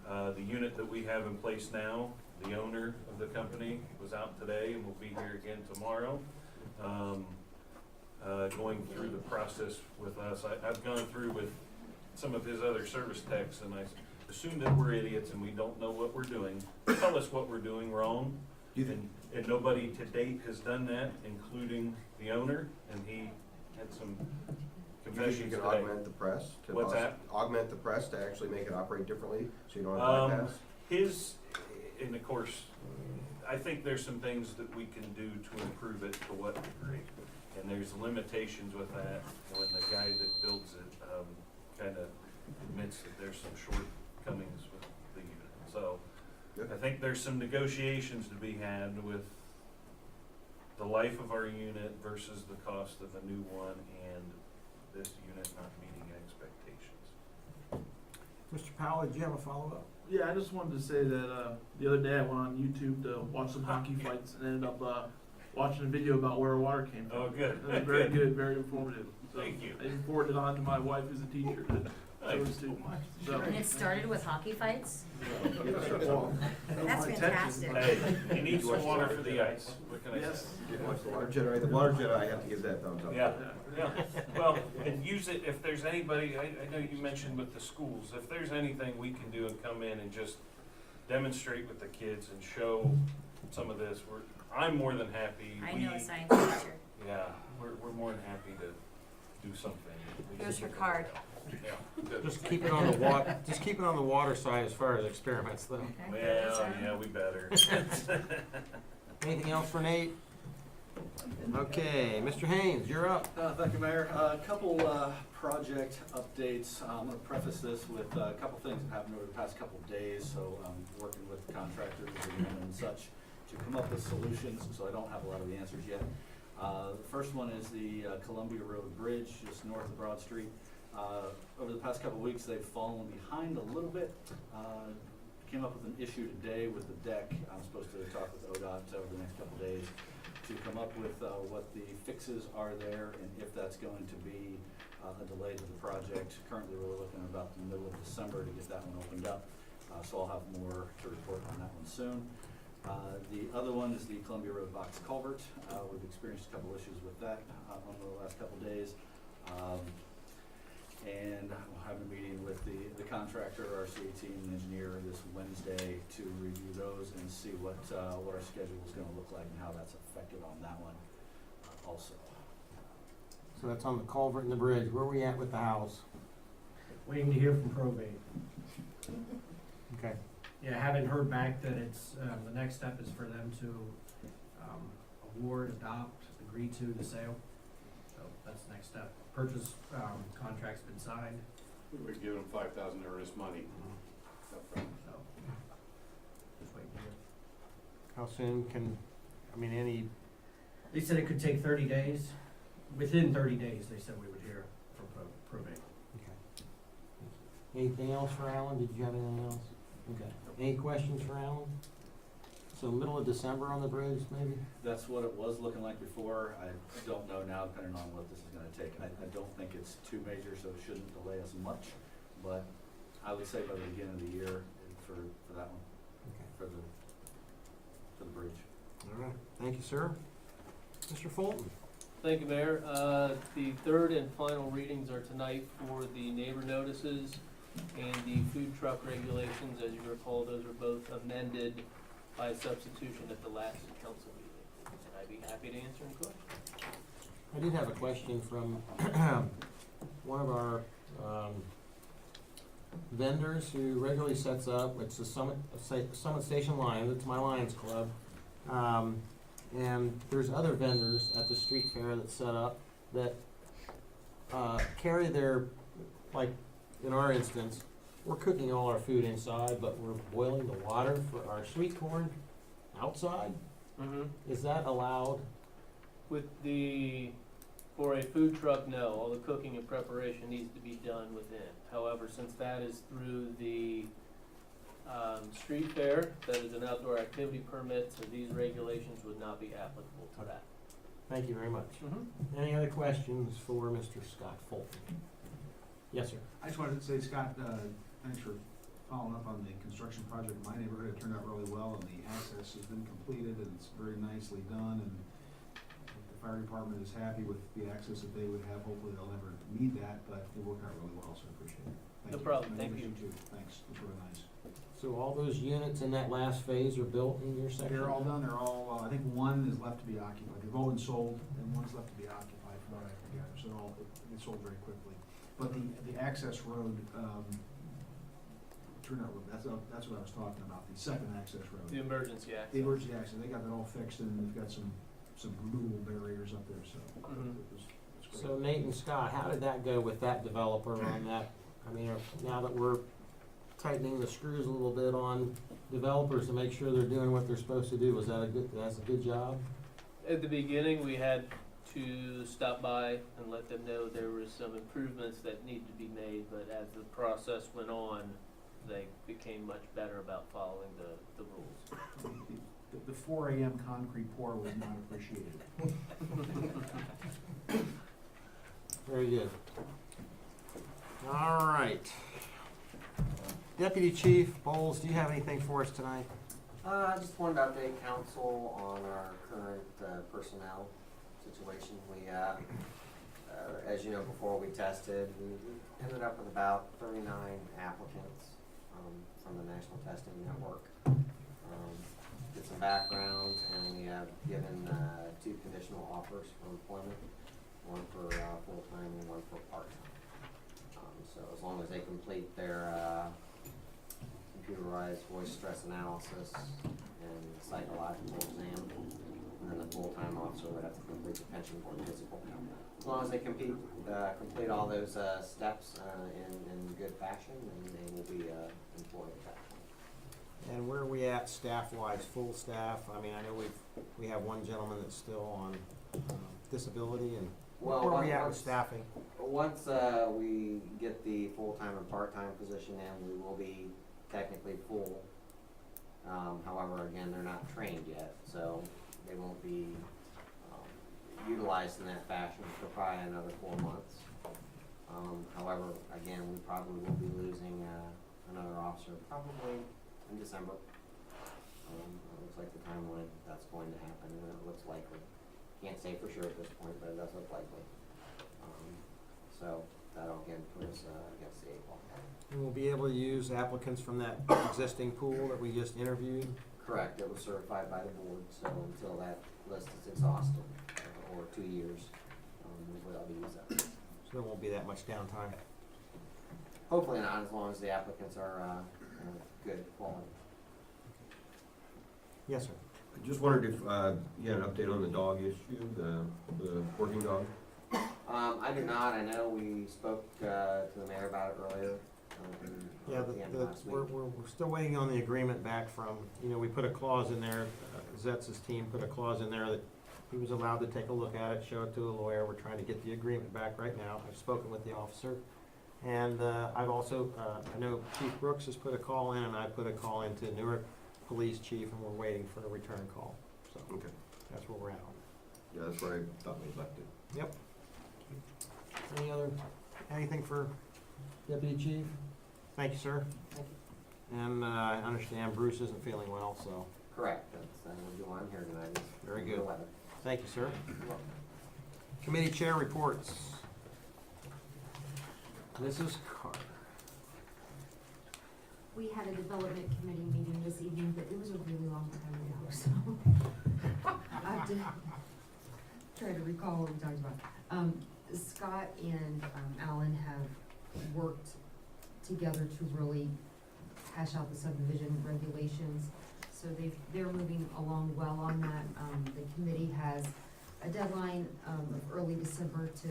The unit that we have in place now, the owner of the company was out today and will be here again tomorrow, going through the process with us. I've gone through with some of his other service techs, and assume that we're idiots and we don't know what we're doing, tell us what we're doing wrong. And nobody to date has done that, including the owner, and he had some You think confessions you today. can augment the press? to What's that? Augment the press to actually make it operate differently, so you don't have bypass? And of course, I think there's some things that we can do to improve it to what degree. And there's limitations with that, when the guy that builds it, kinda admits that there's some shortcomings with the unit. So, I think there's some negotiations to be had with the life of our unit versus the cost of a new one and this unit not meeting expectations. Mr. Powell, did you have a follow-up? Yeah, I just wanted to say that the other day I went on YouTube to watch some hockey fights and ended up watching a video about where our water came from. Oh, good. It was very good, very informative. So Thank you. I even forwarded it on to my wife, who's a teacher. So, And it started with hockey fights? well, That's fantastic. Hey, you need some water for the ice. What can I say? yes. You watch the Water Jedi, the Water Jedi, I have to give that thumbs up. Yeah, yeah. Well, and use it, if there's anybody, I know you mentioned with the schools, if there's anything we can do and come in and just demonstrate with the kids and show some of this, I'm more than happy. I know a science teacher. Yeah, we're more than happy to do something. We Here's just her need to card. work out. Yeah, good. Just keep it on the water, just keep it on the water side as far as experiments though. Well, yeah, we better. Anything else for Nate? Okay, Mr. Haynes, you're up. Thank you, Mayor. A couple project updates. I'm going to preface this with a couple things that happened over the past couple of days. So I'm working with contractors and such to come up with solutions, so I don't have a lot of the answers yet. The first one is the Columbia Road Bridge, just north of Broad Street. Over the past couple of weeks, they've fallen behind a little bit. Came up with an issue today with the deck. I'm supposed to talk with ODOT over the next couple of days to come up with what the fixes are there and if that's going to be a delay to the project. Currently, we're looking at about the middle of December to get that one opened up. So I'll have more to report on that one soon. The other one is the Columbia Road box culvert. We've experienced a couple issues with that on the last couple of days. And we'll have a meeting with the contractor, our CA team, and engineer this Wednesday to review those and see what our schedule is gonna look like and how that's affected on that one also. So that's on the culvert and the bridge. Where are we at with the house? Waiting to hear from probate. Okay. Yeah, I haven't heard back that it's, the next step is for them to, award, adopt, agree to the sale. So that's the next step. Purchase, contract's been signed, We're giving them $5,000 earnest money. so just waiting to hear. How soon can, any, They said it could take 30 days. Within 30 days, they said we would hear from probate. okay. Anything else for Alan? Did you have anything else? Okay. Any questions for Alan? So middle of December on the bridge, maybe? That's what it was looking like before. I don't know now, depending on what this is gonna take. I don't think it's too major, so it shouldn't delay us much, but I would say by the beginning of the year for that one, Okay. for the bridge. All right. Thank you, sir. Mr. Fulton? Thank you, Mayor. The third and final readings are tonight for the neighbor notices and the food truck regulations. As you recall, those were both amended by substitution at the last council meeting. And I'd be happy to answer any questions. I did have a question from one of our vendors who regularly sets up. It's the Summit Station Lions. It's my Lions Club. And there's other vendors at the street fair that set up that carry their, like in our instance, we're cooking all our food inside, but we're boiling the water for our sweet corn outside. Mm-hmm. Is that allowed? For a food truck, no. All the cooking and preparation needs to be done within. However, since that is through the street fair, that is an outdoor activity permit, so these regulations would not be applicable to that. Thank you very much. Mm-hmm. Any other questions for Mr. Scott Fulton? Yes, sir. I just wanted to say, Scott, thanks for following up on the construction project in my neighborhood. It turned out really well, and the access has been completed, and it's very nicely done, and the fire department is happy with the access that they would have. Hopefully they'll never need that, but it worked out really well, so I appreciate it. Thank No you. problem. And Thank I you. Too. Thanks, it's really nice. So all those units in that last phase are built in your section? They're all done, they're all, I think one is left to be occupied. They've all been sold, and one's left to be occupied from what I can gather, so it sold very quickly. But the access road, turnout road, that's what I was talking about, the second access road. The emergency access. The emergency access, they got that all fixed, and they've got some removable barriers up there, so Mhm. it's great. So Nate and Scott, how did that go with that developer on that? I mean, now that we're tightening the screws a little bit on developers to make sure they're doing what they're supposed to do, that's a good job? At the beginning, we had to stop by and let them know there was some improvements that needed to be made, but as the process went on, they became much better about following the rules. The 4 AM concrete pour was not appreciated. Very good. All right. Deputy Chief Bowles, do you have anything for us tonight? I just wanted to update council on our current personnel situation. We, as you know, before we tested, we ended up with about 39 applicants from the National Testing Network. Did some backgrounds, and we have given 2 conditional offers for employment, one for full-time and one for part-time. So as long as they complete their computerized voice stress analysis and psychological exam, and then the full-time officer would have to complete the pension board physical. As long as they complete all those steps in good fashion, then they will be employed at that point. And where are we at staff-wise, full staff? I mean, I know we have one gentleman that's still on disability, and Well, where are we at with once- staffing? Once we get the full-time and part-time position in, we will be technically full. However, again, they're not trained yet, so they won't be utilized in that fashion for probably another 4 months. However, again, we probably will be losing another officer probably in December. It looks like the timeline that's going to happen, and it looks likely. Can't say for sure at this point, but it does look likely. So that'll again put us against the 8 ball. And we'll be able to use applicants from that existing pool that we just interviewed? Correct, it was certified by the board, so until that list is exhausted, or 2 years, we will use that. So there won't be that much downtime. Hopefully not, as long as the applicants are good quality. Yes, sir. I just wondered if you had an update on the dog issue, the working dog? I do not, I know we spoke to the mayor about it earlier. Yeah, at the end of last week. we're still waiting on the agreement back from, we put a clause in there, Zetz's team put a clause in there that he was allowed to take a look at it, show it to a lawyer. We're trying to get the agreement back right now. I've spoken with the officer. And I've also, I know Chief Brooks has put a call in, and I put a call in to Newark Police Chief, and we're waiting for a return call. So Okay. that's where we're at on it. Yeah, that's where I thought we left it. Yep. Anything for Deputy Chief? Thank you, sir. Thank you. And I understand Bruce isn't feeling well, so. Correct, that's why I'm here tonight. is Very the good. weather. Thank you, sir. Committee chair reports. Mrs. Carter. We had a development committee meeting this evening, but it was a really long time ago, so I have to try to recall what we talked about. Scott and Alan have worked together to really hash out the subdivision regulations. So they're moving along well on that. The committee has a deadline of early December to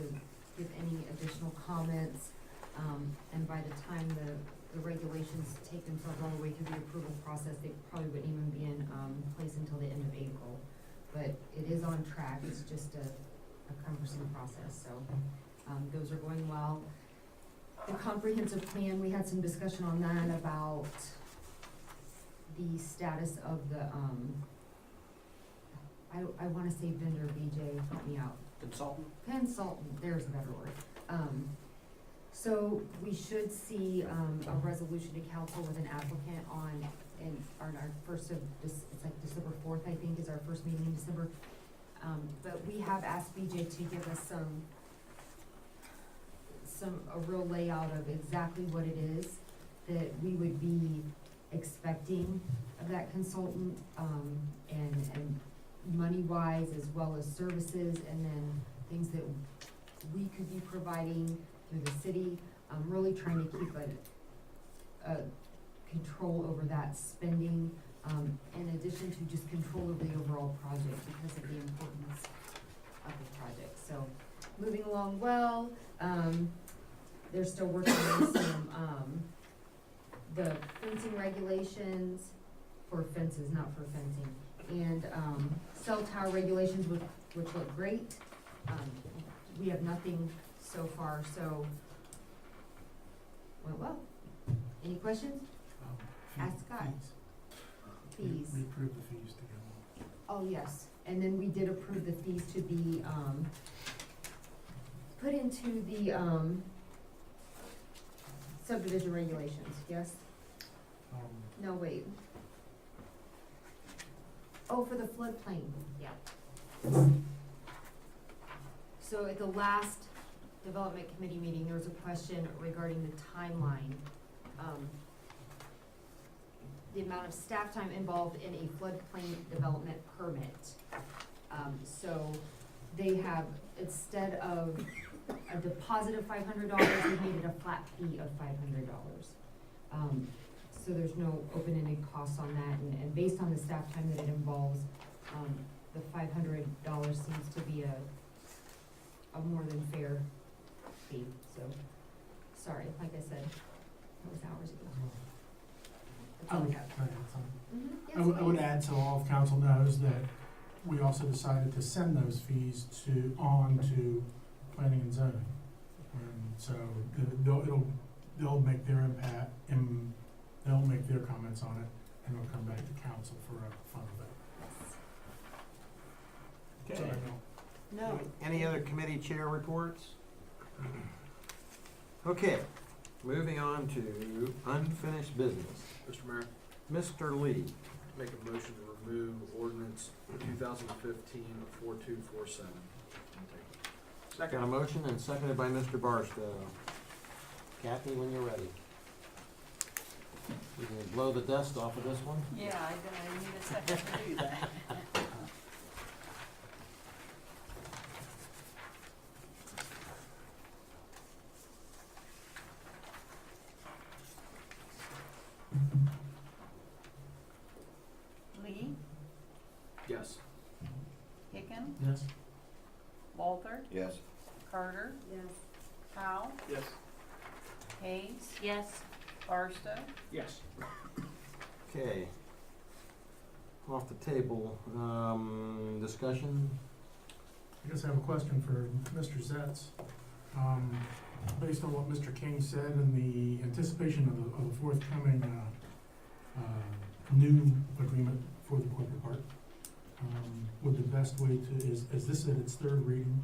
give any additional comments. And by the time the regulations take themselves all the way through the approval process, they probably wouldn't even be in place until the end of April. But it is on track, it's just a cumbersome process, so those are going well. The comprehensive plan, we had some discussion on that about the status of the, I wanna say vendor, BJ, help me out. Consultant, there's a better word. So we should see a resolution to council with an applicant on our first of this, it's like December 4th, I think, is our first meeting in December. But we have asked BJ to give us a real layout of exactly what it is that we would be expecting of that consultant, and money-wise as well as services, and then things that we could be providing through the city. Really trying to keep a control over that spending, in addition to just control of the overall project because of the importance of the project. So, moving along well. They're still working on some, the fencing regulations for fences, not for fencing. And, cell tower regulations, which look great. We have nothing so far, so, went well. Any questions? Ask Scott. Fees. We approved the fees to go. Oh, yes, and then we did approve the fees to be, put into the, subdivision regulations, yes? No, wait. Oh, for the floodplain, yeah. So at the last development committee meeting, there was a question regarding the timeline. The amount of staff time involved in a floodplain development permit. So they have, instead of a deposit of $500, they made it a flat fee of $500. So there's no open-ended costs on that, and based on the staff time that it involves, the $500 seems to be a more than fair fee, so, sorry, like I said, that was hours ago. That's all I got. I would add so all of council knows that we also decided to send those fees on to planning and zoning. And so they'll make their impact, and they'll make their comments on it, and it'll come back to council for a final vote. Okay. Sorry, Bill. No. Any other committee chair reports? Okay, moving on to unfinished business. Mr. Mayor, Mr. Lee. make a motion to remove ordinance 2015-4247. Got a motion and seconded by Mr. Barstow. Kathy, when you're ready. You can blow the dust off of this one? Yeah, I need a second to do that. Lee, Yes. Hicken, Yes? Walther, Yes. Carter, Yes. Powell, Yes. Hayes, Yes. Barstow, Yes. Okay. Off the table, discussion? I guess I have a question for Mr. Zetz. Based on what Mr. King said and the anticipation of the forthcoming, new agreement for the corporate park, would the best way to, is this at its third reading?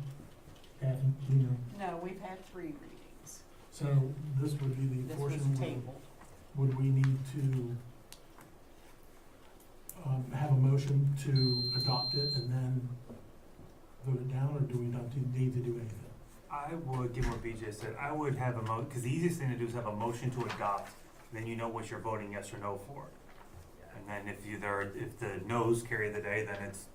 Kathy, do you know? no, we've had 3 readings. So this would be the This portion was where, tabled. would we need to, have a motion to adopt it and then vote it down, or do we not need to do anything? I would, given what BJ said, I would have because the easiest thing to do is have a motion to adopt, then you know what you're voting yes or no for. And then if the noes carry the day, then it's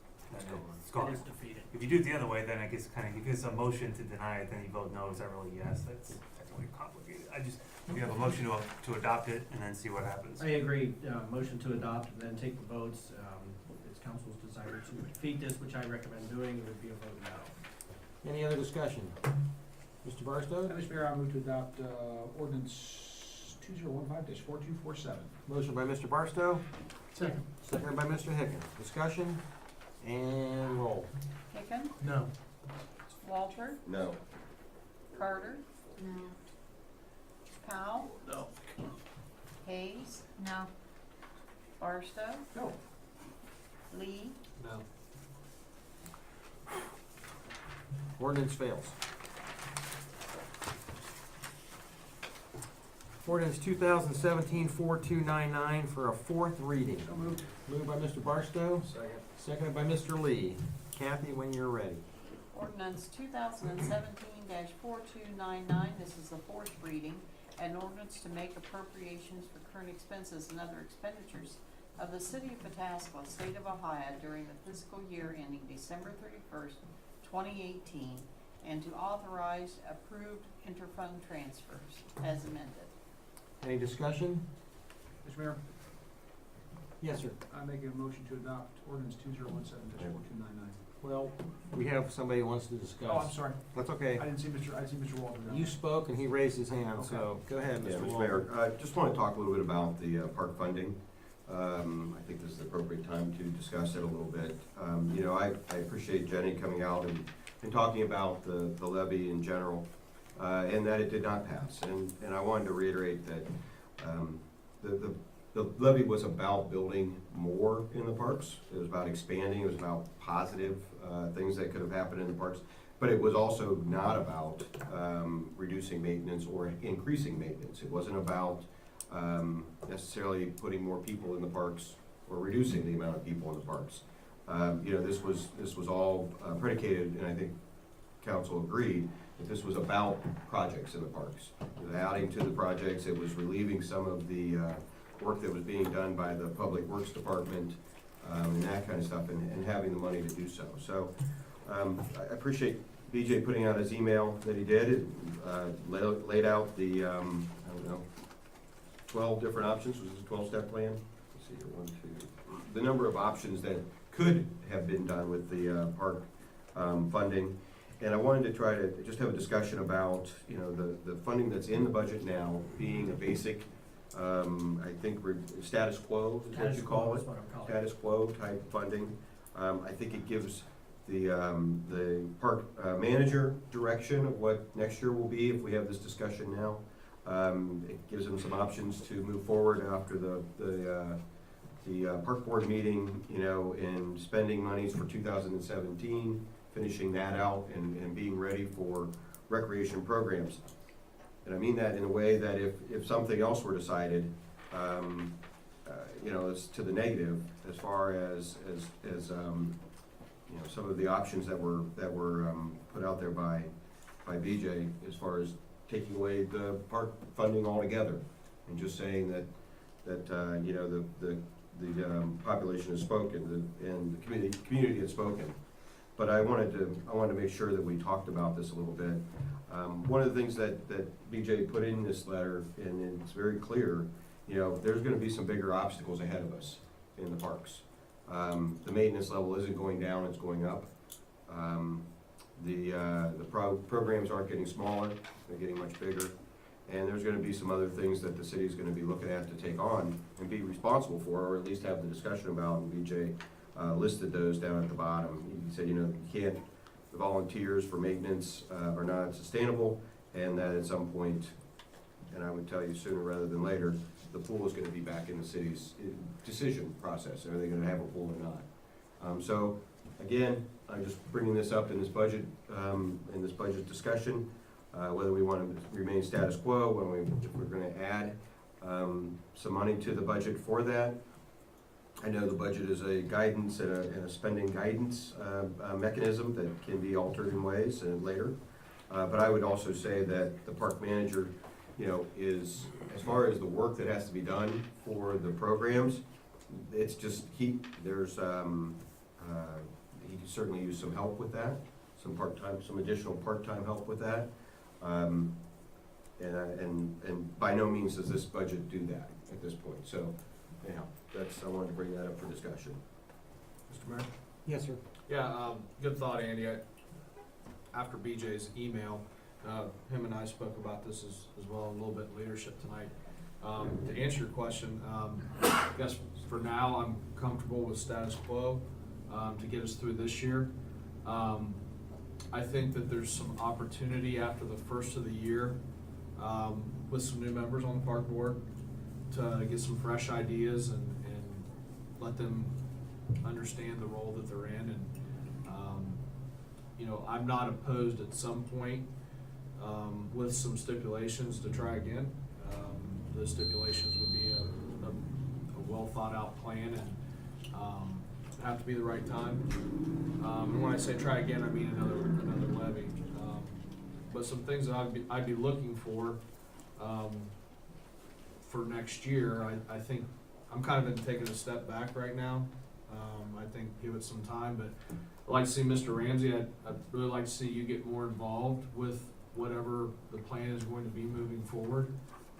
gone. It is defeated. If you do it the other way, then it gets if it's a motion to deny it, then you vote no, is that really yes? That's really complicated. If you have a motion to adopt it and then see what happens. I agree, motion to adopt and then take the votes. If it's council's desire to defeat this, which I recommend doing, it would be a vote no. Any other discussion? Mr. Barstow? Mr. Mayor, I move to adopt, ordinance 2015-4247. Motion by Mr. Barstow, Second. seconded by Mr. Hicken. Discussion and roll. Hicken, No. Walter, No. Carter, No. Powell, No. Hayes, No. Barstow, No. Lee, No. Ordinance fails. Ordinance 2017-4299 for a fourth reading. So moved. Moved by Mr. Barstow, Second. seconded by Mr. Lee. Kathy, when you're ready. Ordinance 2017-4299, this is the fourth reading. An ordinance to make appropriations for current expenses and other expenditures of the city of Pataskla, state of Ohio during the fiscal year ending December 31st, 2018, and to authorize approved interfund transfers as amended. Any discussion? Mr. Mayor, Yes, sir. I make a motion to adopt ordinance 2017-4299. Well, we have somebody who wants to discuss. Oh, I'm sorry. That's okay. I didn't see Mr. Walter down You there. spoke and he raised his hand, so go ahead, Yeah, Mr. Mr. Walker. Mayor, I just want to talk a little bit about the park funding. I think this is the appropriate time to discuss it a little bit. You know, I appreciate Jenny coming out and talking about the levy in general, and that it did not pass. And I wanted to reiterate that the levy was about building more in the parks. It was about expanding, it was about positive things that could have happened in the parks. But it was also not about reducing maintenance or increasing maintenance. It wasn't about necessarily putting more people in the parks or reducing the amount of people in the parks. You know, this was all predicated, and I think council agreed, that this was about projects in the parks. It was adding to the projects, it was relieving some of the work that was being done by the Public Works Department, and that kind of stuff, and having the money to do so. So I appreciate BJ putting out his email that he did. It laid out the, I don't know, 12 different options. Was it a 12-step plan? Let's see here, 1, 2. The number of options that could have been done with the park funding. And I wanted to try to just have a discussion about, you know, the funding that's in the budget now being a basic, I think, status quo is what you call it. Status quo type funding. I think it gives the park manager direction of what next year will be if we have this discussion now. It gives them some options to move forward after the park board meeting, you know, in spending monies for 2017, finishing that out and being ready for recreation programs. And I mean that in a way that if something else were decided, you know, it's to the negative as far as you know, some of the options that were put out there by BJ as far as taking away the park funding altogether and just saying that you know, the population has spoken and the community has spoken. But I wanted to make sure that we talked about this a little bit. One of the things that BJ put in this letter, and it's very clear, you know, there's going to be some bigger obstacles ahead of us in the parks. The maintenance level isn't going down; it's going up. The programs aren't getting smaller; they're getting much bigger. And there's going to be some other things that the city is going to be looking at to take on and be responsible for, or at least have the discussion about. And BJ listed those down at the bottom. He said, you know, the volunteers for maintenance are not sustainable, and that at some point, and I would tell you sooner rather than later, the pool is going to be back in the city's decision process. Are they going to have a pool or not? So again, I'm just bringing this up in this budget discussion, whether we want to remain status quo, if we're going to add some money to the budget for that. I know the budget is a guidance and a spending guidance mechanism that can be altered in ways later. But I would also say that the park manager, you know, is, as far as the work that has to be done for the programs, it's just, he could certainly use some help with that, some additional part-time help with that. And by no means does this budget do that at this point. So, anyhow, I wanted to bring that up for discussion. Mr. Mayor? Yes, sir. Yeah, good thought, Andy. After BJ's email, him and I spoke about this as well, a little bit in leadership tonight. To answer your question, I guess for now I'm comfortable with status quo to get us through this year. I think that there's some opportunity after the first of the year with some new members on the park board to get some fresh ideas and let them understand the role that they're in. And you know, I'm not opposed at some point with some stipulations to try again. Those stipulations would be a well thought out plan, and It'd have to be the right time. And when I say try again, I mean another levy. But some things that I'd be looking for next year, I think, I'm kind of been taking a step back right now. I think give it some time, but I'd like to see Mr. Ramsey, I'd really like to see you get more involved with whatever the plan is going to be moving forward.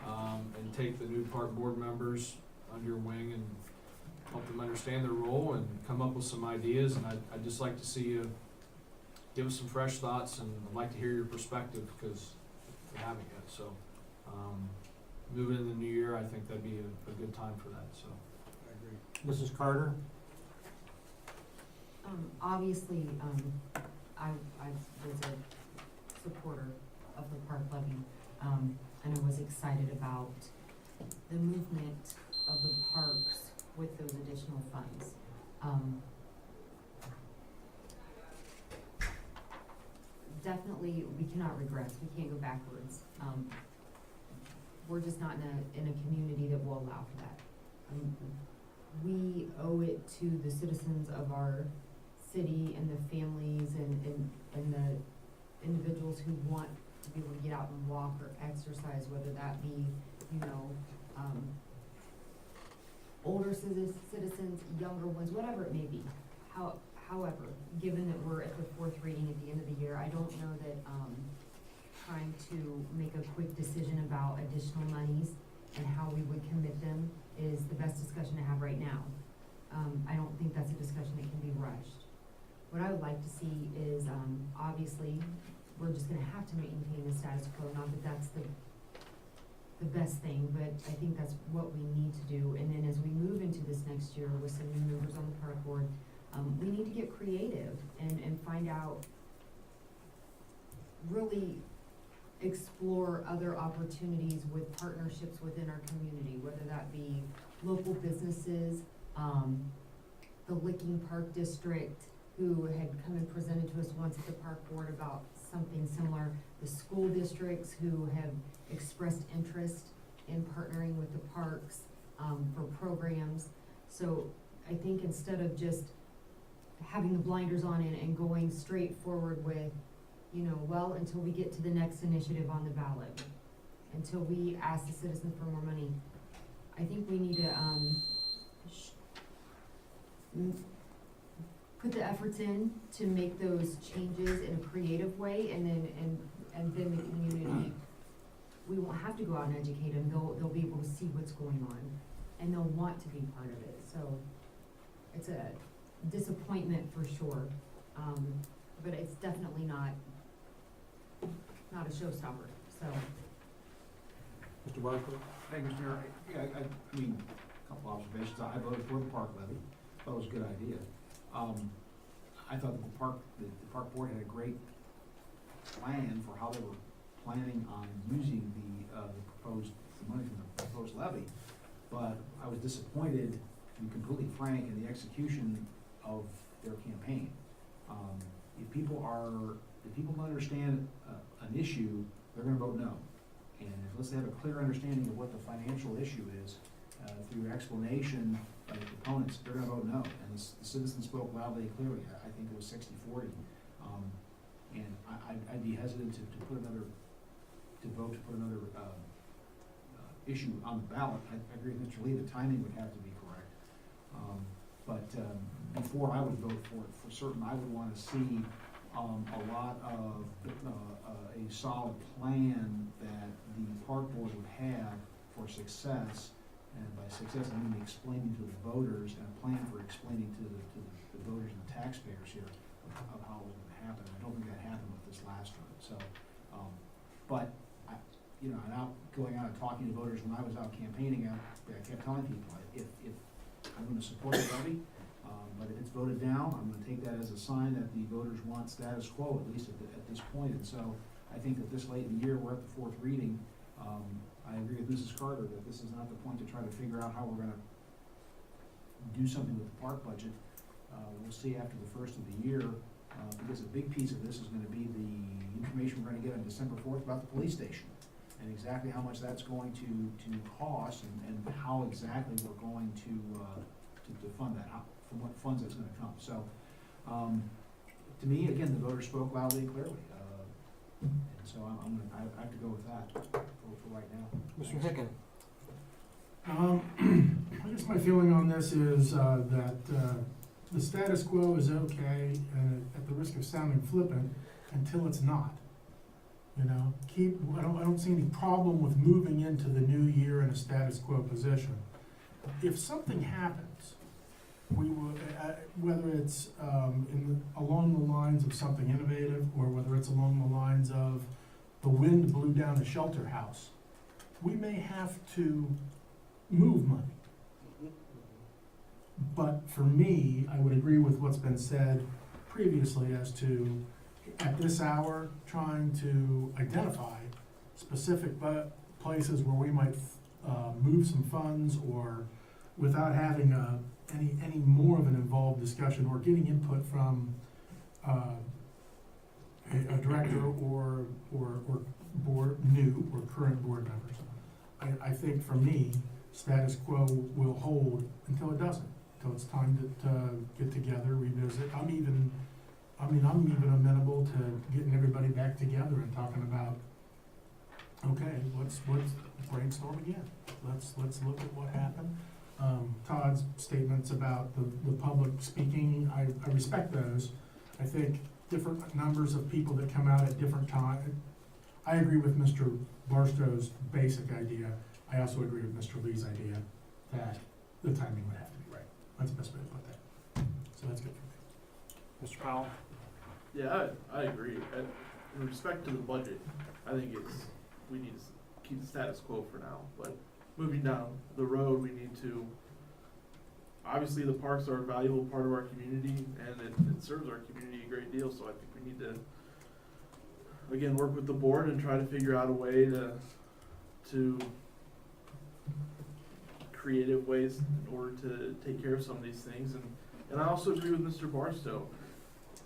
And take the new park board members under your wing and help them understand their role and come up with some ideas. And I'd just like to see you give us some fresh thoughts, and I'd like to hear your perspective, because we haven't yet. So, moving into the new year, I think that'd be a good time for that, so. I agree. Mrs. Carter? Obviously, I was a supporter of the park levy, and I was excited about the movement of the parks with those additional funds. Definitely, we cannot regress, we can't go backwards. We're just not in a community that will allow for that. We owe it to the citizens of our city and the families and the individuals who want to be able to get out and walk or exercise, whether that be, older citizens, younger ones, whatever it may be. However, given that we're at the fourth reading at the end of the year, I don't know that, trying to make a quick decision about additional monies and how we would commit them is the best discussion to have right now. I don't think that's a discussion that can be rushed. What I would like to see is, obviously, we're just gonna have to maintain the status quo, not that that's the best thing, but I think that's what we need to do. And then as we move into this next year with some new members on the park board, we need to get creative and find out, really explore other opportunities with partnerships within our community, whether that be local businesses, the Licking Park District, who had come and presented to us once at the park board about something similar, the school districts who have expressed interest in partnering with the parks for programs. So I think instead of just having the blinders on and going straight forward with, well, until we get to the next initiative on the ballot, until we ask the citizens for more money, I think we need to put the efforts in to make those changes in a creative way, and then the community, we won't have to go out and educate them. They'll be able to see what's going on, and they'll want to be part of it. So it's a disappointment for sure, but it's definitely not a showstopper. So, Mr. Barkley? Thank you, Mr. Mayor. Yeah, I mean, a couple observations. I voted for the park levy. Thought it was a good idea. I thought the park board had a great plan for how they were planning on using the money from the proposed levy. But I was disappointed, to be completely frank, in the execution of their campaign. If people don't understand an issue, they're gonna vote no. And unless they have a clear understanding of what the financial issue is, through explanation by the proponents, they're gonna vote no. And the citizens spoke loudly and clearly. I think it was 60-40. And I'd be hesitant to vote to put another issue on the ballot. I agree with Mr. Lee, the timing would have to be correct. But before I would vote for it, for certain, I would wanna see a lot of a solid plan that the park board would have for success. And by success, I mean explaining to the voters, and a plan for explaining to the voters and the taxpayers here of how it was gonna happen. I don't think that happened with this last one. So, but and out going out and talking to voters when I was out campaigning, I kept telling people, if I'm gonna support the levy, but if it's voted down, I'm gonna take that as a sign that the voters want status quo, at least at this point. And so I think that this late in the year, we're at the fourth reading. I agree with Mrs. Carter that this is not the point to try to figure out how we're gonna do something with the park budget. We'll see after the first of the year, because a big piece of this is gonna be the information we're gonna get on December 4th about the police station, and exactly how much that's going to cost, and how exactly we're going to fund that. from what funds that's gonna come. So, to me, again, the voters spoke loudly and clearly. And so I have to go with that for right now. Mr. Hicken? I guess my feeling on this is that the status quo is okay, and at the risk of sounding flippant, until it's not. You know, I don't see any problem with moving into the new year in a status quo position. If something happens, we will, whether it's along the lines of something innovative, or whether it's along the lines of the wind blew down a shelter house, we may have to move money. But for me, I would agree with what's been said previously as to, at this hour, trying to identify specific places where we might move some funds, or without having any more of an involved discussion or getting input from a director or new or current board members. I think for me, status quo will hold until it doesn't, until it's time to get together, revisit. I'm even amenable to getting everybody back together and talking about, okay, let's brainstorm again. Let's look at what happened. Todd's statements about the public speaking, I respect those. I think different numbers of people that come out at different times. I agree with Mr. Barstow's basic idea. I also agree with Mr. Lee's idea that the timing would have to be right. That's the best way to put that. So that's good for me. Mr. Powell? Yeah, I agree. In respect to the budget, I think we need to keep the status quo for now, but moving down the road, we need to, obviously the parks are a valuable part of our community, and it serves our community a great deal, so I think we need to, again, work with the board and try to figure out a way to creative ways in order to take care of some of these things. And I also agree with Mr. Barstow.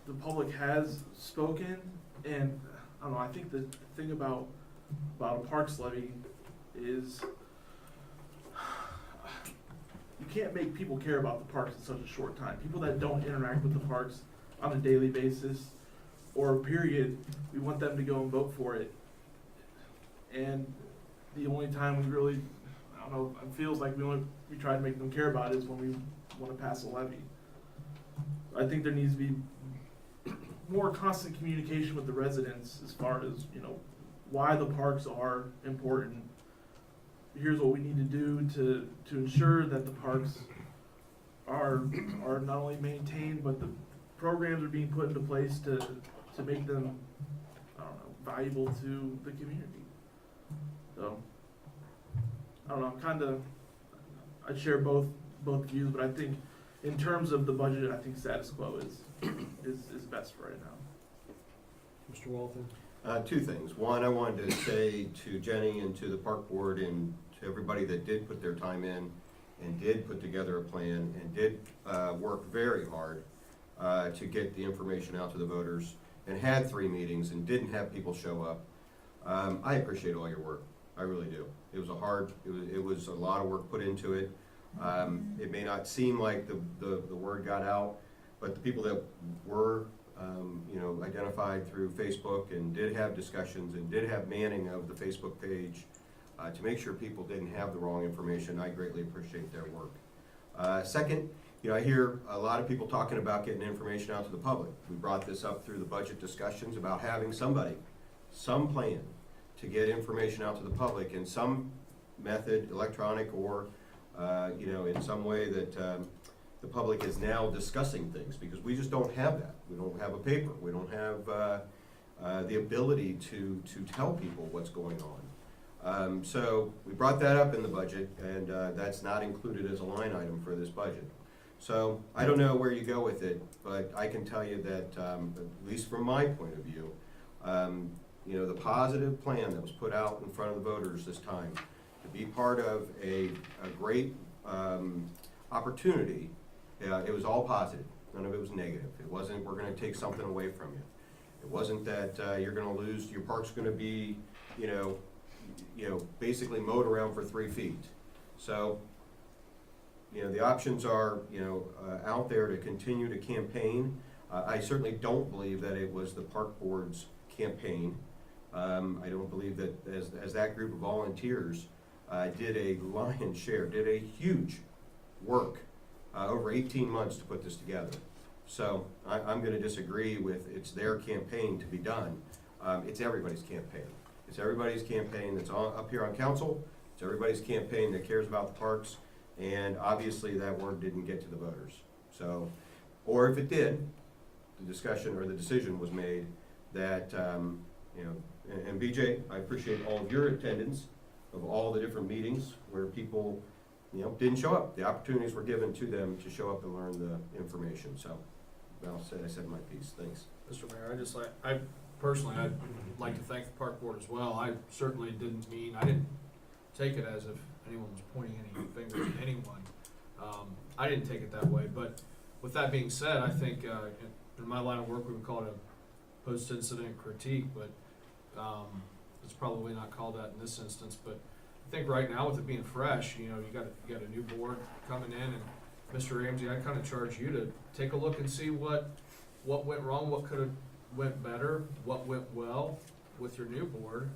The public has spoken, and I don't know, I think the thing about a parks levy is you can't make people care about the parks in such a short time. People that don't interact with the parks on a daily basis or a period, we want them to go and vote for it. And the only time we really, I don't know, it feels like we try to make them care about it is when we want to pass a levy. I think there needs to be more constant communication with the residents as far as, why the parks are important. Here's what we need to do to ensure that the parks are not only maintained, but the programs are being put into place to make them, I don't know, valuable to the community. So, I don't know, I share both views, but I think in terms of the budget, I think status quo is best for right now. Mr. Walton? Two things. One, I wanted to say to Jenny and to the park board and to everybody that did put their time in and did put together a plan and did work very hard to get the information out to the voters and had 3 meetings and didn't have people show up. I appreciate all your work. I really do. It was it was a lot of work put into it. It may not seem like the word got out, but the people that were identified through Facebook and did have discussions and did have manning of the Facebook page to make sure people didn't have the wrong information. I greatly appreciate their work. Second, I hear a lot of people talking about getting information out to the public. We brought this up through the budget discussions about having some plan to get information out to the public in some method, electronic or in some way that the public is now discussing things, because we just don't have that. We don't have a paper. We don't have the ability to tell people what's going on. So we brought that up in the budget, and that's not included as a line item for this budget. So I don't know where you go with it, but I can tell you that, at least from my point of view, the positive plan that was put out in front of the voters this time to be part of a great opportunity. It was all positive. None of it was negative. It wasn't, we're going to take something away from you. It wasn't that you're going to lose, your park's going to be, basically mowed around for 3 feet. So you know, the options are, you know, out there to continue to campaign. I certainly don't believe that it was the park board's campaign. I don't believe that as that group of volunteers did a lion's share, did a huge work over 18 months to put this together. So I'm going to disagree with it's their campaign to be done. It's everybody's campaign. It's everybody's campaign that's up here on council. It's everybody's campaign that cares about the parks. And obviously that word didn't get to the voters. So, or if it did, the discussion or the decision was made that, you know, and BJ, I appreciate all of your attendance of all the different meetings where people, you know, didn't show up. The opportunities were given to them to show up and learn the information. So, I said my piece. Thanks. Mr. Mayor, I'd like to thank the park board as well. I certainly I didn't take it as if anyone was pointing any fingers at anyone. I didn't take it that way, but with that being said, I think in my line of work we would call it a post-incident critique, but it's probably not called that in this instance. But I think right now with it being fresh, you know, you got a new board coming in, and Mr. Ramsey, I kind of charge you to take a look and see what went wrong, what could have went better, what went well with your new board,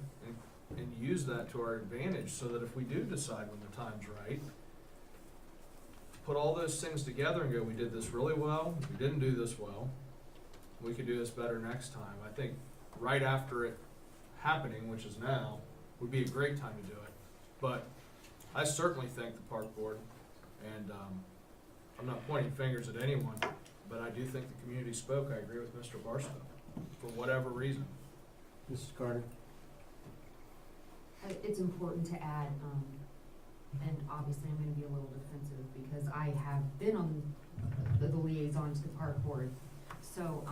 and use that to our advantage so that if we do decide when the time's right, put all those things together and go, we did this really well, we didn't do this well, we could do this better next time. I think right after it happening, which is now, would be a great time to do it. But I certainly thank the park board, and I'm not pointing fingers at anyone, but I do think the community spoke. I agree with Mr. Barstow, for whatever reason. Mrs. Carter? It's important to add, and obviously I'm gonna be a little defensive because I have been on the liaison to the park board. So,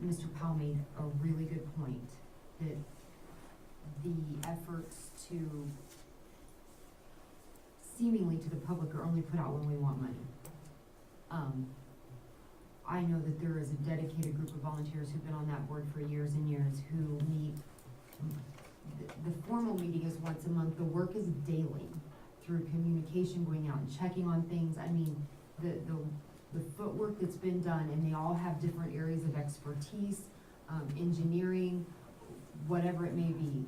Mr. Powell made a really good point that the efforts to seemingly to the public are only put out when we want money. I know that there is a dedicated group of volunteers who've been on that board for years and years who meet. The formal meeting is once a month. The work is daily through communication, going out and checking on things. I mean, the footwork that's been done, and they all have different areas of expertise, engineering, whatever it may be,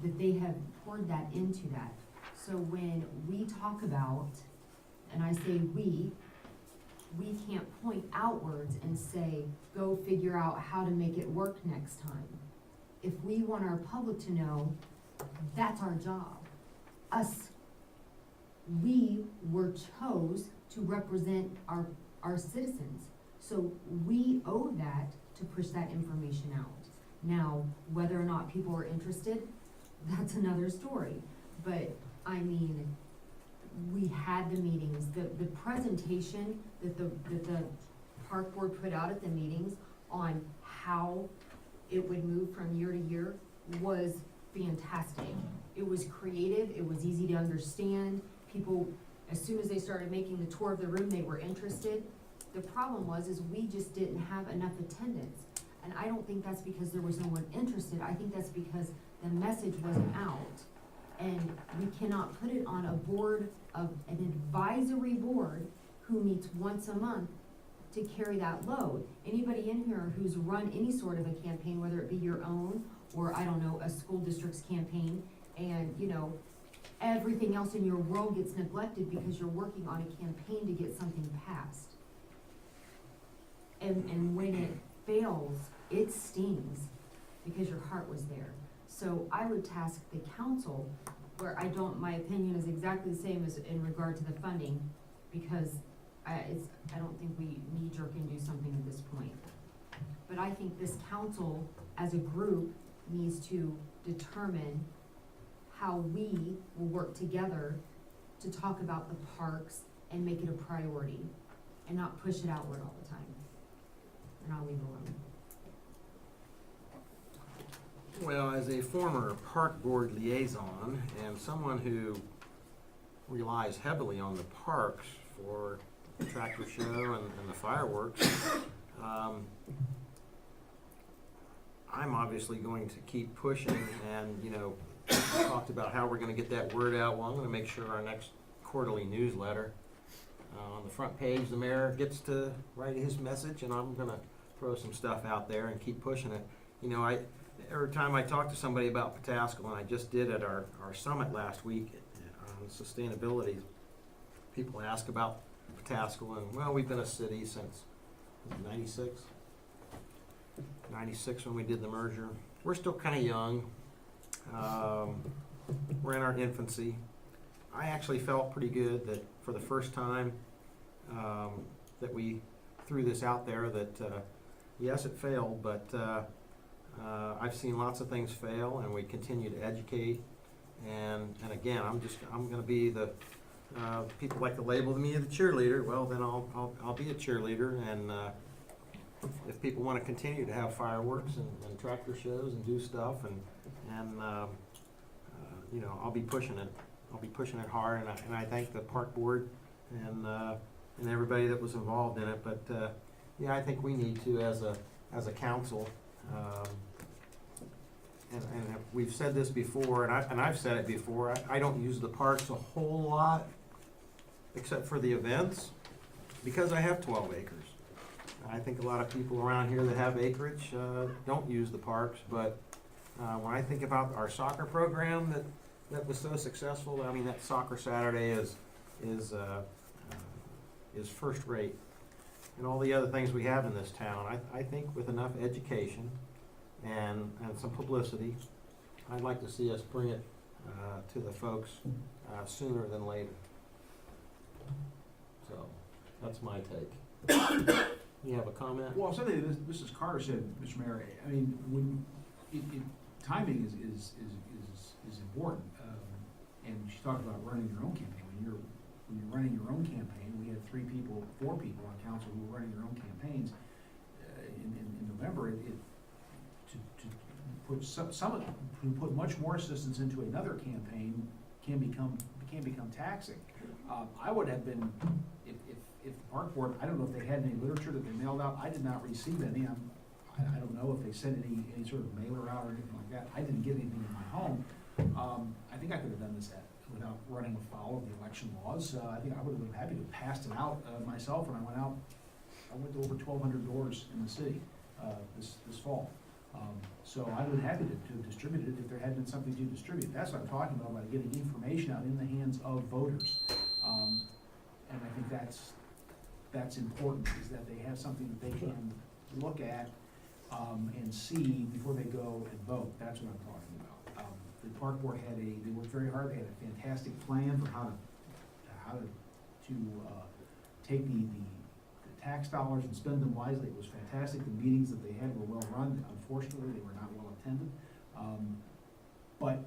that they have poured that into that. So when we talk about, and I say we can't point outwards and say, go figure out how to make it work next time. If we want our public to know, that's our job. We were chose to represent our citizens. So we owe that to push that information out. Now, whether or not people are interested, that's another story. But, I mean, we had the meetings, the presentation that the park board put out at the meetings on how it would move from year to year was fantastic. It was creative, it was easy to understand. People, as soon as they started making the tour of the room, they were interested. The problem is we just didn't have enough attendance. And I don't think that's because there was no one interested. I think that's because the message wasn't out. And we cannot put it on a board of an advisory board who meets once a month to carry that load. Anybody in here who's run any sort of a campaign, whether it be your own or, I don't know, a school district's campaign, and, you know, everything else in your world gets neglected because you're working on a campaign to get something passed. And when it fails, it stings because your heart was there. So I would task the council, where my opinion is exactly the same as in regard to the funding, because I don't think we knee-jerk and do something at this point. But I think this council, as a group, needs to determine how we will work together to talk about the parks and make it a priority, and not push it outward all the time. And I'll leave it alone. Well, as a former park board liaison and someone who relies heavily on the parks for the tractor show and the fireworks, I'm obviously going to keep pushing, and, you know, we talked about how we're going to get that word out. Well, I'm going to make sure our next quarterly newsletter. On the front page, the mayor gets to write his message, and I'm gonna throw some stuff out there and keep pushing it. You know, every time I talk to somebody about Pataskal, and I just did at our summit last week on sustainability, people ask about Pataskal, and well, we've been a city since 96? 96 when we did the merger. We're still kind of young. We're in our infancy. I actually felt pretty good that for the first time that we threw this out there that yes, it failed, but I've seen lots of things fail, and we continue to educate. And again, I'm going to be the people like to label me the cheerleader. Well, then I'll be a cheerleader, and if people want to continue to have fireworks and tractor shows and do stuff, and you know, I'll be pushing it. I'll be pushing it hard, and I thank the park board and everybody that was involved in it. But yeah, I think we need to, as a council, and we've said this before, and I've said it before. I don't use the parks a whole lot, except for the events, because I have 12 acres. I think a lot of people around here that have acreage don't use the parks, but when I think about our soccer program that was so successful, I mean, that soccer Saturday is first rate, and all the other things we have in this town. I think with enough education and some publicity, I'd like to see us bring it to the folks sooner than later. So that's my take. You have a comment? Well, something that Mrs. Carter said, Mr. Mayor, I mean, when, timing is important. And she talked about running your own campaign. When you're running your own campaign, we had 4 people on council who were running their own campaigns. In November, to put who put much more assistance into another campaign can become taxing. I would have been, if the park board, I don't know if they had any literature that they mailed out. I did not receive any. I don't know if they sent any sort of mailer out or anything like that. I didn't get anything in my home. I think I could have done this without running afoul of the election laws. I think I would have been happy to have passed it out myself when I went out. I went to over 1,200 doors in the city this fall. So I would have been happy to have distributed it if there had been something to distribute. That's what I'm talking about getting information out in the hands of voters. And I think that's important, is that they have something that they can look at and see before they go and vote. That's what I'm talking about. The park board they worked very hard. They had a fantastic plan for how to take the tax dollars and spend them wisely. It was fantastic. The meetings that they had were well run. Unfortunately, they were not well attended. But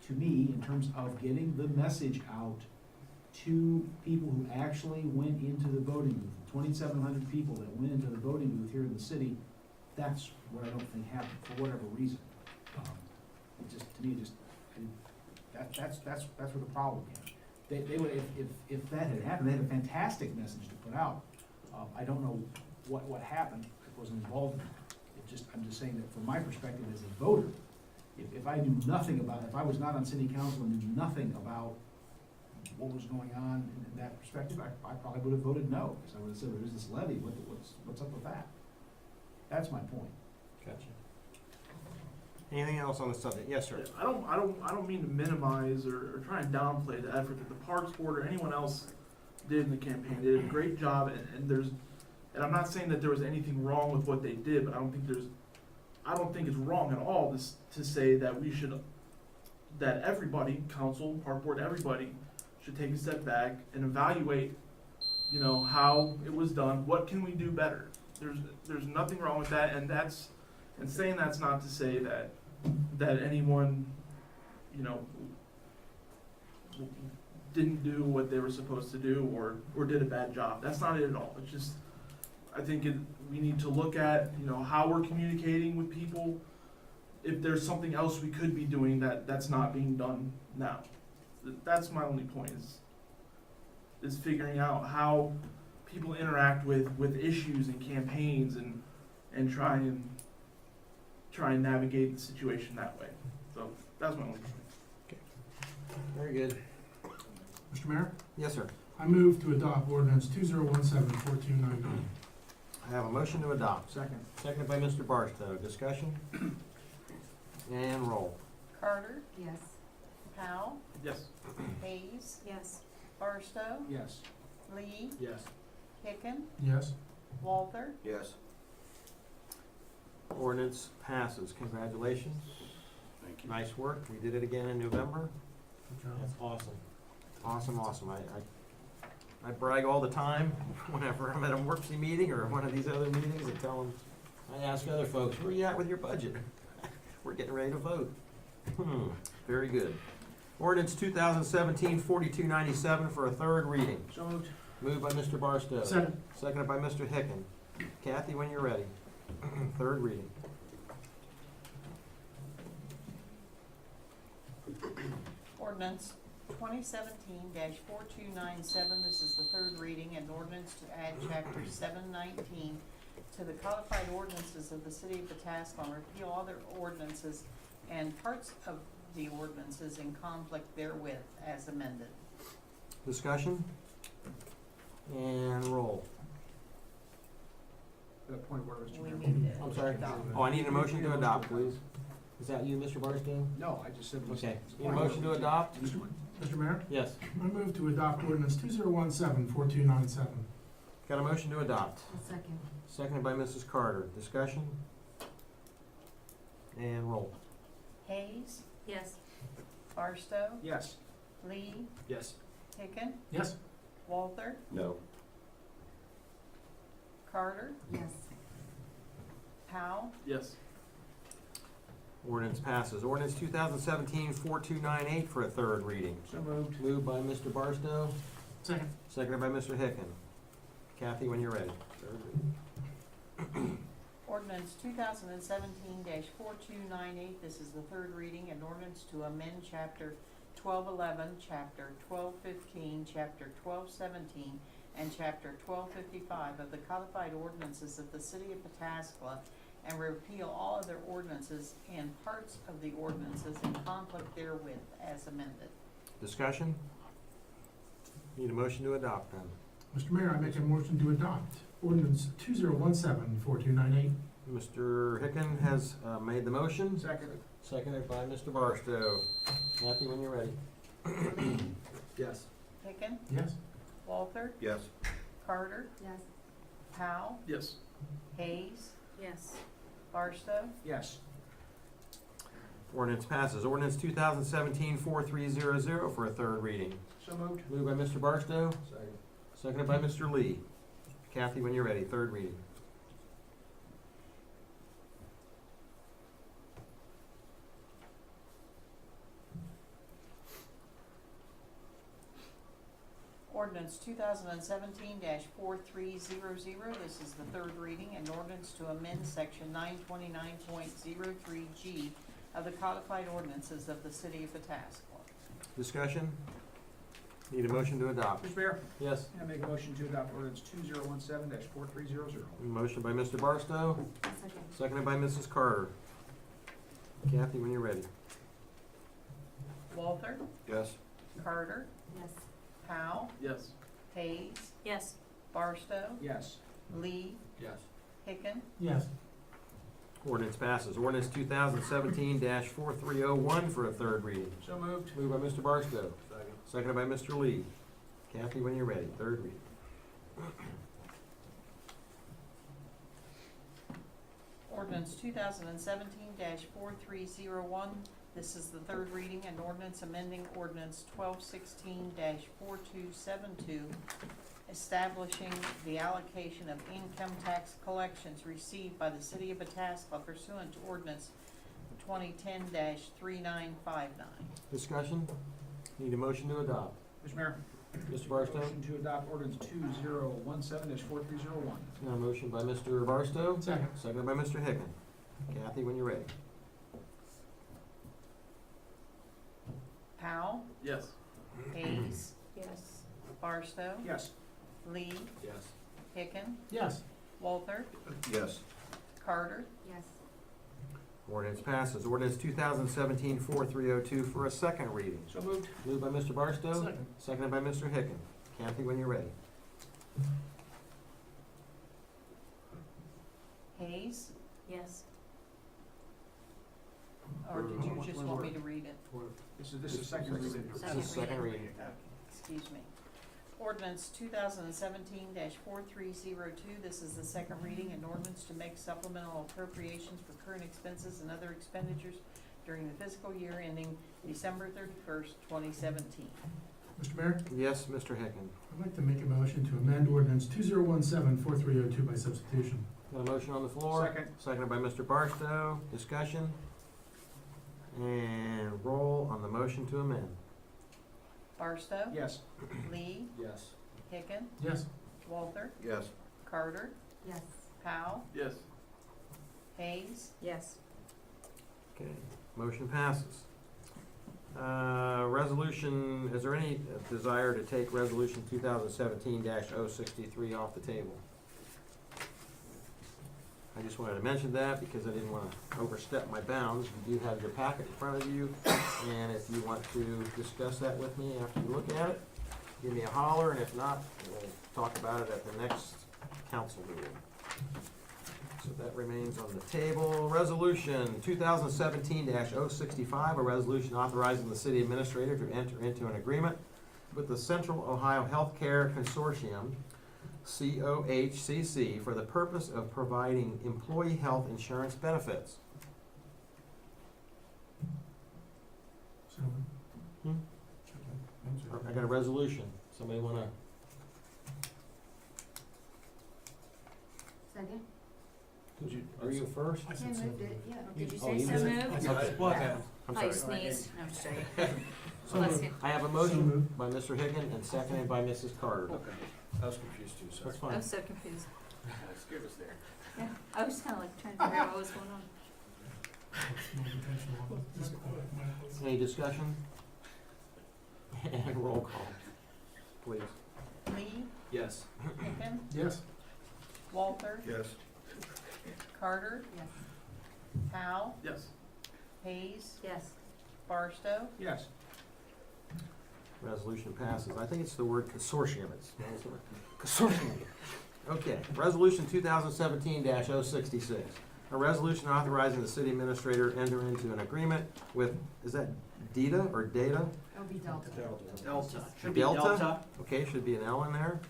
to me, in terms of getting the message out to people who actually went into the voting booth, 2,700 people that went into the voting booth here in the city, that's what I don't think happened for whatever reason. That's where the problem came. They would, if that had happened, they had a fantastic message to put out. I don't know what happened. I wasn't involved in it. I'm just saying that from my perspective as a voter, if I knew nothing about it, if I was not on city council and knew nothing about what was going on in that perspective, I probably would have voted no, because I would have said, there's this levy, what's up with that? That's my point. Gotcha. Anything else on the subject? Yes, sir. I don't mean to minimize or try and downplay the effort that the Parks Board or anyone else did in the campaign. They did a great job, and I'm not saying that there was anything wrong with what they did, but I don't think it's wrong at all to say that that everybody, council, park board, everybody should take a step back and evaluate, how it was done. What can we do better? There's nothing wrong with that, and saying that's not to say that anyone, didn't do what they were supposed to do or did a bad job. That's not it at all. It's just, I think we need to look at, how we're communicating with people. If there's something else we could be doing that's not being done now. That's my only point, is figuring out how people interact with issues and campaigns and try and navigate the situation that way. So that's my only point. Very good. Mr. Mayor, Yes, sir. I move to adopt ordinance 2017-4299. I have a motion to adopt. Second. Seconded by Mr. Barstow. Discussion? And roll. Carter, Yes. Powell, Yes. Hayes, Yes. Barstow, Yes. Lee, Yes. Hicken, Yes. Walter, Yes. Ordinance passes. Congratulations. Thank you. Nice work. We did it again in November. Good job. That's awesome. Awesome, awesome. I brag all the time whenever I'm at a worksy meeting or one of these other meetings and tell them, I ask other folks, where you at with your budget? We're getting ready to vote. Very good. Ordinance 2017-4297 for a third reading. So moved. Moved by Mr. Barstow. Second. Seconded by Mr. Hicken. Kathy, when you're ready. Third reading. Ordinance 2017-4297, this is the third reading, an ordinance to add chapter 719 to the codified ordinances of the city of Pataskla and repeal other ordinances and parts of the ordinances in conflict therewith as amended. Discussion? And roll. Point of order, Mr. We Mayor. need to I'm sorry. adopt. Oh, I need a motion to adopt, please. Is that you, Mr. Barstow? No, I just said. Okay. Need a motion to adopt? Mr. Mayor, Yes. I move to adopt ordinance 2017-4297. Got a motion to adopt. A second. Seconded by Mrs. Carter. Discussion? And roll. Hayes, Yes. Barstow, Yes. Lee, Yes. Hicken, Yes. Walter, No. Carter, Yes. Powell, Yes. Ordinance passes. Ordinance 2017-4298 for a third reading. So moved. Moved by Mr. Barstow, Second. seconded by Mr. Hicken. Kathy, when you're ready. Third reading. Ordinance 2017-4298, this is the third reading, an ordinance to amend chapter 1211, chapter 1215, chapter 1217, and chapter 1255 of the codified ordinances of the city of Pataskla and repeal all other ordinances and parts of the ordinances in conflict therewith as amended. Discussion? Need a motion to adopt then. Mr. Mayor, I make a motion to adopt ordinance 2017-4298. Mr. Hicken has made the motion. Second. Seconded by Mr. Barstow. Kathy, when you're ready. Yes. Hicken, Yes. Walter, Yes. Carter, Yes. Powell, Yes. Hayes, Yes. Barstow, Yes. Ordinance passes. Ordinance 2017-4300 for a third reading. So moved. Moved by Mr. Barstow, Second. seconded by Mr. Lee. Kathy, when you're ready, third reading. Ordinance 2017-4300, this is the third reading, an ordinance to amend section 929.03G of the codified ordinances of the city of Pataskla. Discussion? Need a motion to adopt. Mr. Mayor, Yes. I make a motion to adopt ordinance 2017-4300. Motion by Mr. Barstow, Second. seconded by Mrs. Carter. Kathy, when you're ready. Walter, Yes. Carter, Yes. Powell, Yes. Hayes, Yes. Barstow, Yes. Lee, Yes. Hicken, Yes. Ordinance passes. Ordinance 2017-4301 for a third reading. So moved. Moved by Mr. Barstow, Second. seconded by Mr. Lee. Kathy, when you're ready, third reading. Ordinance 2017-4301, this is the third reading, an ordinance amending ordinance 1216-4272, establishing the allocation of income tax collections received by the city of Pataskla pursuant to ordinance 2010-3959. Discussion? Need a motion to adopt. Mr. Mayor, Mr. Barstow? motion to adopt ordinance 2017-4301. Now, a motion by Mr. Barstow, Second. seconded by Mr. Hicken. Kathy, when you're ready. Powell, Yes. Hayes, Yes. Barstow, Yes. Lee, Yes. Hicken, Yes. Walter, Yes. Carter, Yes. Ordinance passes. Ordinance 2017-4302 for a second reading. So moved. Moved by Mr. Barstow, Second. seconded by Mr. Hicken. Kathy, when you're ready. Hayes, Yes. or did you just want me to read it? This is second reading. This is second reading. Excuse me. Ordinance 2017-4302, this is the second reading, an ordinance to make supplemental appropriations for current expenses and other expenditures during the fiscal year ending December 31st, 2017. Mr. Mayor, Yes, Mr. Hicken. I'd like to make a motion to amend ordinance 2017-4302 by substitution. Got a motion on the floor? Second. Seconded by Mr. Barstow. Discussion? And roll on the motion to amend. Barstow? Yes. Lee? Yes. Hicken? Yes. Walther? Yes. Carter? Yes. Powell? Yes. Hayes? Yes. Okay, motion passes. Resolution, is there any desire to take resolution 2017-063 off the table? I just wanted to mention that because I didn't want to overstep my bounds. You do have your packet in front of you, and if you want to discuss that with me after you look at it, give me a holler, and if not, we'll talk about it at the next council meeting. So that remains on the table. Resolution 2017-065, a resolution authorizing the city administrator to enter into an agreement with the Central Ohio Healthcare Consortium, COHCC, for the purpose of providing employee health insurance benefits. So, Hmm? I got a resolution. Somebody wanna? Second? Are you first? I moved it, yeah. Did you Oh, say you so moved it? moved? Okay. I'm Oh, you sorry. sneezed. No, I'm just joking. So Bless moved. you. I have a So motion moved. by Mr. Hicken and seconded by Mrs. Carter. Okay. I was confused too, sorry. That's I fine. was so confused. Scared us there. Yeah, I was just kind of like trying to figure out what was going on. Any discussion? And roll call, please. Lee? Yes. Hicken? Yes. Walther? Yes. Carter? Yes. Powell? Yes. Hayes? Yes. Barstow? Yes. Resolution passes. I think it's the word consortium. It's consortium. Okay, resolution 2017-066. A resolution authorizing the city administrator to enter into an agreement with, is that DETA or DATA? That would be Delta. Delta. Delta? Okay, should be an L in there.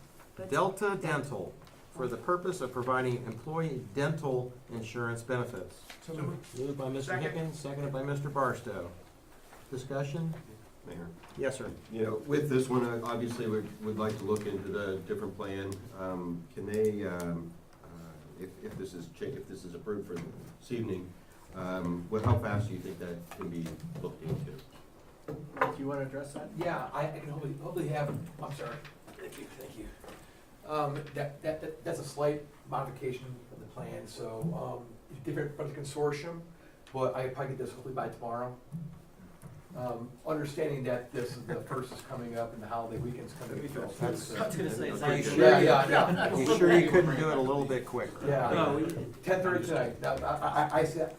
Delta Dental, for the purpose of providing employee dental insurance benefits. So moved. Moved by Mr. Second. Hicken, seconded by Mr. Barstow. Discussion? Mayor. Yes, sir. You know, with this one, obviously, we'd like to look into the different plan. Can they, if this is approved for this evening, how fast do you think that can be looked into? Do you want to address that? Yeah, I can hopefully have, I'm sorry. Thank you. That's a slight modification of the plan, so, it's different from the consortium, but I probably get this hopefully by tomorrow. Understanding that this is the first is coming up and the holiday weekend's coming up. That's- so- Are you sure? Yeah. You sure you couldn't do it a little bit quicker? Yeah, No, we- 10:30 tonight. Now, I said,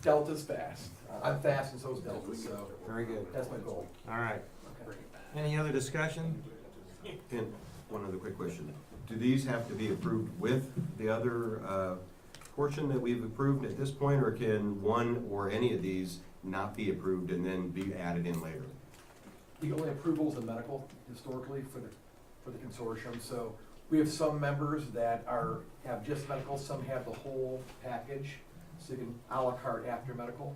Delta's fast. I'm fast and so is Delta, so Very good. that's my goal. All right. Okay. Any other discussion? And one other quick question. Do these have to be approved with the other portion that we've approved at this point, or can one or any of these not be approved and then be added in later? The only approval is the medical historically for the consortium, so we have some members that have just medical, some have the whole package, so you can à la carte after medical.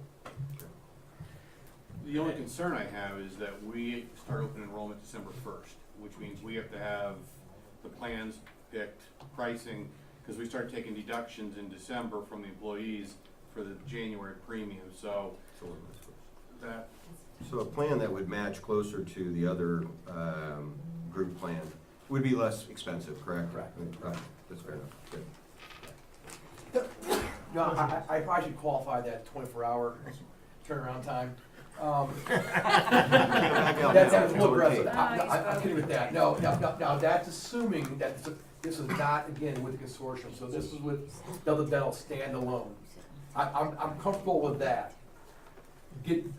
The only concern I have is that we start open enrollment December 1st, which means we have to have the plans picked, pricing, because we start taking deductions in December from the employees for the January premium, so that, So a plan that would match closer to the other group plan would be less expensive, correct? Correct. Right, that's fair enough. Good. No, I probably should qualify that 24-hour turnaround time. That's a little aggressive. I'm kidding with that. No, now that's assuming that this is not, again, with the consortium, so this is with Delta Dental standalone. I'm comfortable with that. Getting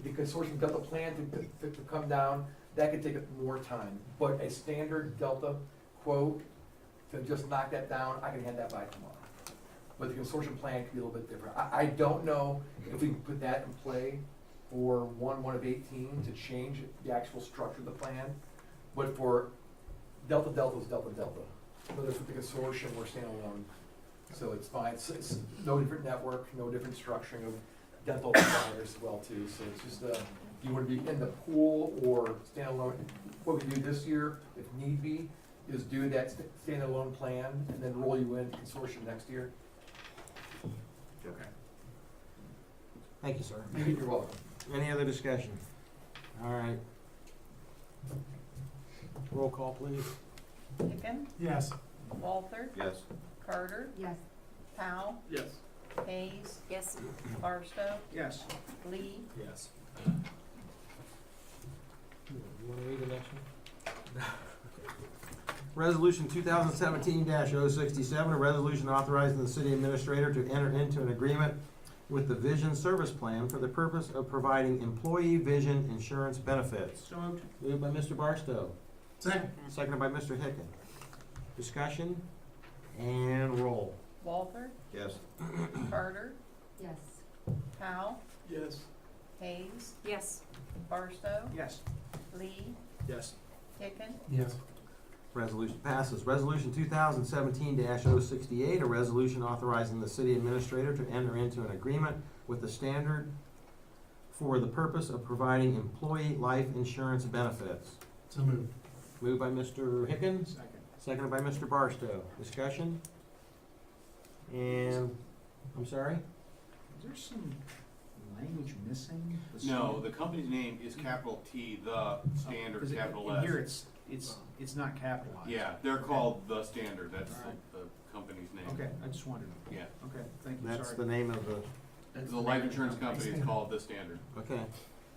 the consortium Delta plan to come down, that could take more time. But a standard Delta quote, to just knock that down, I can hand that by tomorrow. But the consortium plan could be a little bit different. I don't know if we can put that in play for 1/1/18 to change the actual structure of the plan. But for Delta is Delta. Whether it's with the consortium or standalone, so it's fine. It's no different network, no different structuring of dental providers as well too. So it's just, you want to be in the pool or standalone. What we do this year, if need be, is do that standalone plan and then roll you in consortium next year. Okay. Thank you, sir. You're welcome. Any other discussion? All right. Roll call, please. Hicken, Yes. Walther, Yes. Carter, Yes. Powell, Yes. Hayes, Yes. Barstow, Yes. Lee, Yes. You wanna read the next one? Resolution 2017-067, a resolution authorizing the city administrator to enter into an agreement with the Vision Service Plan for the purpose of providing employee vision insurance benefits. So moved. Moved by Mr. Barstow, Second. seconded by Mr. Hicken. Discussion and roll. Walther, Yes. Carter, Yes. Powell, Yes. Hayes, Yes. Barstow, Yes. Lee, Yes. Hicken, Yes. Resolution passes. Resolution 2017-068, a resolution authorizing the city administrator to enter into an agreement with the Standard for the purpose of providing employee life insurance benefits. So moved. Moved by Mr. Hicken, Second. seconded by Mr. Barstow. Discussion? And, I'm sorry? Is there some language missing? No, the company's name is capital T, the Standard, capital S. In here, it's not capitalized. Yeah, they're called the Standard, that's Alright. the company's name. Okay, I just wondered. Yeah, Okay, thank you, That's sorry. the name of the, the life insurance company is called the Standard. okay.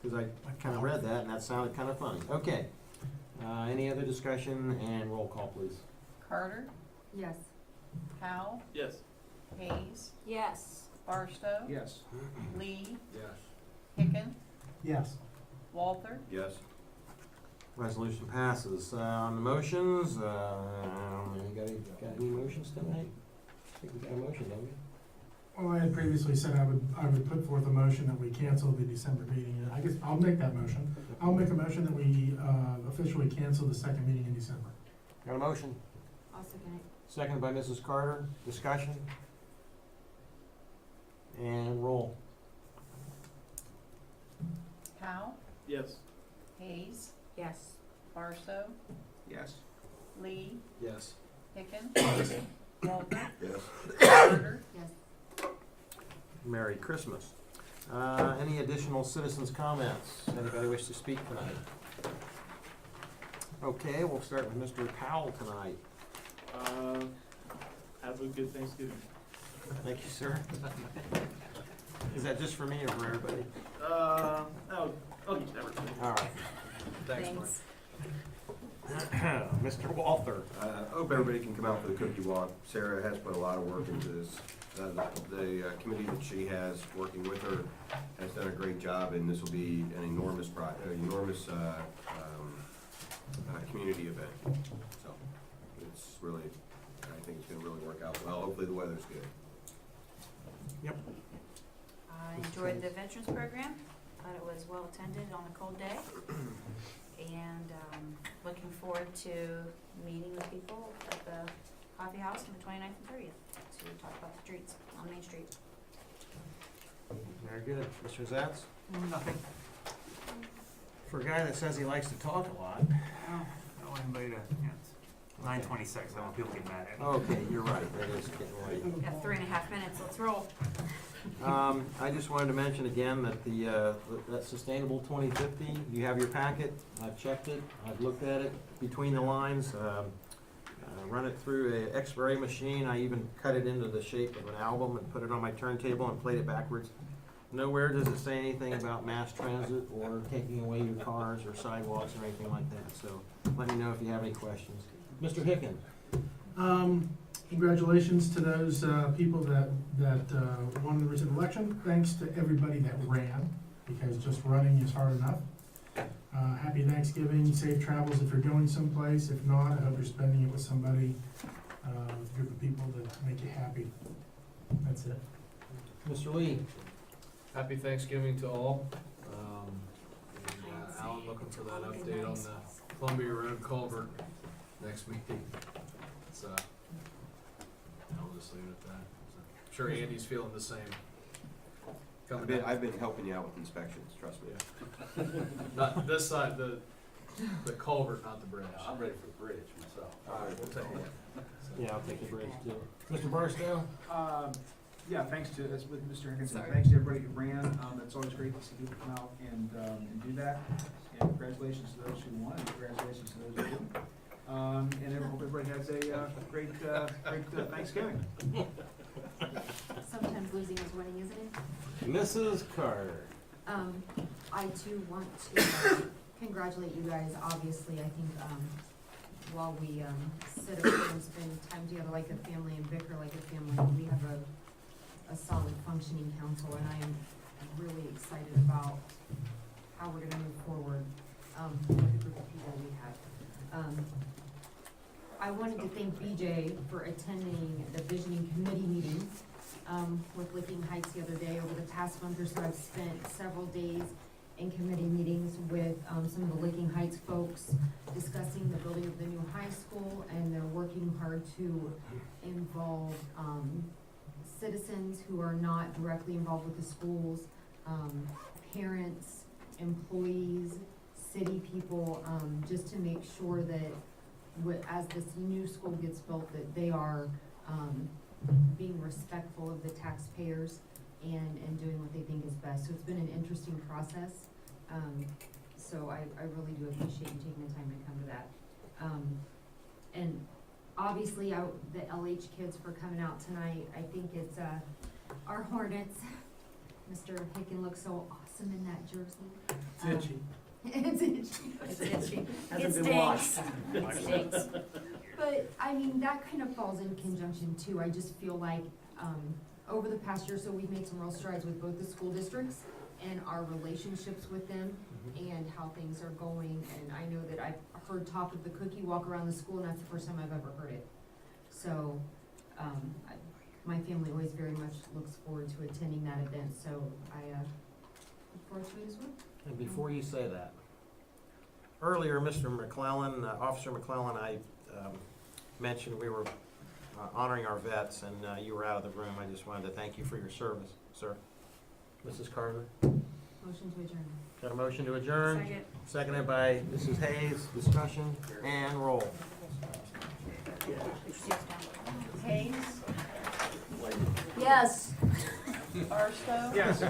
Because I kind of read that and that sounded kind of funny. Okay. Any other discussion and roll call, please. Carter, Yes. Powell, Yes. Hayes, Yes. Barstow, Yes. Lee, Yes. Hicken, Yes. Walther, Yes. Resolution passes. On the motions, got any motions tonight? I think we got a motion, don't we? Well, I had previously said I would put forth a motion that we cancel the December meeting. I guess I'll make that motion. I'll make a motion that we officially cancel the second meeting in December. Got a motion? I'll second it. Seconded by Mrs. Carter. Discussion? And roll. Powell, Yes. Hayes, Yes. Barstow, Yes. Lee, Yes. Hicken, Walther, Yes. Carter, Yes. Merry Christmas. Any additional citizens' comments? Anybody wish to speak tonight? Okay, we'll start with Mr. Powell tonight. Have a good Thanksgiving. Thank you, sir. Is that just for me or for everybody? I'll get you that. All right. Thanks. Mr. Walther. I hope everybody can come out for the cookie walk. Sarah has put a lot of work into this. The committee that she has working with her has done a great job, and this will be an enormous community event. So it's really, I think it's gonna really work out well. Hopefully the weather's good. Yep. I enjoyed the veterans program. Thought it was well attended on a cold day. And looking forward to meeting with people at the coffee house on the 29th and 30th to talk about the streets on Main Street. Very good. Mr. Zatz? Nothing. For a guy that says he likes to talk a lot. I want anybody to, yeah, it's 9:26, I don't want people to get mad at me. Okay, you're right. That is getting late. Got 3.5 minutes, let's roll. I just wanted to mention again that that Sustainable 2050, you have your packet. I've checked it, I've looked at it between the lines, run it through a X-ray machine. I even cut it into the shape of an album and put it on my turntable and played it backwards. Nowhere does it say anything about mass transit or taking away your cars or sidewalks or anything like that. So let me know if you have any questions. Mr. Hicken? Congratulations to those people that won the recent election. Thanks to everybody that ran, because just running is hard enough. Happy Thanksgiving, safe travels if you're going someplace. If not, I hope you're spending it with somebody, with a group of people that make you happy. That's it. Mr. Lee? Happy Thanksgiving to all. Alan, looking for that update on the Columbia Road culvert next meeting. So, I'll just leave it at that. I'm sure Andy's feeling the same. I've been helping you out with inspections, trust me. Not this side, the culvert, not the bridge. I'm ready for the bridge myself. All right, we'll take it. Yeah, I'll take the bridge too. Mr. Barstow? Yeah, thanks to, as with Mr. Hankinson, thanks to everybody who ran. It's always great to see people come out and do that. And congratulations to those who won, and congratulations to those who didn't. And I hope everybody has a great Thanksgiving. Sometimes losing is winning, isn't it? Mrs. Carter. I too want to congratulate you guys. Obviously, I think, while we, sit at home and spend time together like a family and bicker like a family, we have a solid functioning council, and I am really excited about how we're gonna move forward, with the group of people we have. I wanted to thank BJ for attending the visioning committee meeting, with Licking Heights the other day. Over the past month or so, I've spent several days in committee meetings with, some of the Licking Heights folks, discussing the building of the new high school, and they're working hard to involve, citizens who are not directly involved with the schools, parents, employees, city people, just to make sure that as this new school gets built, that they are, being respectful of the taxpayers and doing what they think is best. So it's been an interesting process. So I really do appreciate you taking the time to come to that. And obviously, the LH kids for coming out tonight. I think it's, our Hornets. Mr. Hicken looks so awesome in that jersey. It's itchy. It's itchy. It's itchy. Hasn't It been washed. stinks. It stinks. But, I mean, that kind of falls in conjunction too. I just feel like, over the past year or so, we've made some real strides with both the school districts and our relationships with them and how things are going. And I know that I've heard talk of the cookie walk around the school, and that's the first time I've ever heard it. So, my family always very much looks forward to attending that event, so I, look forward to it as well. And before you say that, earlier, Mr. McClellan, Officer McClellan, I mentioned we were honoring our vets, and you were out of the room. I just wanted to thank you for your service, sir. Mrs. Carter? Motion to adjourn. Got a motion to adjourn? Second. Seconded by Mrs. Hayes. Discussion and roll. Hayes, Yes. Barstow. Yes.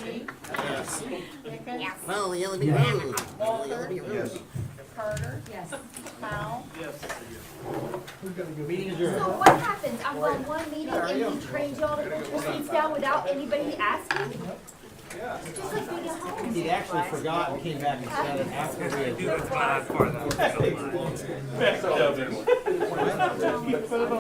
Lee. Yes. Hicken. Well, the other Walter. Yes. Carter. Yes. Powell. Meeting adjourned. So what happens? I'm on one meeting and he trains y'all to put your seats down without anybody asking? Just like being at home. He actually forgot and came back and said it after we had. That's not as far as I was going. So-